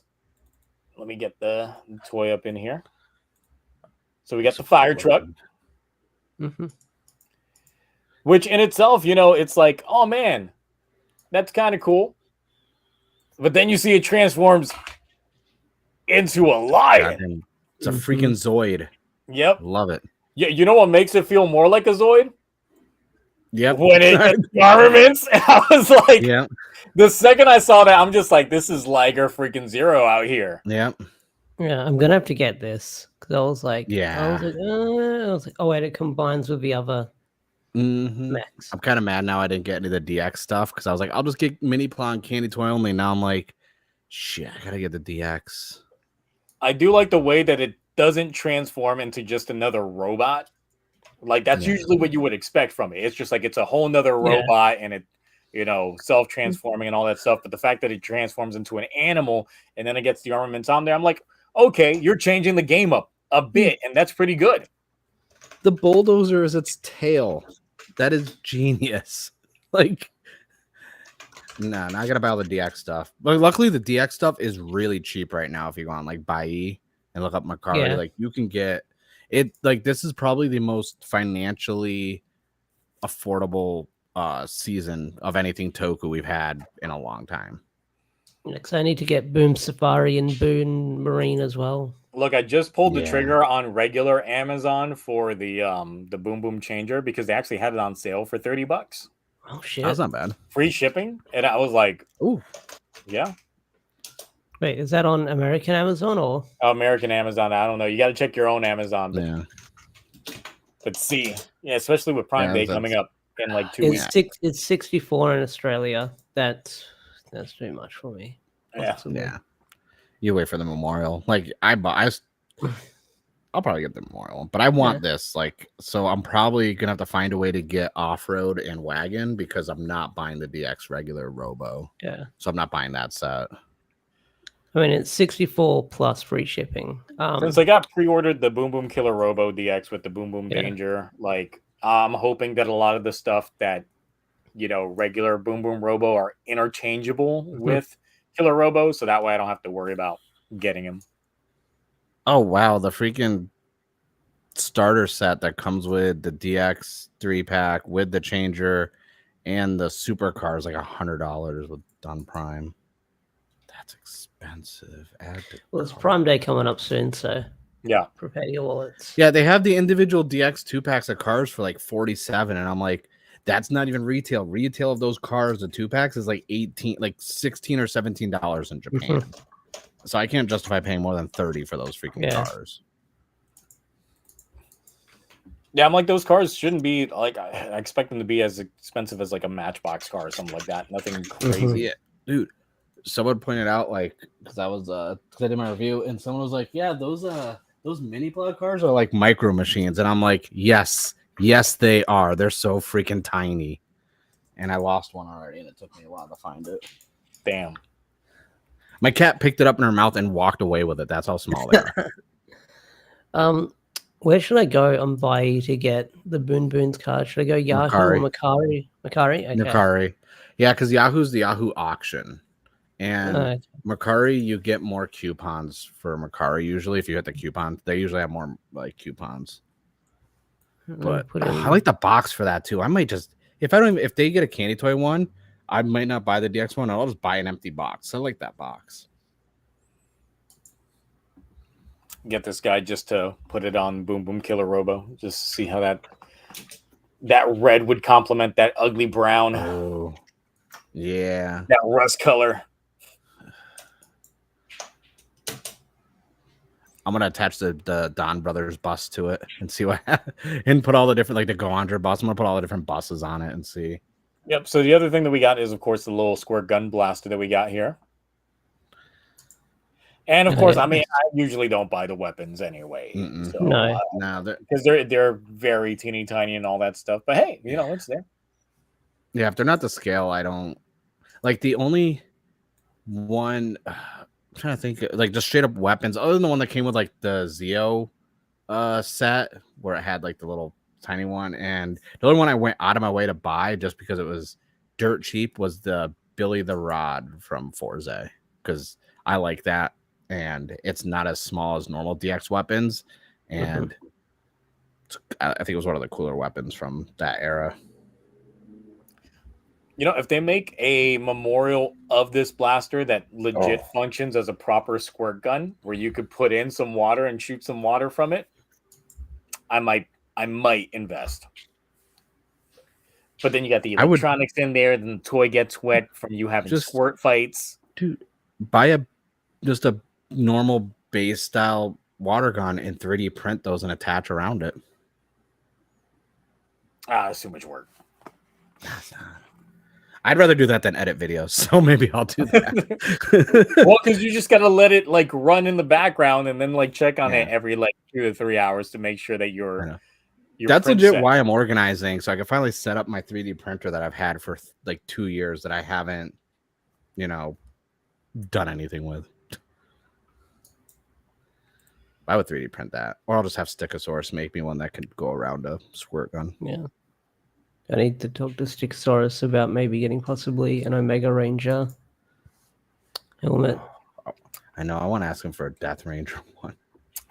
let me get the toy up in here. So we got the fire truck. Mm-hmm. Which in itself, it's like, oh man, that's kind of cool. But then you see it transforms into a lion. It's a freaking Zoid. Yep. Love it. Yeah, you know what makes it feel more like a Zoid? Yep. When it gets armaments, I was like, yeah. The second I saw that, I'm just like, this is Liger freaking Zero out here. Yeah. Yeah, I'm gonna have to get this because I was like, yeah. I was like, oh wait, it combines with the other mechs. I'm kind of mad now I didn't get any of the DX stuff because I was like, I'll just get mini plot and candy toy only. Now I'm like, shit, I gotta get the DX. I do like the way that it doesn't transform into just another robot. Like that's usually what you would expect from it. It's just like it's a whole nother robot and it, self-transforming and all that stuff. But the fact that it transforms into an animal and then it gets the armaments on there, I'm like, okay, you're changing the game up a bit, and that's pretty good. The bulldozer is its tail. That is genius. Like, no, I gotta buy all the DX stuff. But luckily, the DX stuff is really cheap right now. If you go on like Buy and look up Macari, like you can get it. Like this is probably the most financially affordable season of anything Toku we've had in a long time. Next, I need to get Boom Safari and Boon Marine as well. Look, I just pulled the trigger on regular Amazon for the Boom Boom Changer because they actually had it on sale for $30. Oh shit, that's not bad. Free shipping, and I was like, "Ooh, yeah." Wait, is that on American Amazon or American Amazon? I don't know. You got to check your own Amazon. But see, especially with Prime Day coming up in like 2 weeks. It's 64 in Australia. That's too much for me. Yeah. You wait for the memorial. Like I I'll probably get the Memorial one, but I want this. Like, so I'm probably gonna have to find a way to get off-road and wagon because I'm not buying the DX regular Robo. Yeah. So I'm not buying that set. I mean, it's 64 plus free shipping. Since I got pre-ordered the Boom Boom Killer Robo DX with the Boom Boom Yeah. Danger, like I'm hoping that a lot of the stuff that regular Boom Boom Robo are interchangeable with Killer Robo, so that way I don't have to worry about getting him. Oh wow, the freaking starter set that comes with the DX 3-pack with the changer and the supercar is like $100 with Dun Prime. That's expensive. Well, it's Prime Day coming up soon, so yeah, prepare your wallets. Yeah, they have the individual DX 2-packs of cars for like $47, and I'm like, that's not even retail. Retail of those cars, the 2-packs, is like $16 or $17 in Japan. So I can't justify paying more than $30 for those freaking cars. Yeah, I'm like, those cars shouldn't be like, I expect them to be as expensive as like a Matchbox car or something like that. Nothing crazy. Yeah, dude. Someone pointed out, like, because I did my review, and someone was like, yeah, those mini plug cars are like micro machines. And I'm like, yes, they are. They're so freaking tiny. And I lost one already, and it took me a while to find it. Damn. My cat picked it up in her mouth and walked away with it. That's how small they are. Where should I go on buy to get the Boons card? Should I go Yahoo or Macari? Macari? Okay. Macari. Yeah, because Yahoo's the Yahoo auction. And Macari, you get more coupons for Macari. Usually, if you hit the coupon, they usually have more like coupons. But I like the box for that too. I might just if they get a candy toy one, I might not buy the DX one. I'll just buy an empty box. I like that box. Get this guy just to put it on Boom Boom Killer Robo. Just see how that red would complement that ugly brown. Oh, yeah. That rust color. I'm gonna attach the Don Brothers bus to it and see what and put all the different, like the Goandra bus. I'm gonna put all the different buses on it and see. Yep. So the other thing that we got is, of course, the little squirt gun blaster that we got here. And of course, I mean, I usually don't buy the weapons anyway. So, no, because they're very teeny tiny and all that stuff. But hey, it's there. Yeah, if they're not the scale, I don't like. The only one I'm trying to think, like just straight up weapons, other than the one that came with like the Zeo set where it had like the little tiny one, and the only one I went out of my way to buy just because it was dirt cheap was the Billy the Rod from Forza, because I like that. And it's not as small as normal DX weapons. And I think it was one of the cooler weapons from that era. If they make a memorial of this blaster that legit functions as a proper squirt gun, where you could put in some water and shoot some water from it, I might invest. But then you got the electronics in there, then the toy gets wet from you having squirt fights. Dude, buy just a normal base style water gun and 3D print those and attach around it. It's too much work. I'd rather do that than edit videos, so maybe I'll do that. Well, because you just got to let it like run in the background and then like check on it every like 2 to 3 hours to make sure that you're that's legit why I'm organizing, so I can finally set up my 3D printer that I've had for like 2 years that I haven't done anything with. I would 3D print that, or I'll just have Stickosaurus make me one that could go around a squirt gun. Yeah, I need to talk to Stickosaurus about maybe getting possibly an Omega Ranger helmet. I know. I want to ask him for a Death Ranger one.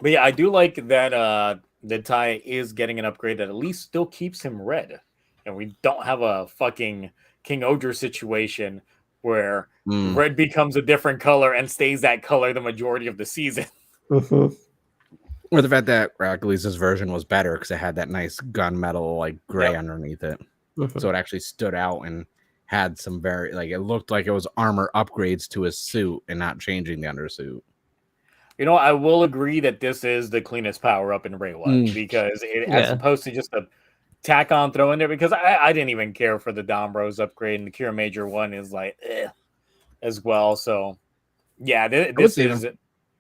But yeah, I do like that the tie is getting an upgrade that at least still keeps him red, and we don't have a fucking King Odra situation where red becomes a different color and stays that color the majority of the season. Or the fact that Hercules' version was better because it had that nice gunmetal like gray underneath it. So it actually stood out and had some very it looked like it was armor upgrades to his suit and not changing the undersuit. I will agree that this is the cleanest power up in Reiwa because as opposed to just a tack on throw in there, because I didn't even care for the Dombros upgrade, and the Kira Major one is as well. So yeah, this is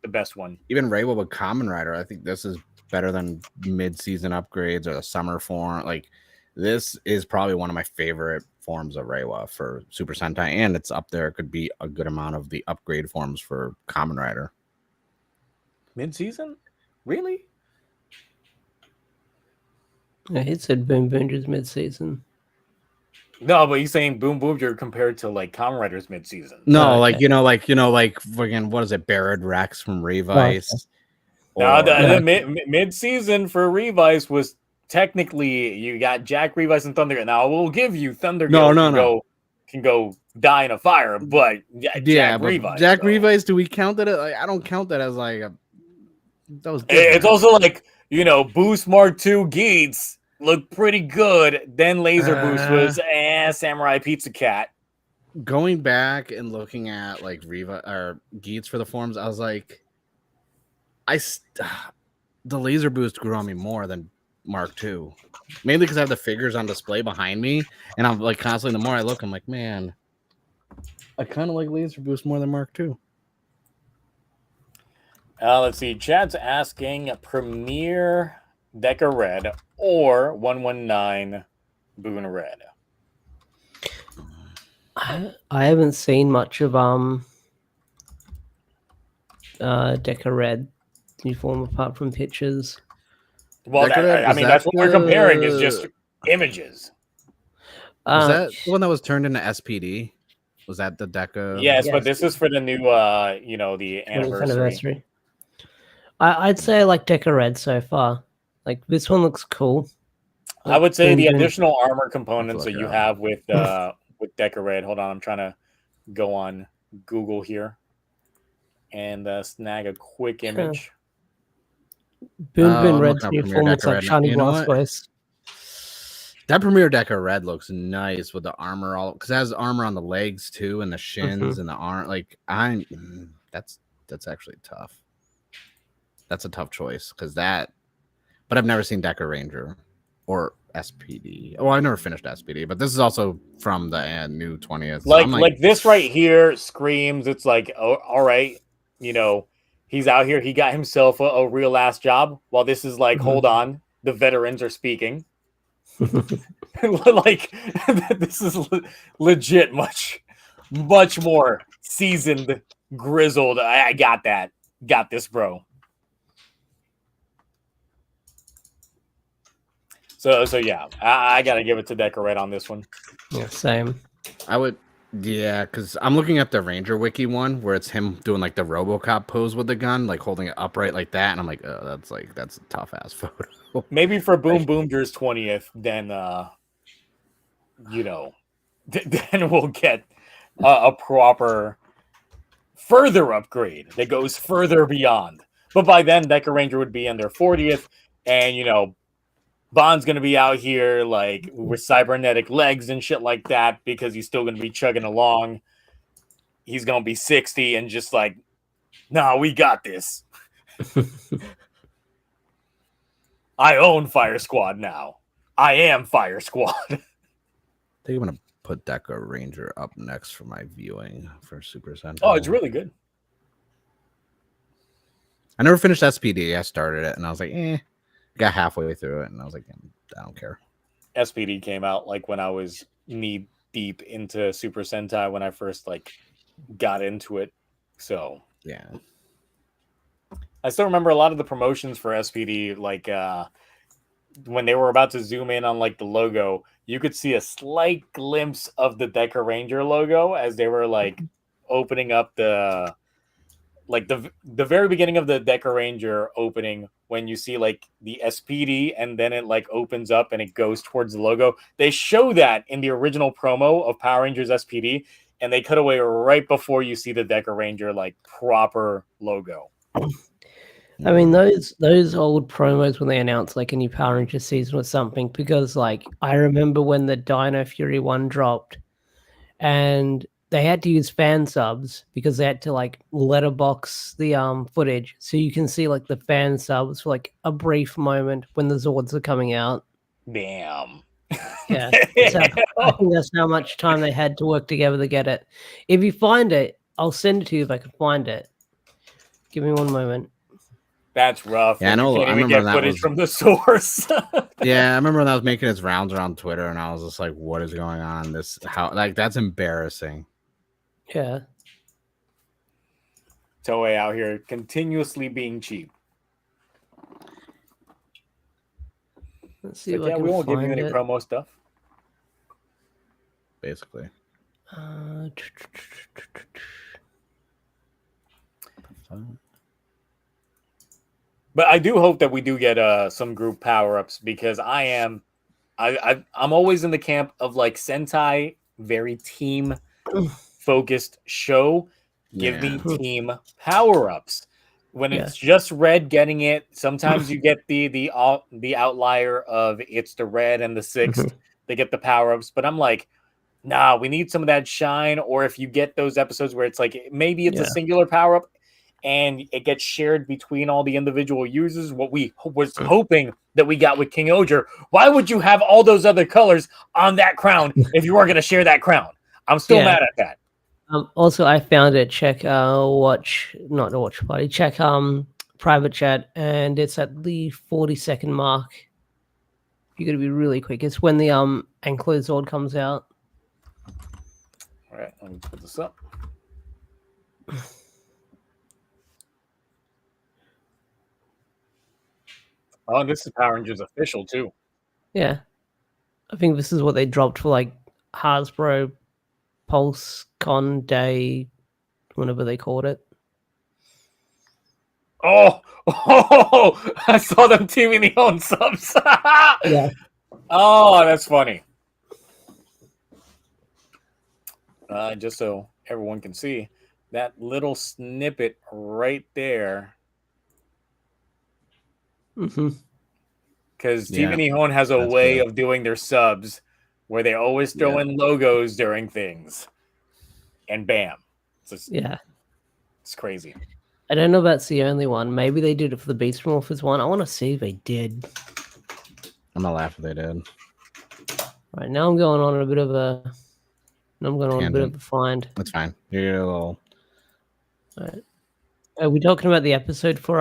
the best one. Even Reiwa with Kamen Rider, I think this is better than mid-season upgrades or the summer form. Like, this is probably one of my favorite forms of Reiwa for Super Sentai, and it's up there. It could be a good amount of the upgrade forms for Kamen Rider. Mid-season? Really? Yeah, he said BoonBoomger's mid-season. No, but he's saying BoonBoomger compared to like Kamen Rider's mid-season. No, Oh, like okay. like fucking what is it? BunRed Rex from Revice. No, the Okay. mid-season for Revice was technically you got Jack Revice and Thunder. Now we'll give you Thunder can go die in a fire, but Jack Revice. Jack Revice, do we count that? Like, I don't count that as like a. That was different. It's also like, Boost Mark II Geats looked pretty good. Then Laser Boost was Samurai Pizza Cat. Going back and looking at like Riva or Geats for the forms, I was like, the Laser Boost grew on me more than Mark II, mainly because I have the figures on display behind me, and I'm like constantly. The more I look, I'm like, man, I kind of like Laser Boost more than Mark II. Let's see. Chad's asking Premier Deca Red or 119 BoonRed. I haven't seen much of Deca Red uniform apart from pictures. Well, that's what we're comparing is just images. Was that the one that was turned into SPD? Was that the Deca? Yes, but this is for the new, the anniversary. I'd say I like Deca Red so far. Like, this one looks cool. I would say the additional armor components that you have with Deca Red. Hold on, I'm trying to go on Google here and snag a quick image. BoonRed's uniform looks like shiny glass glaze. That Premier Deca Red looks nice with the armor all because it has armor on the legs too and the shins and the arm. Like that's actually tough. That's a tough choice because but I've never seen Deca Ranger or SPD. Oh, I've never finished SPD, but this is also from the new 20th. So like this right here screams. It's like, oh, all right, he's out here. He got himself a real ass job. While this is like, hold on, the veterans are speaking. Like this is legit much more seasoned, grizzled. I got that. Got this, bro. So yeah, I gotta give it to Deca Red on this one. Yeah, same. I would, yeah, because I'm looking at the Ranger Wiki one where it's him doing like the RoboCop pose with the gun, like holding it upright like that, and I'm like, oh, that's a tough ass photo. Maybe for BoonBoomger's 20th, then then we'll get a proper further upgrade that goes further beyond. But by then, Deca Ranger would be in their 40th, and Bond's gonna be out here like with cybernetic legs and shit like that because he's still gonna be chugging along. He's gonna be 60 and just like, nah, we got this. I own Fire Squad now. I am Fire Squad. I think I'm gonna put Deca Ranger up next for my viewing for Super Sentai. Oh, it's really good. I never finished SPD. I started it and I was like, got halfway through it and I was like, I don't care. SPD came out like when I was knee deep into Super Sentai when I first like got into it. So yeah. I still remember a lot of the promotions for SPD, like when they were about to zoom in on like the logo, you could see a slight glimpse of the Deca Ranger logo as they were like opening up the very beginning of the Deca Ranger opening when you see like the SPD and then it like opens up and it goes towards the logo. They show that in the original promo of Power Rangers SPD and they cut away right before you see the Deca Ranger like proper logo. I mean, those old promos when they announced like a new Power Ranger season or something, because like I remember when the Dino Fury 1 dropped and they had to use fan subs because they had to like letterbox the footage so you can see like the fan subs for like a brief moment when the Zords are coming out. Damn. Yeah. So I think that's how much time they had to work together to get it. If you find it, I'll send it to you if I can find it. Give me one moment. That's rough. Yeah, I when know. You can't I even remember get that footage was. from the source. Yeah, I remember when that was making its rounds around Twitter, and I was just like, "What is going on? This how like that's embarrassing." Yeah. Toei out here continuously being cheap. Let's see Like, if I yeah, can we won't give you find any it. promo stuff. Basically. But I do hope that we do get some group power-ups because I'm always in the camp of like Sentai, very team focused show. Give me team power-ups. When Yeah. it's just red getting it, sometimes you get the outlier of it's the red and the sixth. They get the power-ups, but I'm like, nah, we need some of that shine. Or if you get those episodes where it's like maybe it's a singular power-up and it gets shared between all the individual users, what we was hoping that we got with King Oger. Why would you have all those other colors on that crown if you were going to share that crown? I'm still mad at that. Also, I found it. Check not the watch party. Check private chat, and it's at the 40-second mark. You got to be really quick. It's when the Anklo Zord comes out. All right, let me put this up. Oh, this is Power Rangers official too. Yeah, I think this is what they dropped for like Hasbro Pulse Con Day, whenever they called it. Oh, I saw them teaming the own subs. Yeah. Oh, that's funny. Just so everyone can see that little snippet right there. Because Team Nihon has a way of doing their subs where they always throw in logos during things. And bam. It's crazy. I don't know if that's the only one. Maybe they did it for the Beast Morphers one. I want to see if they did. I'm gonna laugh if they did. Right now, I'm going on a bit of a. I'm going on a bit of a find. That's fine. You're a little. All right. Are we talking about the episode for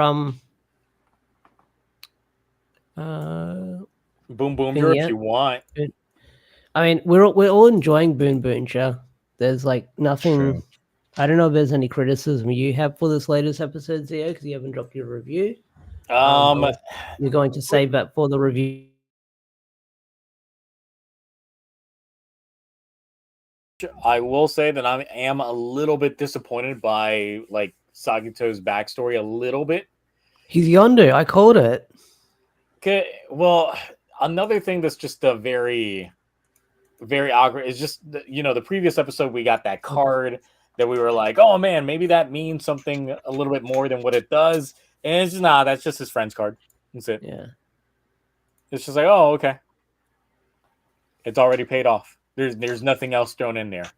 BoonBoomger if you want. I mean, we're all enjoying BoonBoomger. There's like nothing. True. I don't know if there's any criticism you have for this latest episode, Zio, because you haven't dropped your review. You're going to save that for the review. I will say that I am a little bit disappointed by like Sagito's backstory a little bit. He's yonder. I called it. Okay, well, another thing that's just a very, very awkward is just the previous episode we got that card that we were like, oh man, maybe that means something a little bit more than what it does, and it's just that's just his friend's card. That's it. Yeah, it's just like, oh okay, it's already paid off. There's nothing else thrown in there.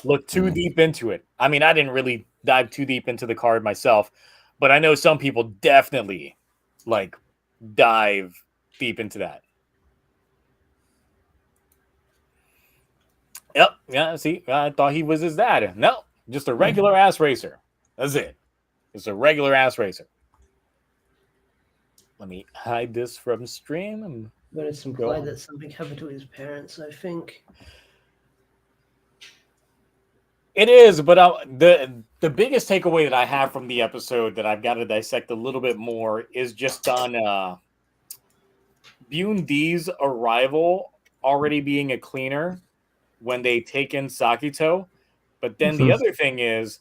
Look too deep into it. I mean, I didn't really dive too deep into the card myself, but I know some people definitely like dive deep into that. Yep. Yeah. See, I thought he was his dad. No, just a regular ass racer. That's it. It's a regular ass racer. Let me hide this from stream. But it's implied that something happened to his parents, I think. It is, but the biggest takeaway that I have from the episode that I've got to dissect a little bit more is just on BoonD's arrival already being a cleaner when they take in Sakito. But then the other thing is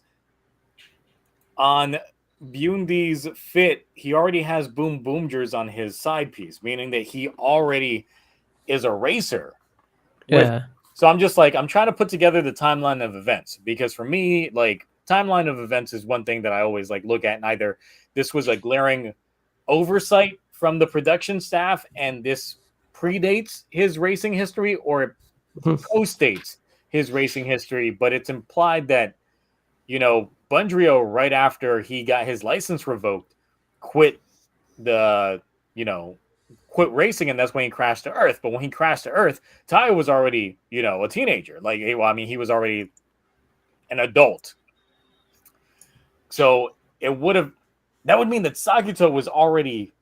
on BoonD's fit, he already has BoonBoomgers on his side piece, meaning that he already is a racer. Yeah. So I'm just like, I'm trying to put together the timeline of events because for me, like timeline of events is one thing that I always like look at, and either this was a glaring oversight from the production staff and this predates his racing history or it postdates his racing history, but it's implied that, Bundrio, right after he got his license revoked, quit racing, and that's when he crashed to Earth. But when he crashed to Earth, Tai was already, a teenager. Like, he was already an adult. So it would have that would mean that Sakuto was already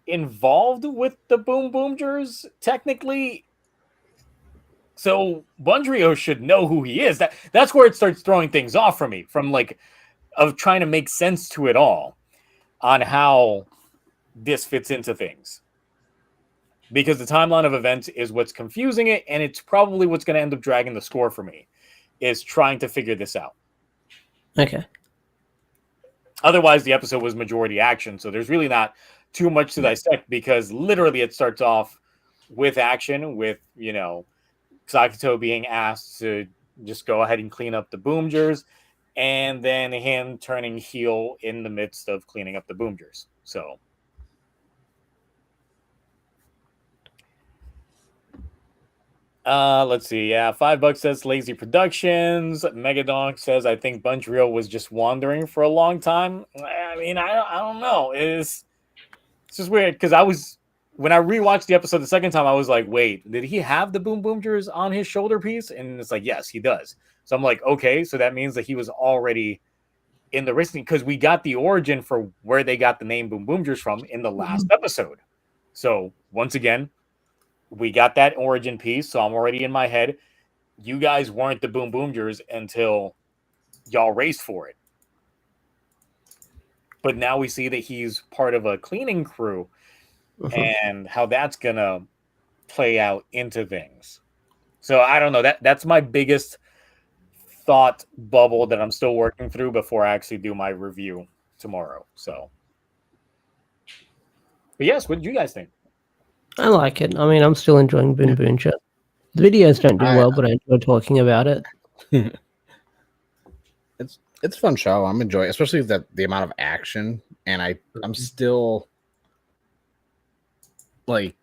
involved with the BoonBoomgers, technically. So Bunrio should know who he is. That's where it starts throwing things off for me, from like of trying to make sense to it all on how this fits into things. Because the timeline of events is what's confusing it, and it's probably what's going to end up dragging the score for me, is trying to figure this out. Okay. Otherwise, the episode was majority action, so there's really not too much to dissect, because literally it starts off with action, with, you know, Sakuto being asked to just go ahead and clean up the Boomgers, and then him turning heel in the midst of cleaning up the Boomgers. So, let's see. Yeah, $5 says Lazy Productions. Megadonk says, I think Bunrio was just wandering for a long time. I mean, I don't know. It's just weird, because when I rewatched the episode the second time, I was like, wait, did he have the BoonBoomgers on his shoulder piece? And it's like, yes, he does. So I'm like, okay, so that means that he was already in the wrestling, because we got the origin for where they got the name BoonBoomgers from in the last episode. So once again, we got that origin piece, so I'm already in my head. You guys weren't the BoonBoomgers until y'all raced for it. But now we see that he's part of a cleaning crew, and how that's gonna play out into things. So I don't know. That's my biggest thought bubble that I'm still working through before I actually do my review tomorrow. So, but yes, what did you guys think? I like it. I mean, I'm still enjoying BoonBoomger. The videos don't do well, but I enjoy talking about it. It's a fun show. I'm enjoying, especially the amount of action, and I'm still like,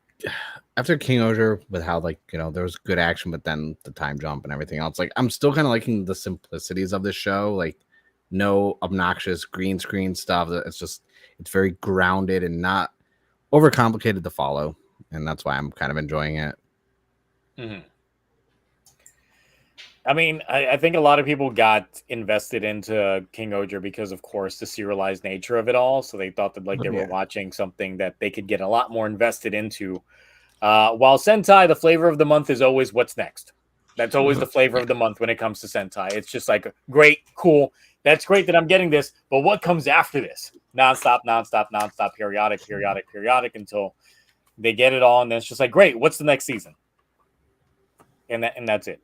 after King Oger, with how, like, you know, there was good action, but then the time jump and everything else, like, I'm still kind of liking the simplicities of this show. Like, no obnoxious green screen stuff. It's very grounded and not overcomplicated to follow, and that's why I'm kind of enjoying it. Mm-hmm. I mean, I think a lot of people got invested into King Oger because, of course, the serialized nature of it all. So they thought that, like, they were watching something that they could get a lot more invested into. While Sentai, the flavor of the month is always what's next. That's always the flavor of the month when it comes to Sentai. It's just like, great, cool. That's great that I'm getting this, but what comes after this? Nonstop, periodic until they get it all, and then it's just like, great, what's the next season? And that's it.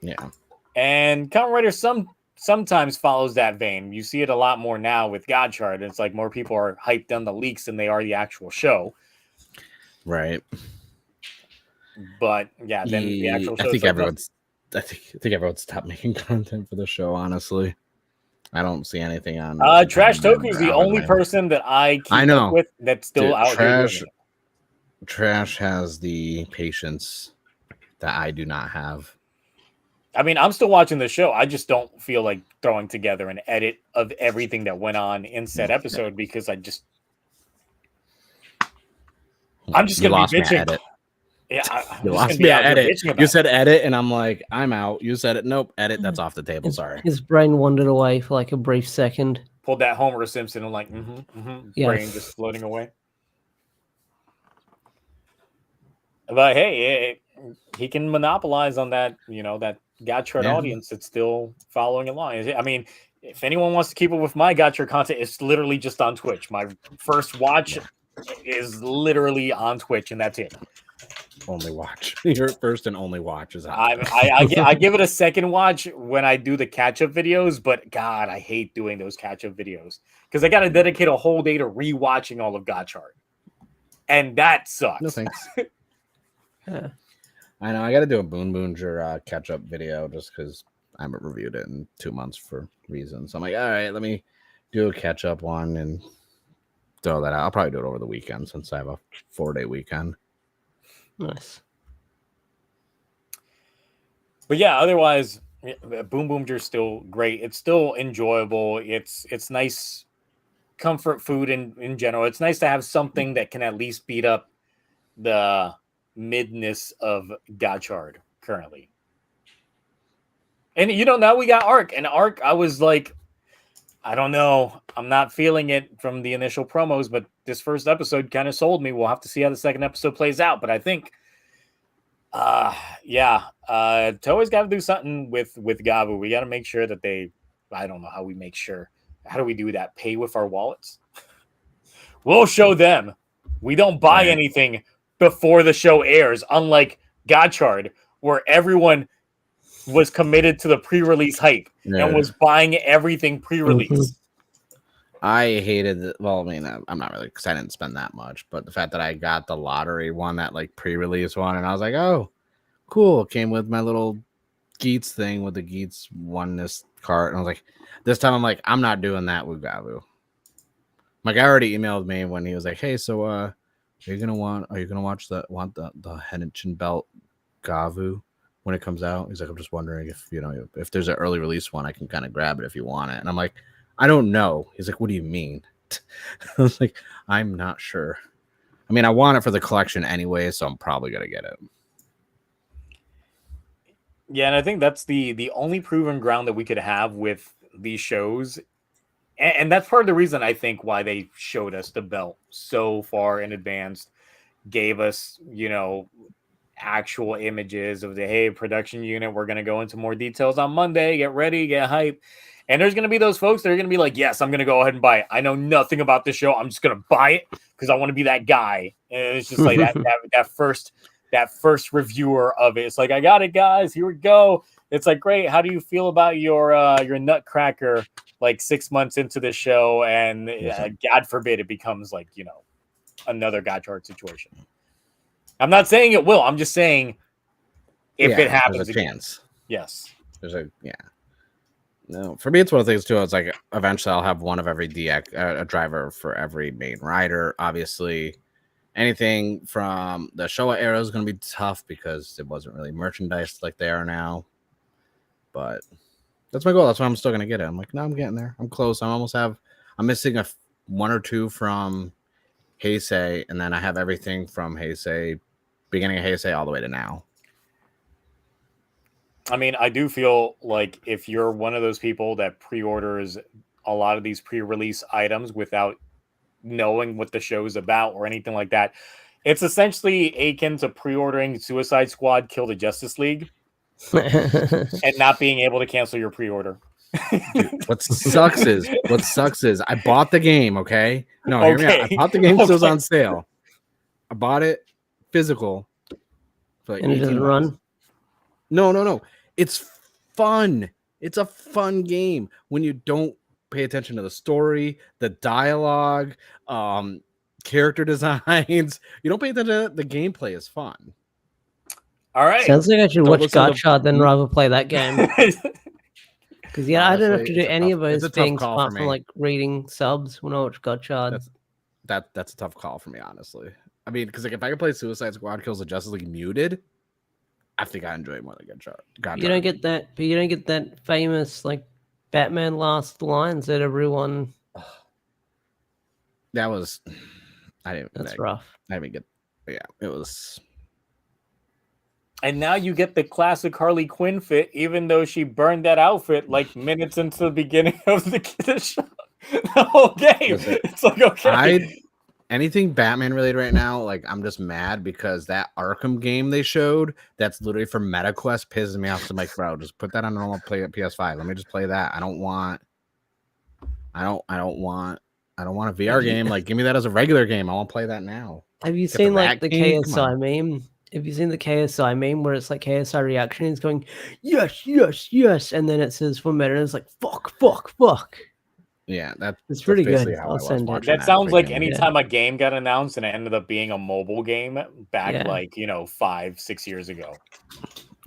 Yeah. And Kamen Rider sometimes follows that vein. You see it a lot more now with Godchard. It's like more people are hyped on the leaks than they are the actual show. Right. But yeah, then the actual show. I think everyone's stopped making content for the show, honestly. I don't see anything on Trash Toku is the only person that I keep up with that's still out here. Trash has the patience that I do not have. I mean, I'm still watching the show. I just don't feel like throwing together an edit of everything that went on in said episode, because I'm just going to be bitching. Yeah, you lost me at edit. You said edit, and I'm like, I'm out. You said it. Nope, edit. That's off the table. Sorry. His brain wandered away for like a brief second. Pulled that Homer Simpson and like, brain just floating away. But hey, he can monopolize on that, you know, that Gotchard audience that's still following along. I mean, if anyone wants to keep up with my Gotchard content, it's literally just on Twitch. My first watch is literally on Twitch, and that's it. Only watch. Your first and only watch is on. I give it a second watch when I do the catch-up videos, but God, I hate doing those catch-up videos because I got to dedicate a whole day to rewatching all of Gotchard, and that sucks. No thanks. I know I got to do a BoonBoomger catch-up video just because I haven't reviewed it in 2 months for reasons. So I'm like, all right, let me do a catch-up one and throw that out. I'll probably do it over the weekend since I have a 4-day weekend. Nice. But yeah, otherwise, BoonBoomger is still great. It's still enjoyable. It's nice comfort food in general. It's nice to have something that can at least beat up the midness of Gotchard currently. And you know, now we got Arc, and Arc, I was like, I don't know. I'm not feeling it from the initial promos, but this first episode kind of sold me. We'll have to see how the second episode plays out. But I think, Toei's got to do something with Gavu. We got to make sure that they. I don't know how we make sure. How do we do that? Pay with our wallets? We'll show them. We don't buy anything before the show airs, unlike Gotchard, where everyone was committed to the pre-release hype and was buying everything pre-release. Mm-hmm. I hated it. Well, I mean, I'm not really, because I didn't spend that much, but the fact that I got the lottery one, that like pre-release one, and I was like, oh, cool. It came with my little Geets thing with the Geets oneness card. And I was like, this time I'm like, I'm not doing that with Gavu. My guy already emailed me when he was like, hey, so are you gonna watch the Hennechin belt Gavu when it comes out? He's like, I'm just wondering if there's an early release one, I can kind of grab it if you want it. And I'm like, I don't know. He's like, what do you mean? I was like, I'm not sure. I mean, I want it for the collection anyway, so I'm probably gonna get it. Yeah, and I think that's the only proven ground that we could have with these shows. And that's part of the reason I think why they showed us the belt so far in advance, gave us, actual images of the, hey, production unit, we're going to go into more details on Monday, get ready, get hype. And there's going to be those folks that are going to be like, yes, I'm going to go ahead and buy it. I know nothing about this show. I'm just going to buy it because I want to be that guy. And it's just like that first reviewer of it. It's like, I got it, guys. Here we go. It's like, great. How do you feel about your Nutcracker like 6 months into the show? And God forbid it becomes like, another Gotchard situation. I'm not saying it will. I'm just saying if it happens, there's a chance. Yes. No, for me, it's one of the things too. It's like eventually I'll have one of every DX, a driver for every main rider. Obviously, anything from the Showa era is going to be tough because it wasn't really merchandise like they are now. But that's my goal. That's why I'm still going to get it. I'm like, no, I'm getting there. I'm close. I'm missing one or two from Heisei, and then I have everything from Heisei, beginning of Heisei all the way to now. I mean, I do feel like if you're one of those people that pre-orders a lot of these pre-release items without knowing what the show is about or anything like that, it's essentially akin to pre-ordering Suicide Squad Kill the Justice League and not being able to cancel your pre-order. Dude, what sucks is I bought the game, okay? No, hear me out. I bought the game, so it was on sale. I bought it physical for like and it doesn't run. No. It's fun. It's a fun game when you don't pay attention to the story, the dialogue, character designs. You don't pay attention to the gameplay is fun. All right. Sounds like I should watch Gotcha then rather play that game. Because I don't have to do any of those things apart from like reading subs when I watch Gotcha. That's a tough call for me, honestly. I mean, because like if I could play Suicide Squad Kills the Justice League muted, I think I enjoy it more than Gotcha. You don't get that, but you don't get that famous like Batman last lines that everyone. That was, That's rough. I didn't get. Yeah, it was. And now you get the classic Harley Quinn fit, even though she burned that outfit like minutes into the beginning of the show. The whole game. It's like, okay. Anything Batman related right now, like I'm just mad because that Arkham game they showed, that's literally for MetaQuest, pisses me off. So I'm like, bro, just put that on normal play at PS5. Let me just play that. I don't want a VR game. Like, give me that as a regular game. I want to play that now. Have you seen like the KSI meme? Have you seen the KSI meme where it's like KSI reaction is going, yes, yes, yes, and then it says for meta, and it's like fuck. Yeah, it's pretty good. I'll send it. That sounds like anytime a game got announced and it ended up being a mobile game back 5-6 years ago.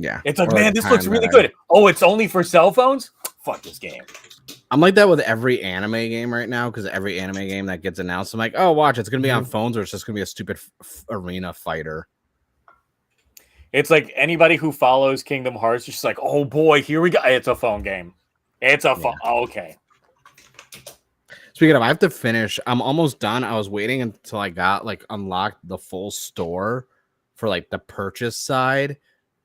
Yeah. It's like, man, this looks really good. Oh, it's only for cell phones? Fuck this game. I'm like that with every anime game right now because every anime game that gets announced, I'm like, oh, watch, it's going to be on phones or it's just going to be a stupid arena fighter. It's like anybody who follows Kingdom Hearts is just like, oh boy, here we go. It's a phone game. It's a phone. Oh, okay. Speaking of, I have to finish. I'm almost done. I was waiting until I got unlocked the full store for the purchase side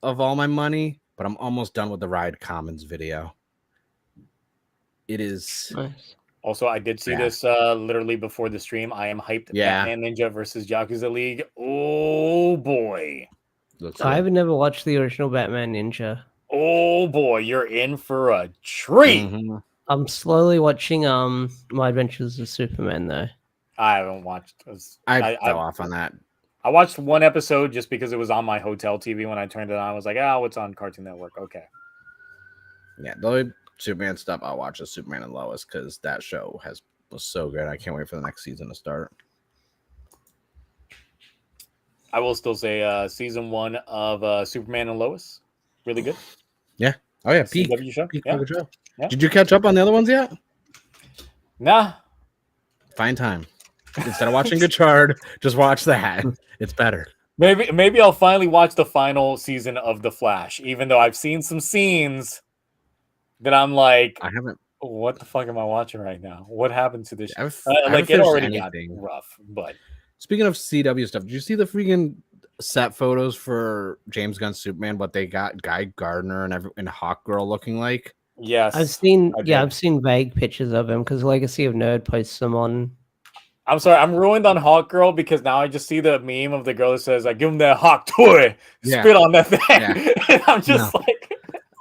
of all my money, but I'm almost done with the Ride Commons video. It is nice. Also, I did see Yeah. this literally before the stream. I am hyped. Yeah. Batman Ninja versus Yakuza League. Oh boy. Looks I good. have never watched the original Batman Ninja. Oh boy, you're in for a treat. Mhm. I'm slowly watching My Adventures of Superman though. I haven't watched. I fell off on that. I watched one episode just because it was on my hotel TV when I turned it on. I was like, oh, it's on Cartoon Network. Okay. Yeah, the only Superman stuff I'll watch is Superman and Lois because that show was so good. I can't wait for the next season to start. I will still say season 1 of Superman and Lois. Really good. Oh yeah, peak. CW show. Peak Yeah. good show. Yeah. Did you catch up on the other ones yet? Nah. Find time. Instead of watching Good Chard, just watch that. It's better. Maybe I'll finally watch the final season of The Flash, even though I've seen some scenes that I'm like, I haven't. what the fuck am I watching right now? What happened to this? I haven't Like it finished already anything. got rough, but Speaking of CW stuff, did you see the freaking set photos for James Gunn's Superman? What they got Guy Gardner and Hawk Girl looking like? yes, I've seen I did. I've seen vague pictures of him because Legacy of Nerd posts them on. I'm sorry, I'm ruined on Hawk Girl because now I just see the meme of the girl that says, "I give him that Hawk toy, Yeah. spit on that thing," Yeah. and I'm just like,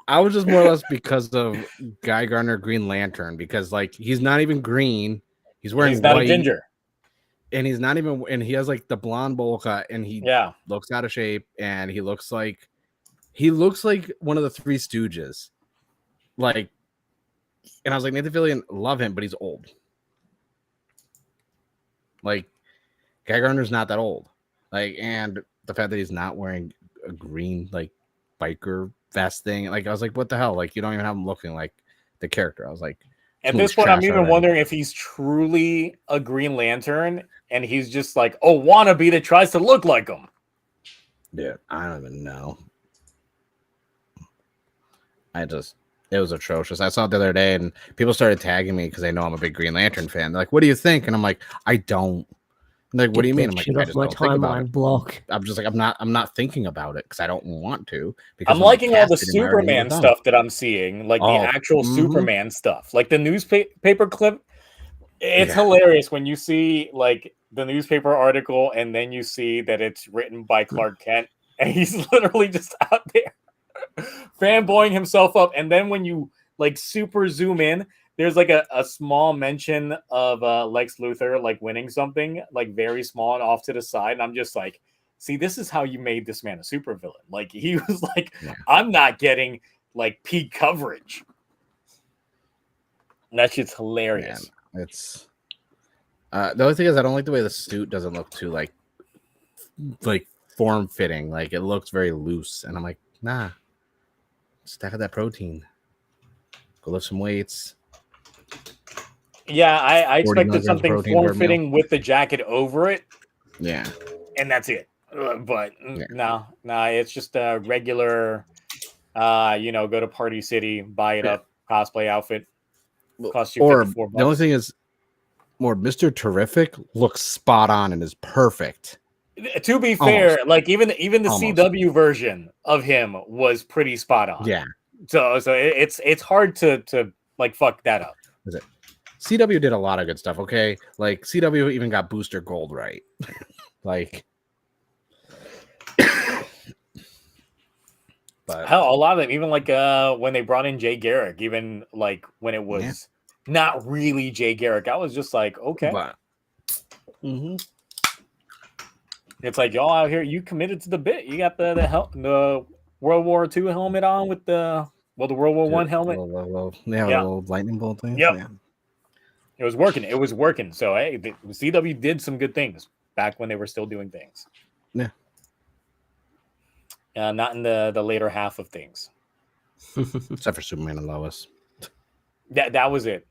I was just more or less because of Guy Gardner Green Lantern because like he's not even green. He's wearing he's not white, a ginger. and he's not even, and he has like the blonde bowl cut, and he Yeah, looks out of shape, and he looks like one of the Three Stooges, like. And I was like, Nathan Fillion, love him, but he's old. Like, Guy Gardner's not that old. Like, and the fact that he's not wearing a green like biker vest thing, like I was like, what the hell? Like, you don't even have him looking like the character. I was like, at too this much point, I'm trash even already. wondering if he's truly a Green Lantern and he's just like, oh, wannabe that tries to look like him. Dude, I don't even know. It was atrocious. I saw it the other day, and people started tagging me because they know I'm a big Green Lantern fan. They're like, "What do you think?" And I'm like, "I don't." And they're like, what do you mean? I'm like, Shit I off just my don't think about timeline it. block. I'm just like, I'm not thinking about it because I don't want to. Because I'm when liking all the cast it, I'm already Superman done. stuff that I'm seeing, like the Oh, actual mhm. Superman stuff, like the newspaper clip. It's Yeah. hilarious when you see like the newspaper article and then you see that it's written by Clark Kent and he's literally just out there fanboying himself up. And then when you like super zoom in, there's like a small mention of Lex Luthor like winning something, like very small and off to the side. And I'm just like, see, this is how you made this man a supervillain. Like he was like, Yeah. I'm not getting like peak coverage. And that shit's hilarious. Man, it's the only thing is I don't like the way the suit doesn't look too like form fitting. Like it looks very loose, and I'm like, nah, stack of that protein. Go lift some weights. Yeah, I 40 expected milligrams something protein per form fitting with the jacket over it, Yeah, and that's it. But Yeah. no, it's just a regular, go to Party City, buy it Yeah. up, cosplay outfit. Costs you or $54. the only thing is, more Mr. Terrific looks spot on and is perfect. To be fair, like even the Almost. CW version of him was pretty spot on. Yeah, So it's hard to like fuck that up. CW did a lot of good stuff. Okay, like CW even got Booster Gold right. Like, but Hell, a lot of them, even like when they brought in Jay Garrick, even like when it was not really Jay Garrick, I was just like, okay. but mhm. It's like y'all out here, you committed to the bit. You got the World War II helmet on with the World War One helmet. Yeah, Yeah. a little lightning bolt thing. Yep. Yeah. It was working. It was working. So hey, the CW did some good things back when they were still doing things. Yeah. Not in the later half of things. Except for Superman and Lois. That was it.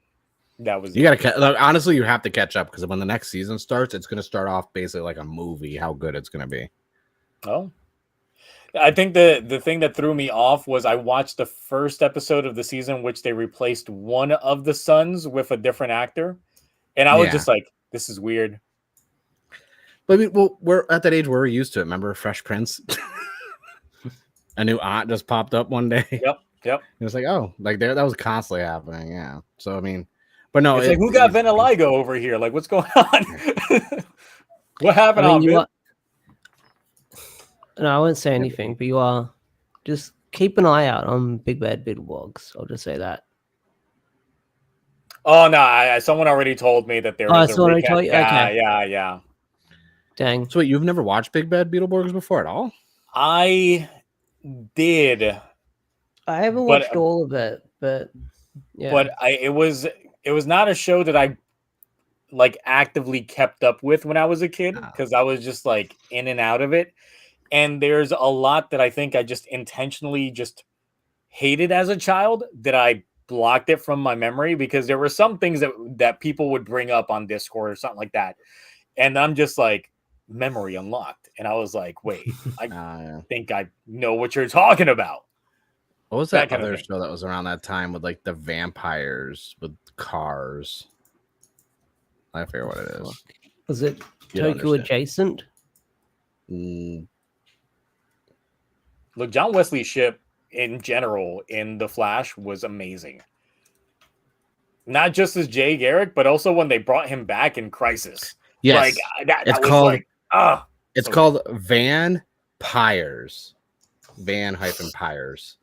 That was You gotta honestly, you have to catch up because when the next season starts, it's gonna start off basically like a movie. How good it's gonna be. Oh, I think the thing that threw me off was I watched the first episode of the season, which they replaced one of the sons with a different actor, and I was Yeah. just like, "This is weird." But I mean, well, we're at that age where we're used to it. Remember Fresh Prince? A new aunt just popped up one day. Yep. It was like, oh, like that was constantly happening. Yeah. So I mean, But no, it's like, who got vitiligo over here? Like, what's going on? What happened? I mean, Vin? No, I won't say anything, but you are. Just keep an eye out on Big Bad Beetleborgs. I'll just say that. Oh no, someone already told me that there was a someone recap. told you? Okay. Yeah. Dang. So wait, you've never watched Big Bad Beetleborgs before at all? I did. I haven't watched all of it, but yeah. But it was not a show that I like actively kept up with when I was a kid, because I was just like in and out of it. And there's a lot that I think I just intentionally just hated as a child that I blocked it from my memory, because there were some things that people would bring up on Discord or something like that. And I'm just like, memory unlocked. And I was like, wait, I think I know what you're talking about. What was that other show that was around that time with like the vampires with cars? I forget what it is. Was it Toku adjacent? Look, John Wesley Shipp in general in The Flash was amazing. Not just as Jay Garrick, but also when they brought him back in Crisis. Yes, like that was called, like it's called Van Pyres. Van-Pyres.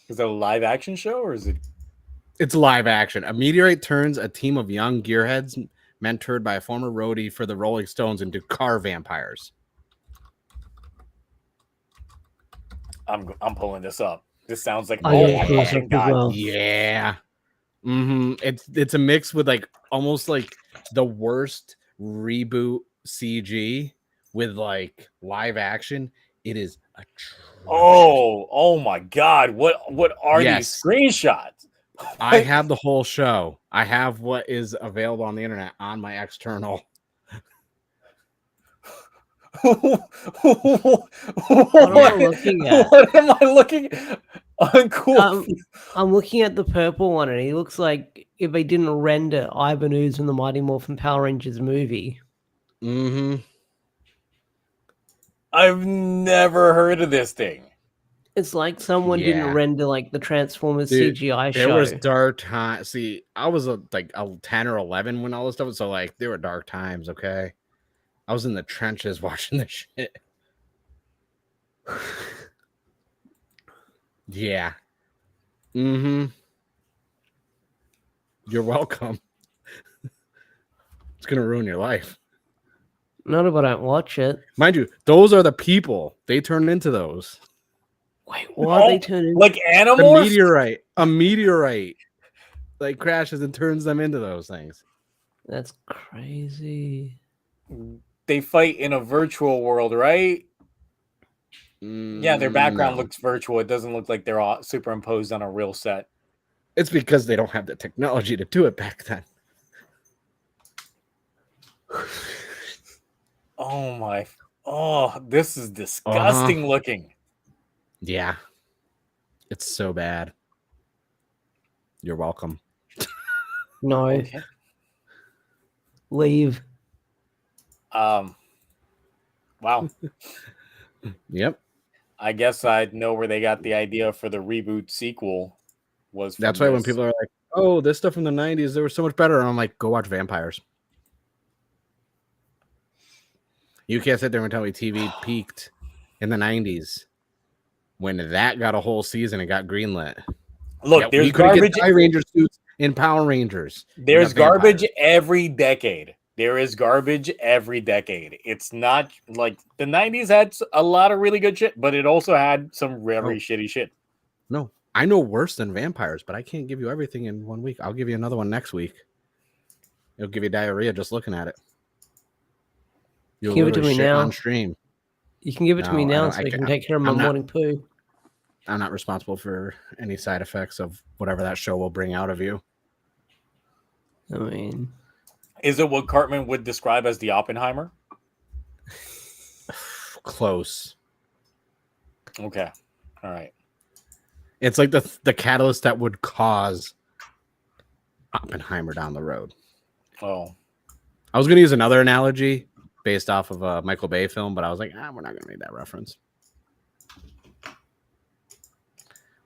Is it a live action show or is it? It's live action. A meteorite turns a team of young gearheads mentored by a former roadie for the Rolling Stones into car vampires. I'm pulling this up. This sounds like yeah. It's a mix with like almost like the worst reboot CG with like live action. It is a oh my god, what are these screenshots? I have the whole show. I have what is available on the internet on my external. What am I looking at? What am I looking at? I'm looking at the purple one, and he looks like if they didn't render Ivan Ooze from the Mighty Morphin Power Rangers movie. I've never heard of this thing. It's like someone didn't render like the Transformers CGI show. There was dark time. See, I was like 10 or 11 when all this stuff was, so like there were dark times. Okay, I was in the trenches watching this shit. Yeah. You're welcome. It's gonna ruin your life. Not if I don't watch it. Mind you, those are the people. They turn into those. Wait, what are they turning into? Like animals? A meteorite like crashes and turns them into those things. That's crazy. They fight in a virtual world, right? Yeah, their background looks virtual. It doesn't look like they're all superimposed on a real set. It's because they don't have the technology to do it back then. This is disgusting looking. Yeah. It's so bad. You're welcome. No. Okay. Leave. Wow. Yep. I guess I know where they got the idea for the reboot sequel. That's why when people are like, "Oh, this stuff from the '90s, they were so much better," and I'm like, "Go watch Vampires." You can't sit there and tell me TV peaked in the '90s when that got a whole season and got greenlit. Look, there's garbage. Power Ranger suits in Power Rangers. There's garbage every decade. There is garbage every decade. It's not like the 90s had a lot of really good shit, but it also had some very shitty shit. No, I know worse than Vampires, but I can't give you everything in 1 week. I'll give you another one next week. It'll give you diarrhea just looking at it. You'll give it to me now on stream. You can give it to me now so I can take care of my morning poo. I'm not responsible for any side effects of whatever that show will bring out of you. I mean, is it what Cartman would describe as the Oppenheimer? Close. Okay. All right. It's like the catalyst that would cause Oppenheimer down the road. Oh. I was going to use another analogy based off of a Michael Bay film, but I was like, we're not going to make that reference.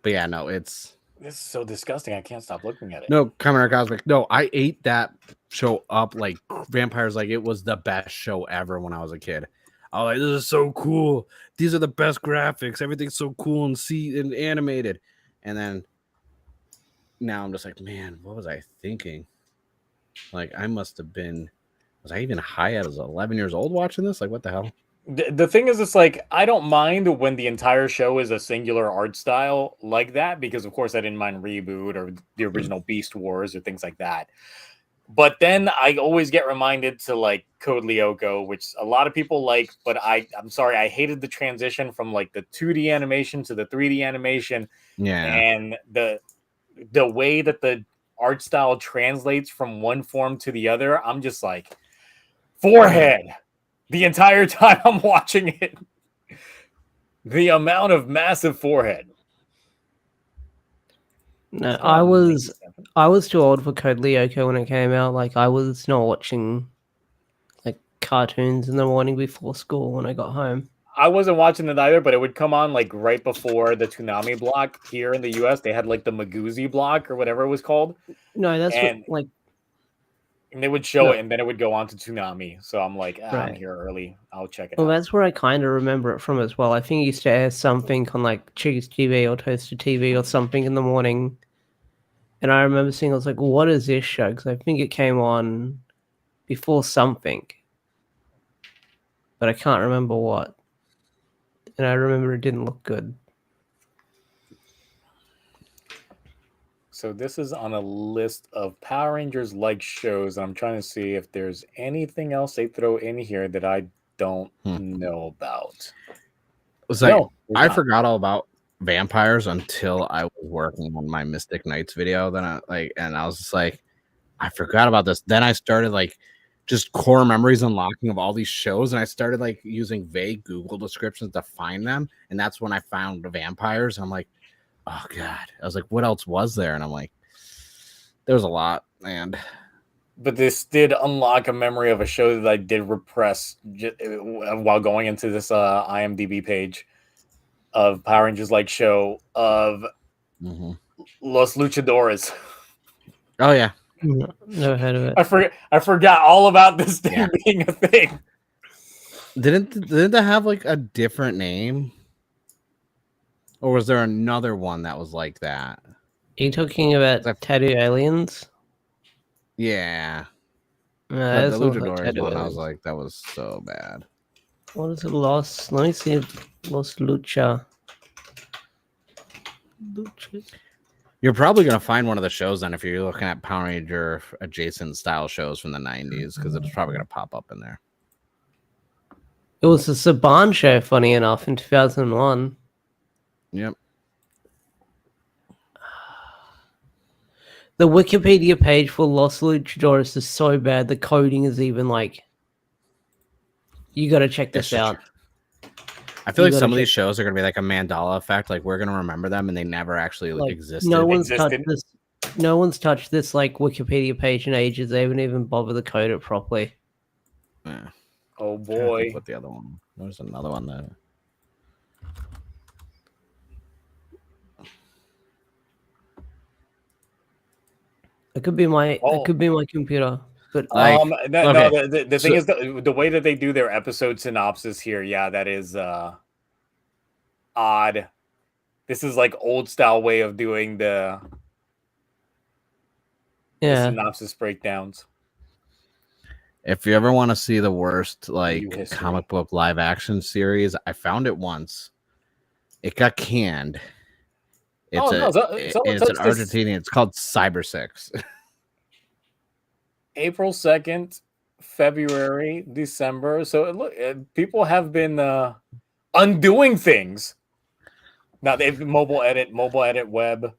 But yeah, no, it's This is so disgusting. I can't stop looking at it. No, Kamen Rider Cosmic. No, I ate that show up like vampires. Like it was the best show ever when I was a kid. I was like, this is so cool. These are the best graphics. Everything's so cool and animated. And then now I'm just like, man, what was I thinking? Like I must have been. Was I even high? I was 11 years old watching this. Like what the hell? The thing is, it's like I don't mind when the entire show is a singular art style like that, because of course I didn't mind Reboot or the original Beast Wars or things like that. But then I always get reminded to like Code Lyoko, which a lot of people like, but I'm sorry, I hated the transition from like the 2D animation to the 3D animation, Yeah. and the way that the art style translates from one form to the other. I'm just like, forehead. The entire time I'm watching it, the amount of massive forehead. No, I was too old for Code Lyoko when it came out. Like I was not watching like cartoons in the morning before school when I got home. I wasn't watching it either, but it would come on like right before the Toonami block here in the US. They had like the Maguzi block or whatever it was called. No, that's and, what, like. And they would show it, and then it would go on to Toonami. So I'm like, I'm Right. here early. I'll check it Well, out. that's where I kind of remember it from as well. I think it used to air something on like Cheese TV or Toaster TV or something in the morning. And I remember seeing, I was like, what is this show? Because I think it came on before something. But I can't remember what. And I remember it didn't look good. So this is on a list of Power Rangers like shows. I'm trying to see if there's anything else they throw in here that I don't know about. It's like I forgot all about vampires until I was working on my Mystic Knights video. Then I was just like, I forgot about this. Then I started like just core memories unlocking of all these shows, and I started like using vague Google descriptions to find them, and that's when I found the vampires. And I'm like, oh god, I was like, what else was there? And I'm like, there was a lot. And but this did unlock a memory of a show that I did repress while going into this IMDb page of Power Rangers like show of Los Luchadores. Oh yeah, never heard of it. I forgot all about this thing being a thing. Didn't they have like a different name? Or was there another one that was like that? Are you talking about Tattoo Aliens? Yeah. No, the Luchadores one, I was like, that was so bad. What is it, Los? Let me see. Los Lucha. You're probably going to find one of the shows then if you're looking at Power Ranger adjacent style shows from the 90s, because it's probably going to pop up in there. It was a Saban show, funny enough, in 2001. Yep. The Wikipedia page for Los Luchadores is so bad. The coding is even like, you got to check this out. I feel like some of these shows are going to be like a Mandela effect. Like we're going to remember them and they never actually like, existed. No one's touched this. No one's touched this like Wikipedia page in ages. They haven't even bothered to code it properly. Yeah. Oh boy! What the other one? There's another one that. It could be my. It could be my computer. But the thing is the way that they do their episode synopsis here. Yeah, that is odd. This is like old style way of doing the synopsis breakdowns. If you ever want to see the worst like comic book live action series, I found it once. It got canned. It's an Argentinian. It's called Cyber 6. April 2nd, February, December. So look, people have been undoing things. Now they've mobile edit web.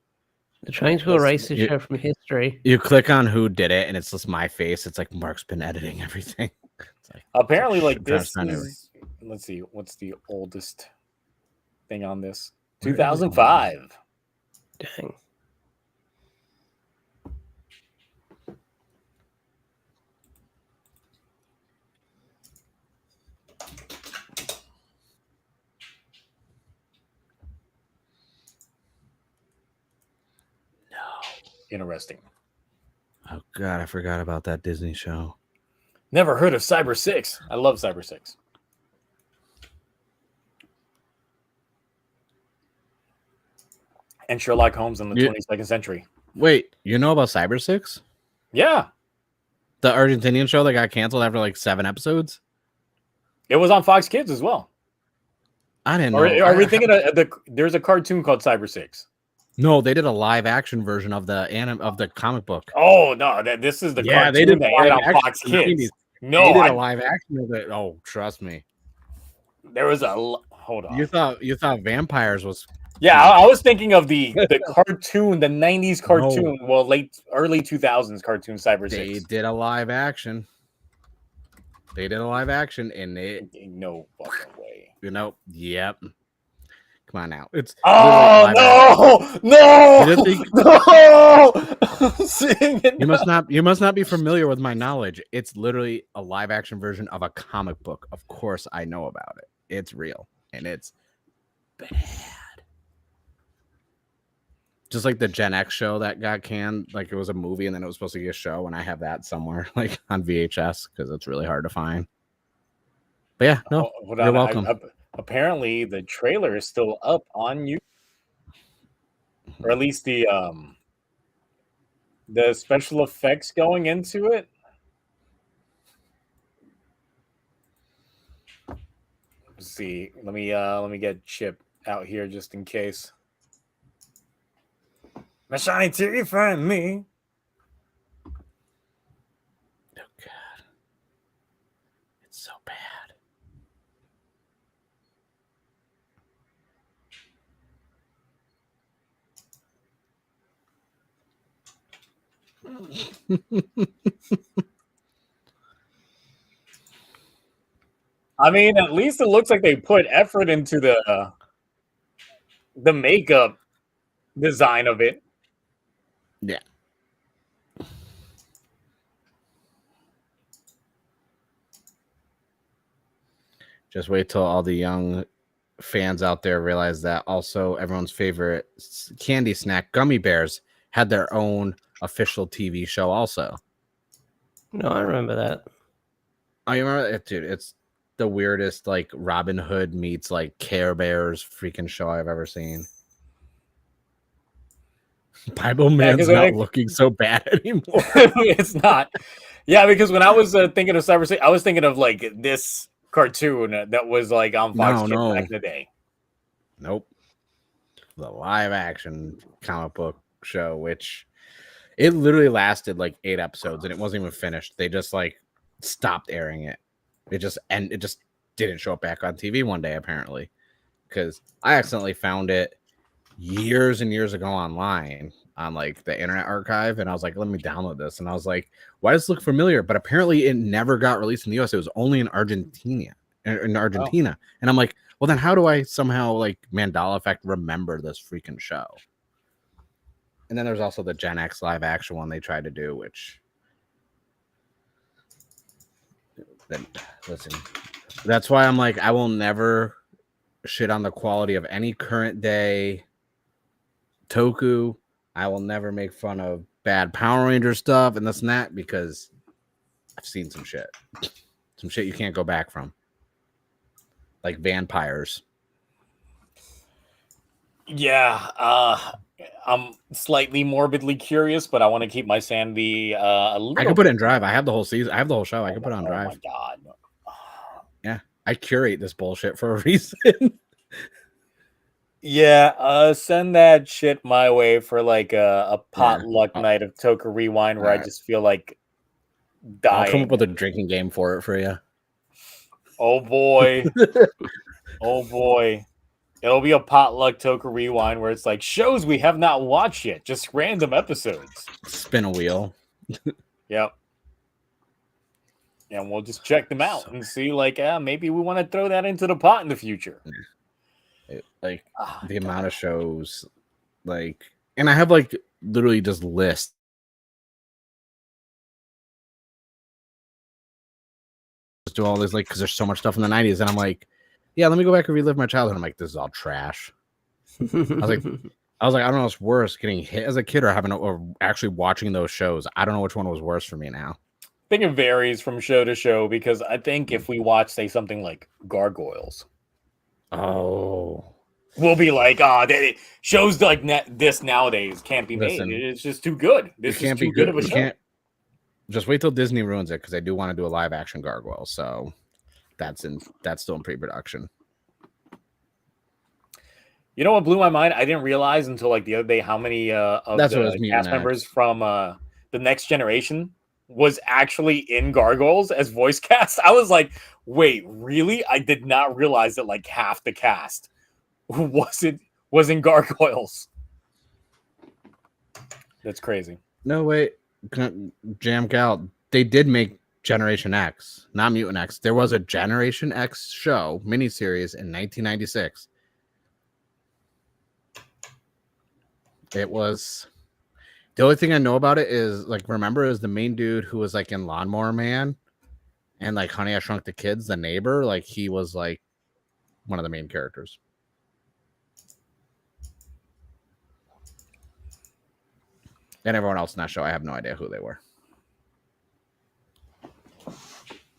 They're trying to erase the show from history. You click on who did it, and it's just my face. It's like Mark's been editing everything. Like, apparently, like this is. Let's see, what's the oldest thing on this? 2005. Dang. interesting. Oh god, I forgot about that Disney show. Never heard of Cyber 6. I love Cyber 6. And Sherlock Holmes in the 22nd century. Wait, you know about Cyber 6? Yeah. The Argentinian show that got canceled after like 7 episodes? It was on Fox Kids as well. I didn't know. Are we thinking of there's a cartoon called Cyber 6? No, they did a live action version of the comic book. Oh no, this is the cartoon they did that aired on Fox Kids. No, they did a live action of it. Oh, trust me. There was a hold on. You thought vampires was I was thinking of the cartoon, the 90s cartoon, well, early 2000s cartoon Cyber 6. They did a live action. And it no fucking way. Yep. Come on now. It's no. You must not be familiar with my knowledge. It's literally a live action version of a comic book. Of course I know about it. It's real and it's bad. Just like the Gen X show that got canned, like it was a movie and then it was supposed to be a show, and I have that somewhere like on VHS because it's really hard to find. But yeah, no, you're welcome. Apparently, the trailer is still up on YouTube, or at least the special effects going into it. Let's see, let me get Chip out here just in case. My shiny teeth find me. Oh god, it's so bad. I mean, at least it looks like they put effort into the makeup design of it. Yeah. Just wait till all the young fans out there realize that also everyone's favorite candy snack, gummy bears, had their own official TV show also. No, I remember that. Oh, you remember it, dude? It's the weirdest, like Robin Hood meets like Care Bears freaking show I've ever seen. Bible Man's not looking so bad anymore. It's not. Yeah, because when I was thinking of Cyber 6, I was thinking of like this cartoon that was like on Fox Kids back in the day. Nope. The live action comic book show, which it literally lasted like 8 episodes and it wasn't even finished. They just like stopped airing it. It just didn't show up back on TV one day, apparently, because I accidentally found it years and years ago online on like the Internet Archive, and I was like, let me download this, and I was like, why does this look familiar? But apparently it never got released in the US. It was only in Argentina. And I'm like, well, then how do I somehow like Mandela effect remember this freaking show? And then there's also the Gen X live action one they tried to do, which then listen, that's why I'm like, I will never shit on the quality of any current day Toku. I will never make fun of bad Power Ranger stuff and this and that, because I've seen some shit you can't go back from, like vampires. Yeah, I'm slightly morbidly curious, but I want to keep my sanity a little. I can put it in Drive. I have the whole season. I have the whole show. I can put it on Drive. Oh my god. Yeah, I curate this bullshit for a reason. Yeah, send that shit my way for like a potluck night of Toku Rewind where I just feel like dying. I'll come up with a drinking game for it for you. Oh boy. Oh boy. It'll be a potluck Toku Rewind where it's like shows we have not watched yet, just random episodes. Spin a wheel. Yep. And we'll just check them out and see, like, maybe we want to throw that into the pot in the future. The amount of shows, like, and I have like literally just lists. Just do all this, like, because there's so much stuff in the 90s, and I'm like, yeah, let me go back and relive my childhood. I'm like, this is all trash. I I was like, I don't know what's worse, getting hit as a kid or actually watching those shows. I don't know which one was worse for me now. I think it varies from show to show because I think if we watch, say, something like Gargoyles, we'll be like, shows like this nowadays can't be made. It's just too good. This is too good of a show. Just wait till Disney ruins it because they do want to do a live action Gargoyle. So that's still in pre-production. You know what blew my mind? I didn't realize until like the other day how many of the cast members from the Next Generation was actually in Gargoyles as voice cast. I was like, wait, really? I did not realize that like half the cast was in Gargoyles. That's crazy. No, wait. Jam Gal, they did make Generation X, not Mutant X. There was a Generation X show miniseries in 1996. It was the only thing I know about it is like remember is the main dude who was like in Lawnmower Man and like Honey I Shrunk the Kids, the neighbor, like he was like one of the main characters. And everyone else in that show, I have no idea who they were.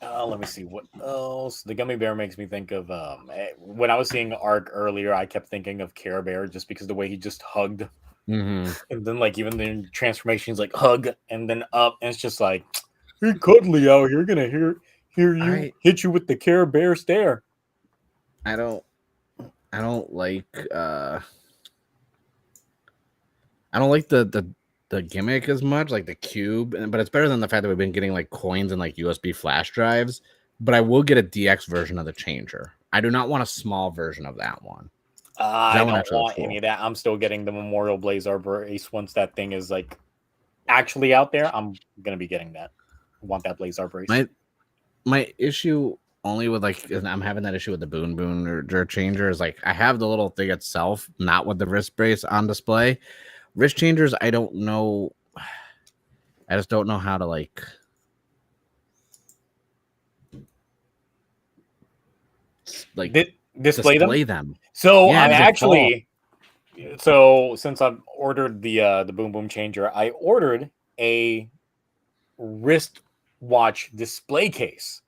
Let me see what else. The Gummy Bear makes me think of when I was seeing Arc earlier, I kept thinking of Care Bear just because of the way he just hugged. Mm-hmm. And then like even the transformations like hug and then up, and it's just like, you're cuddly out here, gonna hear you hit you with the Care Bear stare. I don't like the gimmick as much, like the cube, but it's better than the fact that we've been getting like coins and like USB flash drives. But I will get a DX version of the changer. I do not want a small version of that one. I don't want any of that. I'm still getting the Memorial Blazar brace once that thing is like actually out there. I'm gonna be getting that. I want that Blazar brace. My issue only with like I'm having that issue with the BoonBoomger changer is like I have the little thing itself, not with the wrist brace on display. Wrist changers, I don't know. I just don't know how to like. Display them. So yeah, I'm actually. So since I've ordered the Boom Boom Changer, I ordered a wristwatch display case.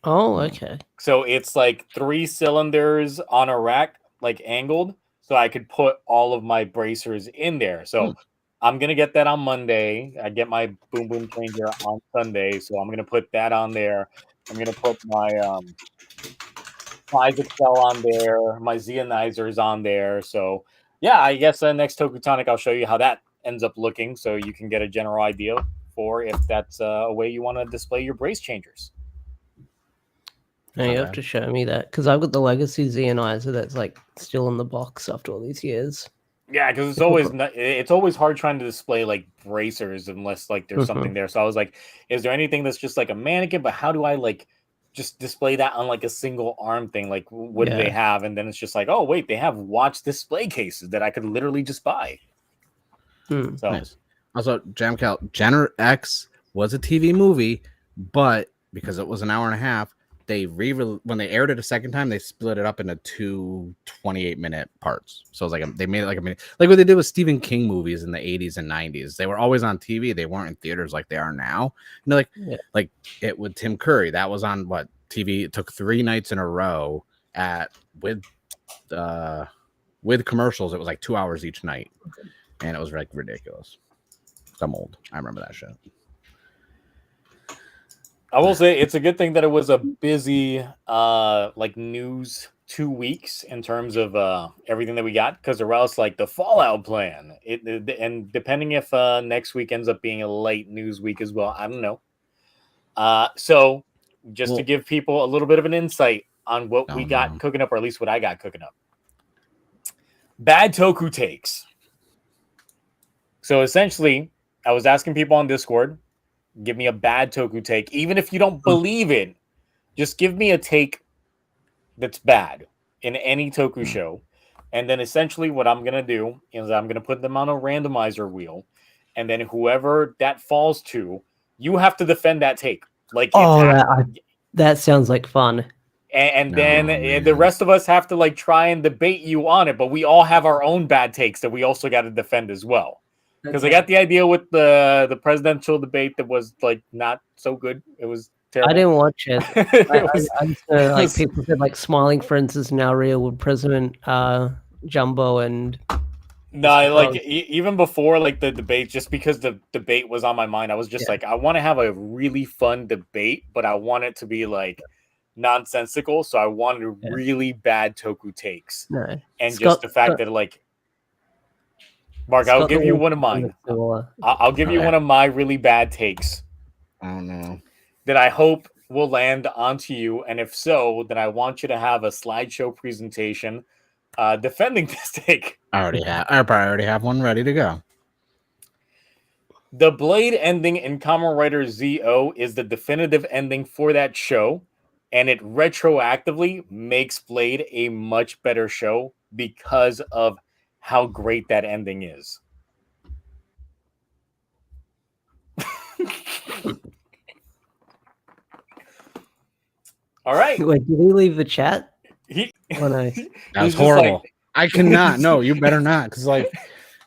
Oh, okay. So it's like 3 cylinders on a rack, like angled. So I could put all of my bracers in there. So I'm going to get that on Monday. I get my Boom Boom Changer on Sunday. So I'm going to put that on there. I'm going to put my Size Excel on there. My Zeonizers on there. So yeah, I guess next TokuTonic, I'll show you how that ends up looking. So you can get a general idea for if that's a way you want to display your brace changers. Now you have to show me that because I've got the Legacy Zeonizer that's like still in the box after all these years. Yeah, because it's always hard trying to display like bracers unless like there's something there. So I was like, is there anything that's just like a mannequin? But how do I like just display that on like a single arm thing? Like what do they have? And then it's just like, oh wait, they have watch display cases that I could literally just buy. So nice. Also, Jamcal, Jenner X was a TV movie, but because it was an hour and a half. When they aired it a second time, they split it up into 2 28-minute parts. So it was like they made it like a minute, like what they did with Stephen King movies in the 80s and 90s. They were always on TV. They weren't in theaters like they are now. You know, like it with Tim Curry. That was on what TV? It took 3 nights in a row with commercials. It was like 2 hours each night, and it was like ridiculous. I'm old. I remember that shit. I will say it's a good thing that it was a busy like news 2 weeks in terms of everything that we got, because or else like the Fallout plan and depending if next week ends up being a late news week as well, I don't know. So just to give people a little bit of an insight on what we got cooking up, or at least what I got cooking up. Bad Toku takes. So essentially, I was asking people on Discord, give me a bad Toku take. Even if you don't believe it, just give me a take that's bad in any Toku show. And then essentially what I'm going to do is I'm going to put them on a randomizer wheel. And then whoever that falls to, you have to defend that take. Like, that sounds like fun. and Oh, then the man. rest of us have to like try and debate you on it. But we all have our own bad takes that we also got to defend as well. Because I got the idea with the presidential debate that was like not so good. It was terrible. I didn't watch it. I just know, like was- people said, like Smiling Friends is now real with President Jumbo and No, like Frog. even before like the debate, just because the debate was on my mind, I was just like, I want to have a really fun debate, but I want it to be like nonsensical. So I wanted really bad Toku takes, No. and just the fact that like, Mark, I'll give you one of mine. I'll give you one of my really bad takes. Oh no. That I hope will land onto you, and if so, then I want you to have a slideshow presentation defending this take. I probably already have one ready to go. The Blade ending in Kamen Rider ZO is the definitive ending for that show, and it retroactively makes Blade a much better show because of how great that ending is. All right. Wait, did he leave the chat? Oh, no. That was horrible. Like, I cannot. No, you better not. Because like,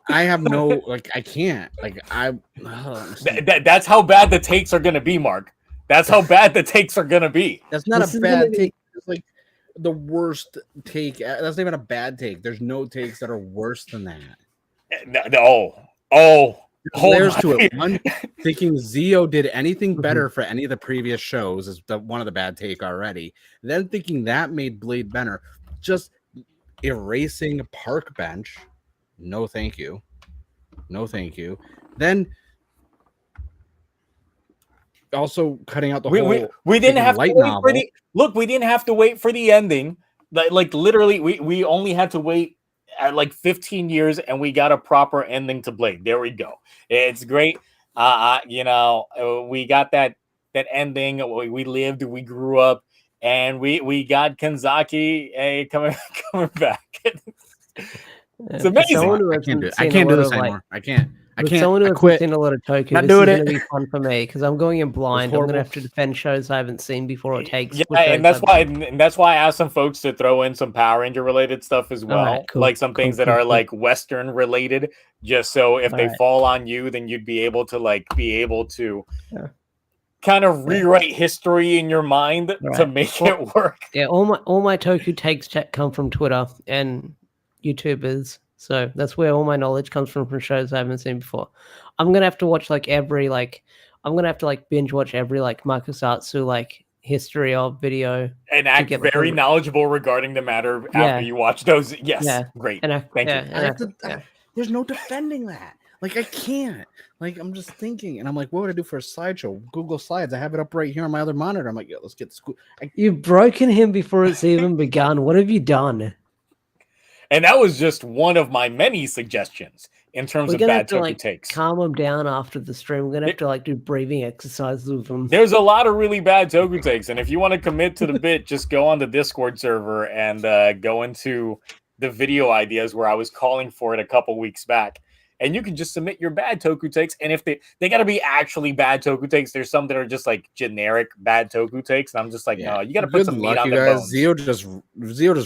I have no like. I can't. Like that's how bad the takes are gonna be, Mark. That's how bad the takes are gonna be. That's not a bad take. It's like the worst take. That's not even a bad take. There's no takes that are worse than that. Layers to it. One, thinking Zio did anything better for any of the previous shows is one of the bad take already. Then thinking that made Blade better. Just erasing Park Bench. No, thank you. No, thank you. Then also cutting out the whole. We didn't have to wait for the look. We didn't have to wait for the ending. Like literally, we only had to wait at like 15 years, and we got a proper ending to Blade. There we go. It's great. You know, we got that ending. We lived. We grew up, and we got Kanzaki coming back. It's amazing. I can't do this anymore. I can't. Someone who hasn't seen a lot of Toku, Not this doing is it. going to be fun for me because I'm going in blind. I'm going to have to defend shows I haven't seen before it takes. Yeah, and that's why I asked some folks to throw in some Power Ranger related stuff as well, right, cool, like some things that are like Western related, just so if they fall on you, then you'd be able to kind of rewrite history in your mind to make it work. Yeah, all my Toku takes come from Twitter and YouTubers. So that's where all my knowledge comes from shows I haven't seen before. I'm gonna have to watch I'm gonna have to binge watch every Makusatsu history of video and act very knowledgeable regarding the matter after you watch those. Yes, great. Thank you. There's no defending that. Like I can't. Like I'm just thinking, and I'm like, what would I do for a slideshow? Google Slides. I have it up right here on my other monitor. I'm like, let's get this. You've broken him before it's even begun. What have you done? And that was just one of my many suggestions in terms of bad Toku takes. Calm them down after the stream. We're gonna have to do breathing exercises with them. There's a lot of really bad Toku takes, and if you want to commit to the bit, just go on the Discord server and go into the video ideas where I was calling for it a couple weeks back. And you can just submit your bad Toku takes. And if they got to be actually bad Toku takes, there's some that are just like generic bad Toku takes. And I'm just like, no, you got to put some meat on the bones. Zio just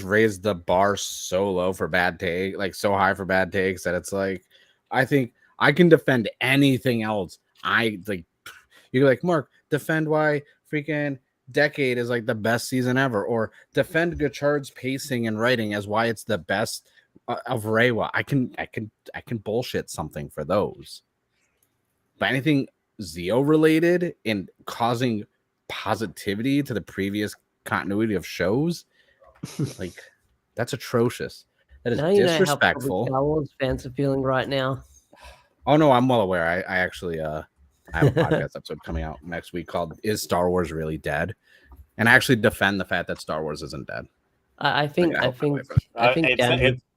raised the bar so low for bad take, like so high for bad takes that it's like, I think I can defend anything else. You're like, Mark, defend why freaking Decade is like the best season ever, or defend Gachard's pacing and writing as why it's the best of Reiwa. I can bullshit something for those, but anything Zio related and causing positivity to the previous continuity of shows, like that's atrocious. That is disrespectful. Star Wars fans are feeling right now. Oh no, I'm well aware. I actually I have a podcast episode coming out next week called "Is Star Wars Really Dead?" and I actually defend the fact that Star Wars isn't dead. I think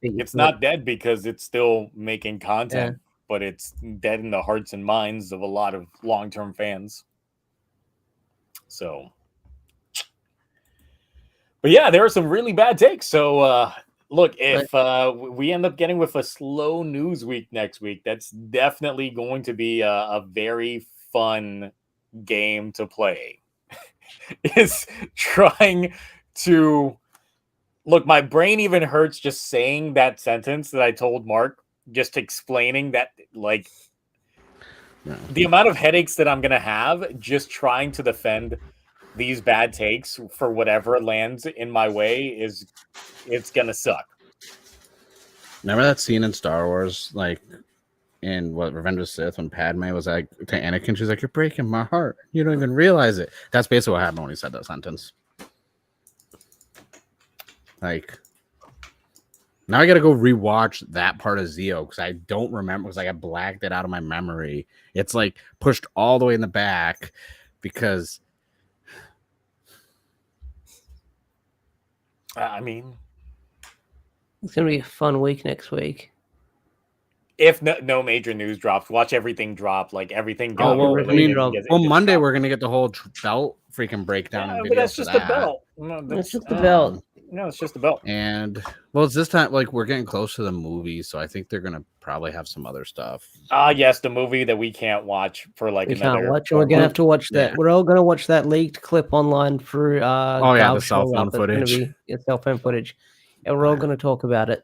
it's not dead because it's still making content, but it's dead in the hearts and minds of a lot of long-term fans. So, but yeah, there are some really bad takes. So, look, if we end up getting with a slow news week next week, that's definitely going to be a very fun game to play. Is trying to look. My brain even hurts just saying that sentence that I told Mark, just explaining that, like, the amount of headaches that I'm gonna have just trying to defend these bad takes for whatever lands in my way it's gonna suck. Remember that scene in Star Wars, like in Revenge of the Sith, when Padme was like to Anakin, she's like, "You're breaking my heart. You don't even realize it." That's basically what happened when he said that sentence. Like, now I got to go rewatch that part of Zeo because I don't remember, because like, I blacked it out of my memory. It's like pushed all the way in the back because I mean, It's gonna be a fun week next week. if no major news drops, watch everything drop, like everything. Oh, well, related I mean, gets Monday dropped. we're gonna get the whole belt freaking breakdown and but video. that's just the belt. No, It's just the belt. No, it's just the belt. And well, it's this time, like, we're getting close to the movie, so I think they're gonna probably have some other stuff. Yes, the movie that we can't watch for like We another. can't watch it. We're gonna have to watch that. Yeah. We're all gonna watch that leaked clip online through the Gavv cell showing phone up. It's gonna footage. be cell phone footage, and we're all gonna talk about it.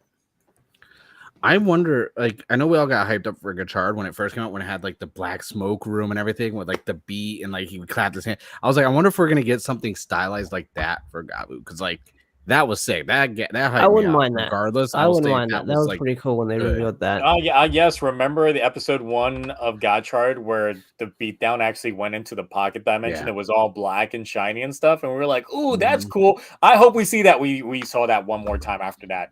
I wonder, like, I know we all got hyped up for Gachard when it first came out, when it had like the black smoke room and everything with like the beat and like he clapped his hand. I was like, I wonder if we're gonna get something stylized like that for Gavu, because like that was sick. That hyped I wouldn't me up. mind that. Regardless, I wouldn't mind that. That was like, pretty cool when they good. revealed that. Yeah, yes. Remember the episode 1 of Gachard where the beatdown actually went into the pocket dimension? Yeah. It was all black and shiny and stuff, and we were like, "Ooh, that's cool." I hope we see that. We saw that one more time after that,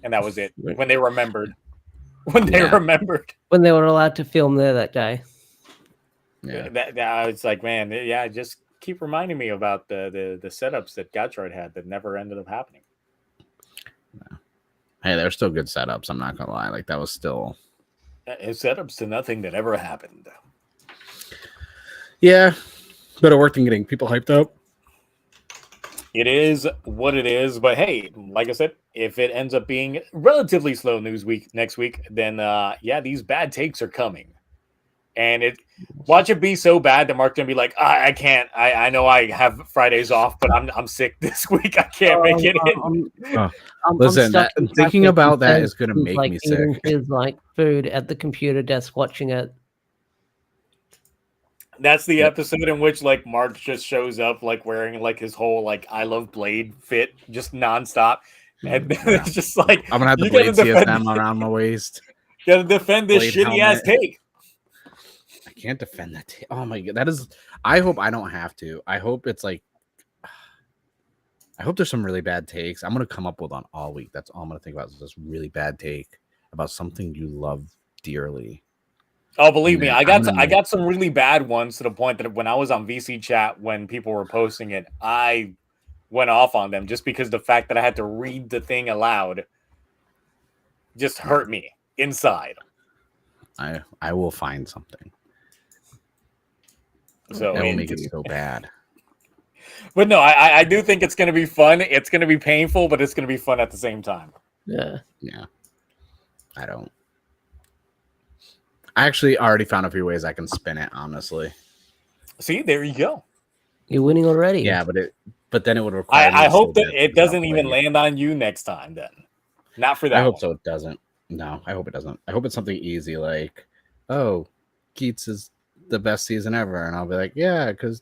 and that was it. When they remembered. When they remembered. When they were allowed to film there that day. Yeah. That it's like, man, yeah, just keep reminding me about the setups that Gachard had that never ended up happening. Hey, they're still good setups. I'm not gonna lie. Like, that was still Setups to nothing that ever happened. Yeah, but it worked in getting people hyped up. It is what it is, but hey, like I said, if it ends up being relatively slow news week next week, then yeah, these bad takes are coming, and watch it be so bad that Mark's gonna be like, I can't. I know I have Fridays off, but I'm sick this week. I can't make it in. Listen, thinking about that is gonna make me sick. His like food at the computer desk, watching it. That's the episode in which like Mark just shows up like wearing like his whole like I Love Blade fit just nonstop. And it's just like I'm gonna have the Blade CSM around my waist. Gotta defend this Blade shitty ass take. I can't defend that take. Oh my god, that is. I hope I don't have to. I hope it's like. I hope there's some really bad takes. I'm gonna come up with on all week. That's all I'm gonna think about is this really bad take about something you love dearly. Oh, believe me, I got some really bad ones to the point that when I was on VC chat, when people were posting it, I went off on them just because the fact that I had to read the thing aloud just hurt me inside. I will find something. So that will make it so bad. But no, I do think it's going to be fun. It's going to be painful, but it's going to be fun at the same time. Yeah. I actually already found a few ways I can spin it, honestly. See, there you go. You're winning already. Yeah, but then it would require. I hope that it doesn't even land on you next time. Then, not for that. I hope so. It doesn't. No, I hope it doesn't. I hope it's something easy, like, oh, Geats is the best season ever, and I'll be like, yeah, because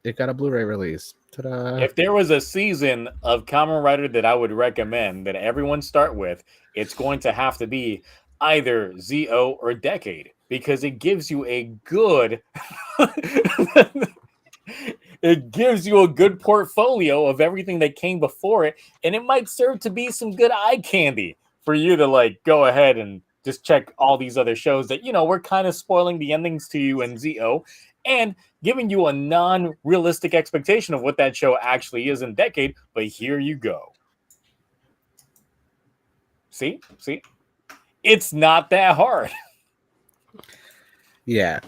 it got a Blu-ray release. Ta-da. If there was a season of Kamen Rider that I would recommend that everyone start with, it's going to have to be either ZO or Decade, because it gives you a good it gives you a good portfolio of everything that came before it, and it might serve to be some good eye candy for you to like go ahead and just check all these other shows that, you know, we're kind of spoiling the endings to you in ZO and giving you a non-realistic expectation of what that show actually is in Decade, but here you go. See? It's not that hard. Yeah,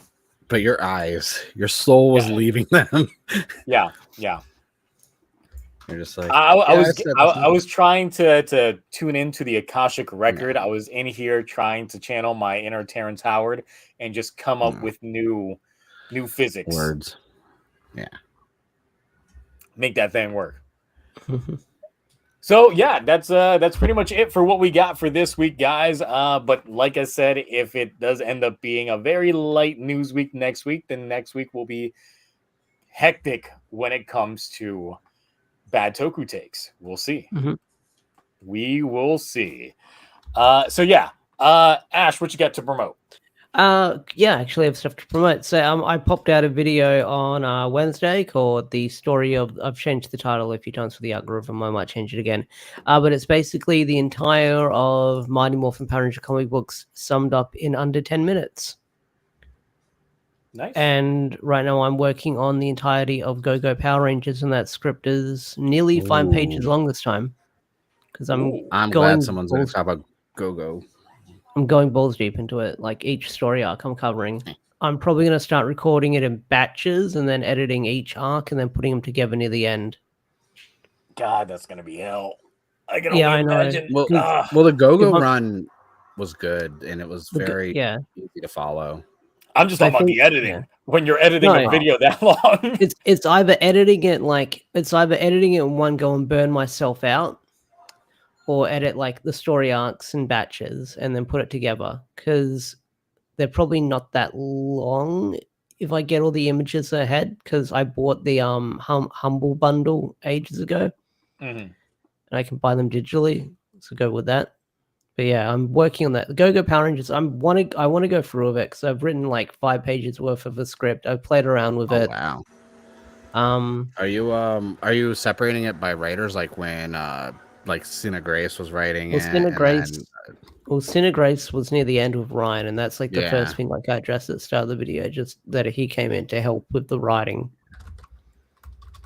but your eyes, your soul was leaving them. Yeah. You're just like, I was trying to tune into the Akashic record. I was in here trying to channel my inner Terrence Howard and just come up with new physics. Words. Yeah. make that thing work. So yeah, that's pretty much it for what we got for this week, guys. But like I said, if it does end up being a very light news week next week, then next week will be hectic when it comes to bad Toku takes. We'll see. We will see. So yeah, Ash, what you got to promote? Yeah, actually, I have stuff to promote. So, I popped out a video on Wednesday called "The Story of." I've changed the title a few times for the algorithm. I might change it again. But it's basically the entire of Mighty Morphin Power Ranger comic books summed up in under 10 minutes. Nice. And right now, I'm working on the entirety of Go-Go Power Rangers, and that script is nearly 5 pages long this time. Because I'm glad someone's going to talk about Go-Go. I'm going balls deep into it. Like each story arc I'm covering. I'm probably going to start recording it in batches and then editing each arc and then putting them together near the end. God, that's going to be hell. I can Yeah, only I imagine. know. Well, the Go-Go run was good and it was very easy to follow. I'm just talking about the editing. Yeah. When you're editing a video that long, it's either editing it in one go and burn myself out, or edit like the story arcs in batches and then put it together, because they're probably not that long if I get all the images ahead, because I bought the Humble bundle ages ago and I can buy them digitally, so go with that. But yeah, I'm working on that. The Go-Go Power Rangers, I want to go through with it because I've written like 5 pages worth of a script. I've played around with it. Wow. Are you separating it by writers, like when like Cena Grace was writing well, it? Cena Grace was near the end with Ryan, and that's like the first thing like I addressed at the start of the video, just that he came in to help with the writing.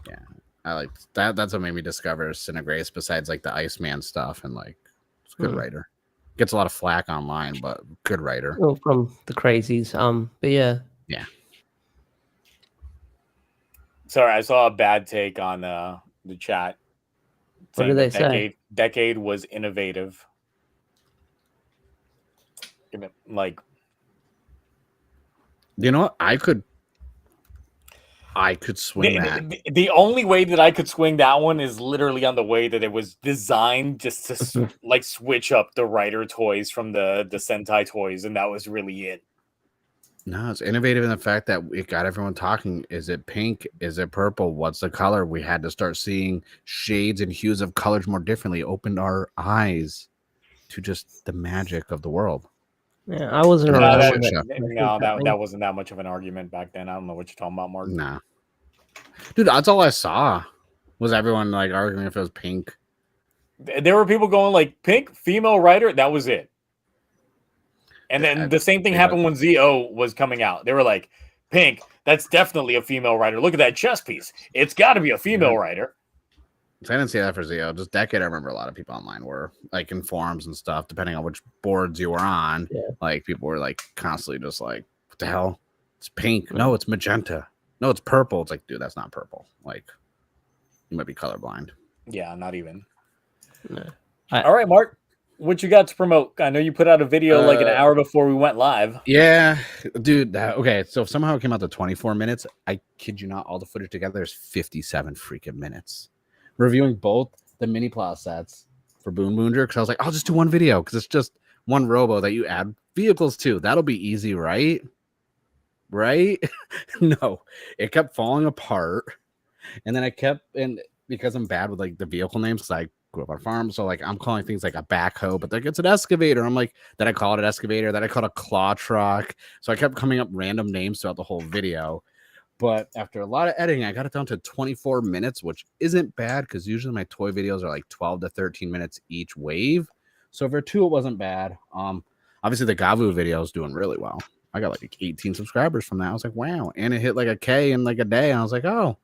Yeah, I like that. That's what made me discover Cena Grace, besides like the Iceman stuff, and like it's a good writer. Gets a lot of flack online, but good writer. Well, from the crazies. But yeah. Yeah. Sorry, I saw a bad take on the chat. What did they say? Decade was innovative. Like, you know what? I could swing that. The only way that I could swing that one is literally on the way that it was designed just to like switch up the Rider toys from the Sentai toys, and that was really it. No, it's innovative in the fact that it got everyone talking. Is it pink? Is it purple? What's the color? We had to start seeing shades and hues of colors more differently. Opened our eyes to just the magic of the world. Yeah, I wasn't around. That wasn't that much of an argument back then. I don't know what you're talking about, Mark. Nah. Dude, that's all I saw. Was everyone like arguing if it was pink? There were people going like, pink, female writer, that was it. And then the same thing happened when ZO was coming out. They were like, pink, that's definitely a female writer. Look at that chest piece. It's got to be a female writer. So I didn't see that for ZO. Just Decade, I remember a lot of people online were like in forums and stuff, depending on which boards you were on. Yeah. Like people were like constantly just like, what the hell? It's pink. No, it's magenta. No, it's purple. It's like, dude, that's not purple. Like, you might be colorblind. Yeah, not even. No. All right, Mark. What you got to promote? I know you put out a video like an hour before we went live. Yeah, dude. Okay, so somehow it came out to 24 minutes. I kid you not, all the footage together is 57 freaking minutes. Reviewing both the mini plow sets for BoonBoomger, because I was like, I'll just do one video because it's just one robo that you add vehicles to. That'll be easy, right? Right? No, it kept falling apart, and then I kept, and because I'm bad with like the vehicle names, because I grew up on a farm, so like I'm calling things like a backhoe, but like it's an excavator. I'm like, then I call it an excavator, then I call it a claw truck. So I kept coming up random names throughout the whole video. But after a lot of editing, I got it down to 24 minutes, which isn't bad because usually my toy videos are like 12 to 13 minutes each wave. So for 2, it wasn't bad. Obviously the Gavu video is doing really well. I got like 18 subscribers from that. I was like, wow. And it hit like a K in like a day. And I was like, oh,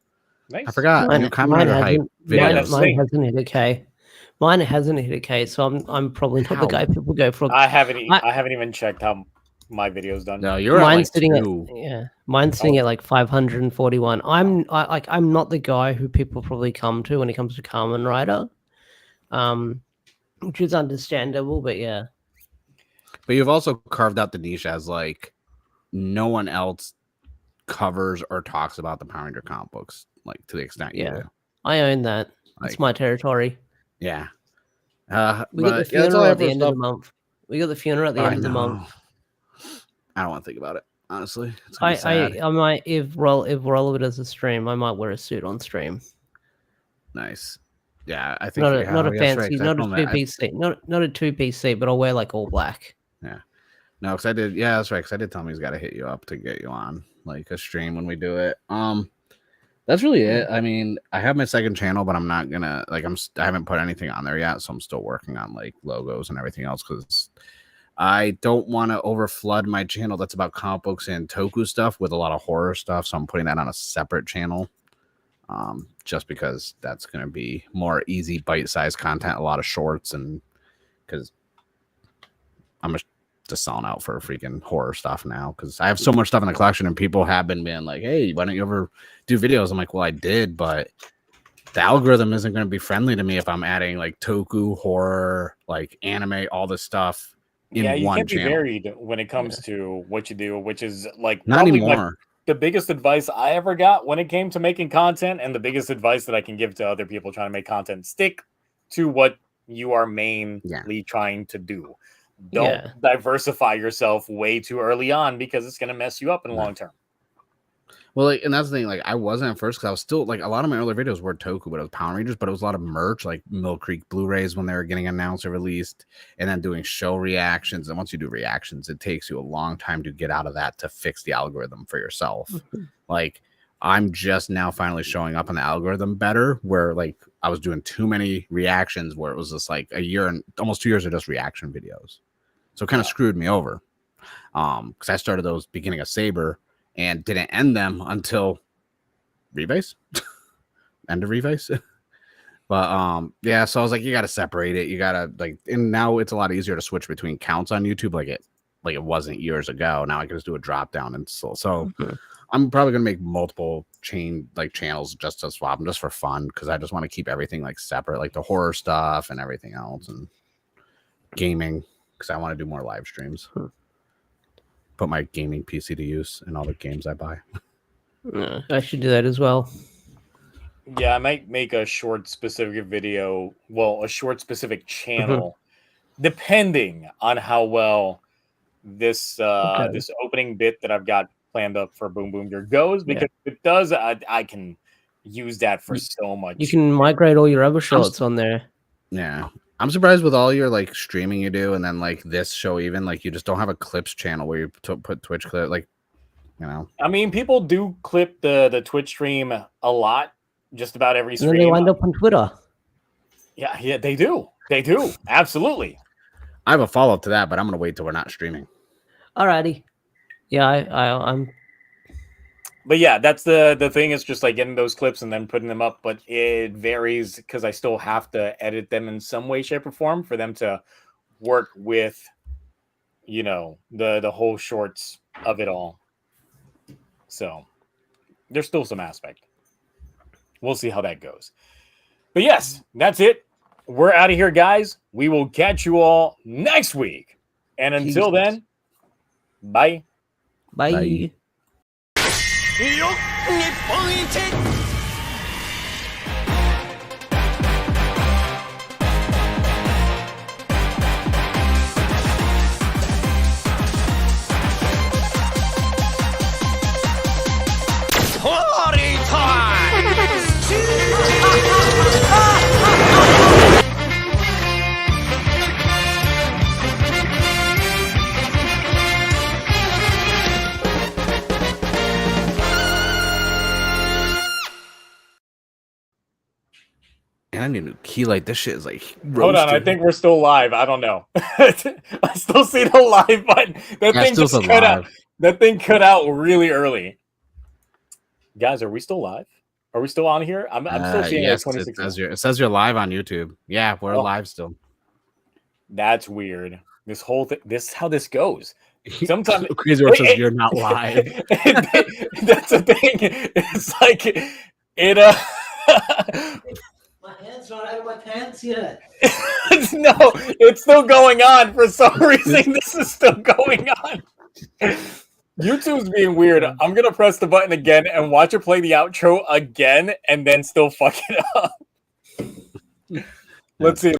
nice. I forgot. Mine hasn't hit a K. Mine hasn't hit a K, so I'm probably not the guy people go for. I haven't even checked how my video's done. No, you're mine's at sitting like mine's sitting at like 541. I'm not the guy who people probably come to when it comes to Kamen Rider, which is understandable, but yeah. But you've also carved out the niche as like no one else covers or talks about the Power Ranger comic books like to the extent you do. I own that. It's Like, my territory. yeah. We got the But yeah, that's funeral all I at have the for end of the stuff. month. We got the funeral at the I end of the month. know. I don't want to think about it. Honestly, it's gonna be sad. I might if Rollo does a stream, I might wear a suit on stream. Nice. Yeah, I think Not yeah, a yeah, that's right, fancy, 'cause I not a told him that 2-piece seat, not a 2-piece seat, but I'll wear like all black. Yeah. No, because I did. Yeah, that's right. Because I did tell him he's got to hit you up to get you on like a stream when we do it. That's really it. I mean, I have my second channel, but I'm not gonna like. I haven't put anything on there yet, so I'm still working on like logos and everything else because I don't want to overflood my channel that's about comic books and Toku stuff with a lot of horror stuff. So I'm putting that on a separate channel. Just because that's going to be more easy bite-sized content, a lot of shorts, and because I'm just selling out for freaking horror stuff now because I have so much stuff in the collection and people have been being like, hey, why don't you ever do videos? I'm like, well, I did, but the algorithm isn't going to be friendly to me if I'm adding like Toku, horror, like anime, all this stuff in yeah, you one can't be channel. varied when it comes to what you do, which is like Not probably anymore. the biggest advice I ever got when it came to making content, and the biggest advice that I can give to other people trying to make content: stick to what you are mainly trying to do. Don't diversify yourself way too early on because it's going to mess you up in the long term. Well, like, and that's the thing. Like, I wasn't at first because I was still like a lot of my earlier videos were Toku, but it was Power Rangers, but it was a lot of merch, like Mill Creek Blu-rays when they were getting announced or released, and then doing show reactions. And once you do reactions, it takes you a long time to get out of that to fix the algorithm for yourself. Like, I'm just now finally showing up on the algorithm better, where like I was doing too many reactions, where it was just like a year and almost 2 years of just reaction videos. So it kind of screwed me over. Because I started those beginning of Saber and didn't end them until Rebase. End of Rebase. But yeah, so I was like, you gotta separate it. You gotta like, and now it's a lot easier to switch between counts on YouTube like it wasn't years ago. Now I can just do a drop down and so I'm probably gonna make multiple channels just to swap them just for fun because I just want to keep everything like separate, like the horror stuff and everything else and gaming because I want to do more live streams. Put my gaming PC to use in all the games I buy. I should do that as well. Yeah, I might make a short specific video, well, a short specific channel, depending on how well this this opening bit that I've got planned up for BoonBoomger goes, because if it does, I can use that for so much. You can migrate all your other shorts on there. Yeah. I'm surprised with all your like streaming you do, and then like this show, even like you just don't have a clips channel where you put Twitch clip, like, you know. I mean, people do clip the Twitch stream a lot, just about every stream. And then they wind up on Twitter. Yeah, they do. They do. Absolutely. I have a follow up to that, but I'm gonna wait till we're not streaming. Alrighty. Yeah, I'm. But yeah, that's the thing is just like getting those clips and then putting them up. But it varies because I still have to edit them in some way, shape, or form for them to work with, you know, the whole shorts of it all. So there's still some aspect. We'll see how that goes. But yes, that's it. We're out of here, guys. We will catch you all next week. And until then, bye. Bye. Bye. よっ日本一 And I need a new key light. This shit is like roasted. Hold on, I think we're still live. I don't know. I still see the live button. That thing just cut out. That thing cut out really early. Guys, are we still live? Are we still on here? I'm still seeing yes, 26. it says you're live on YouTube. Yeah, we're live still. That's weird. This whole thing. This is how this goes. Sometimes Crazy Horse says you're not live. That's the thing. It's like it. My hand's not out of my pants yet. No, it's still going on for some reason. This is still going on. YouTube's being weird. I'm gonna press the button again and watch it play the outro again, and then still fuck it up. Let's see.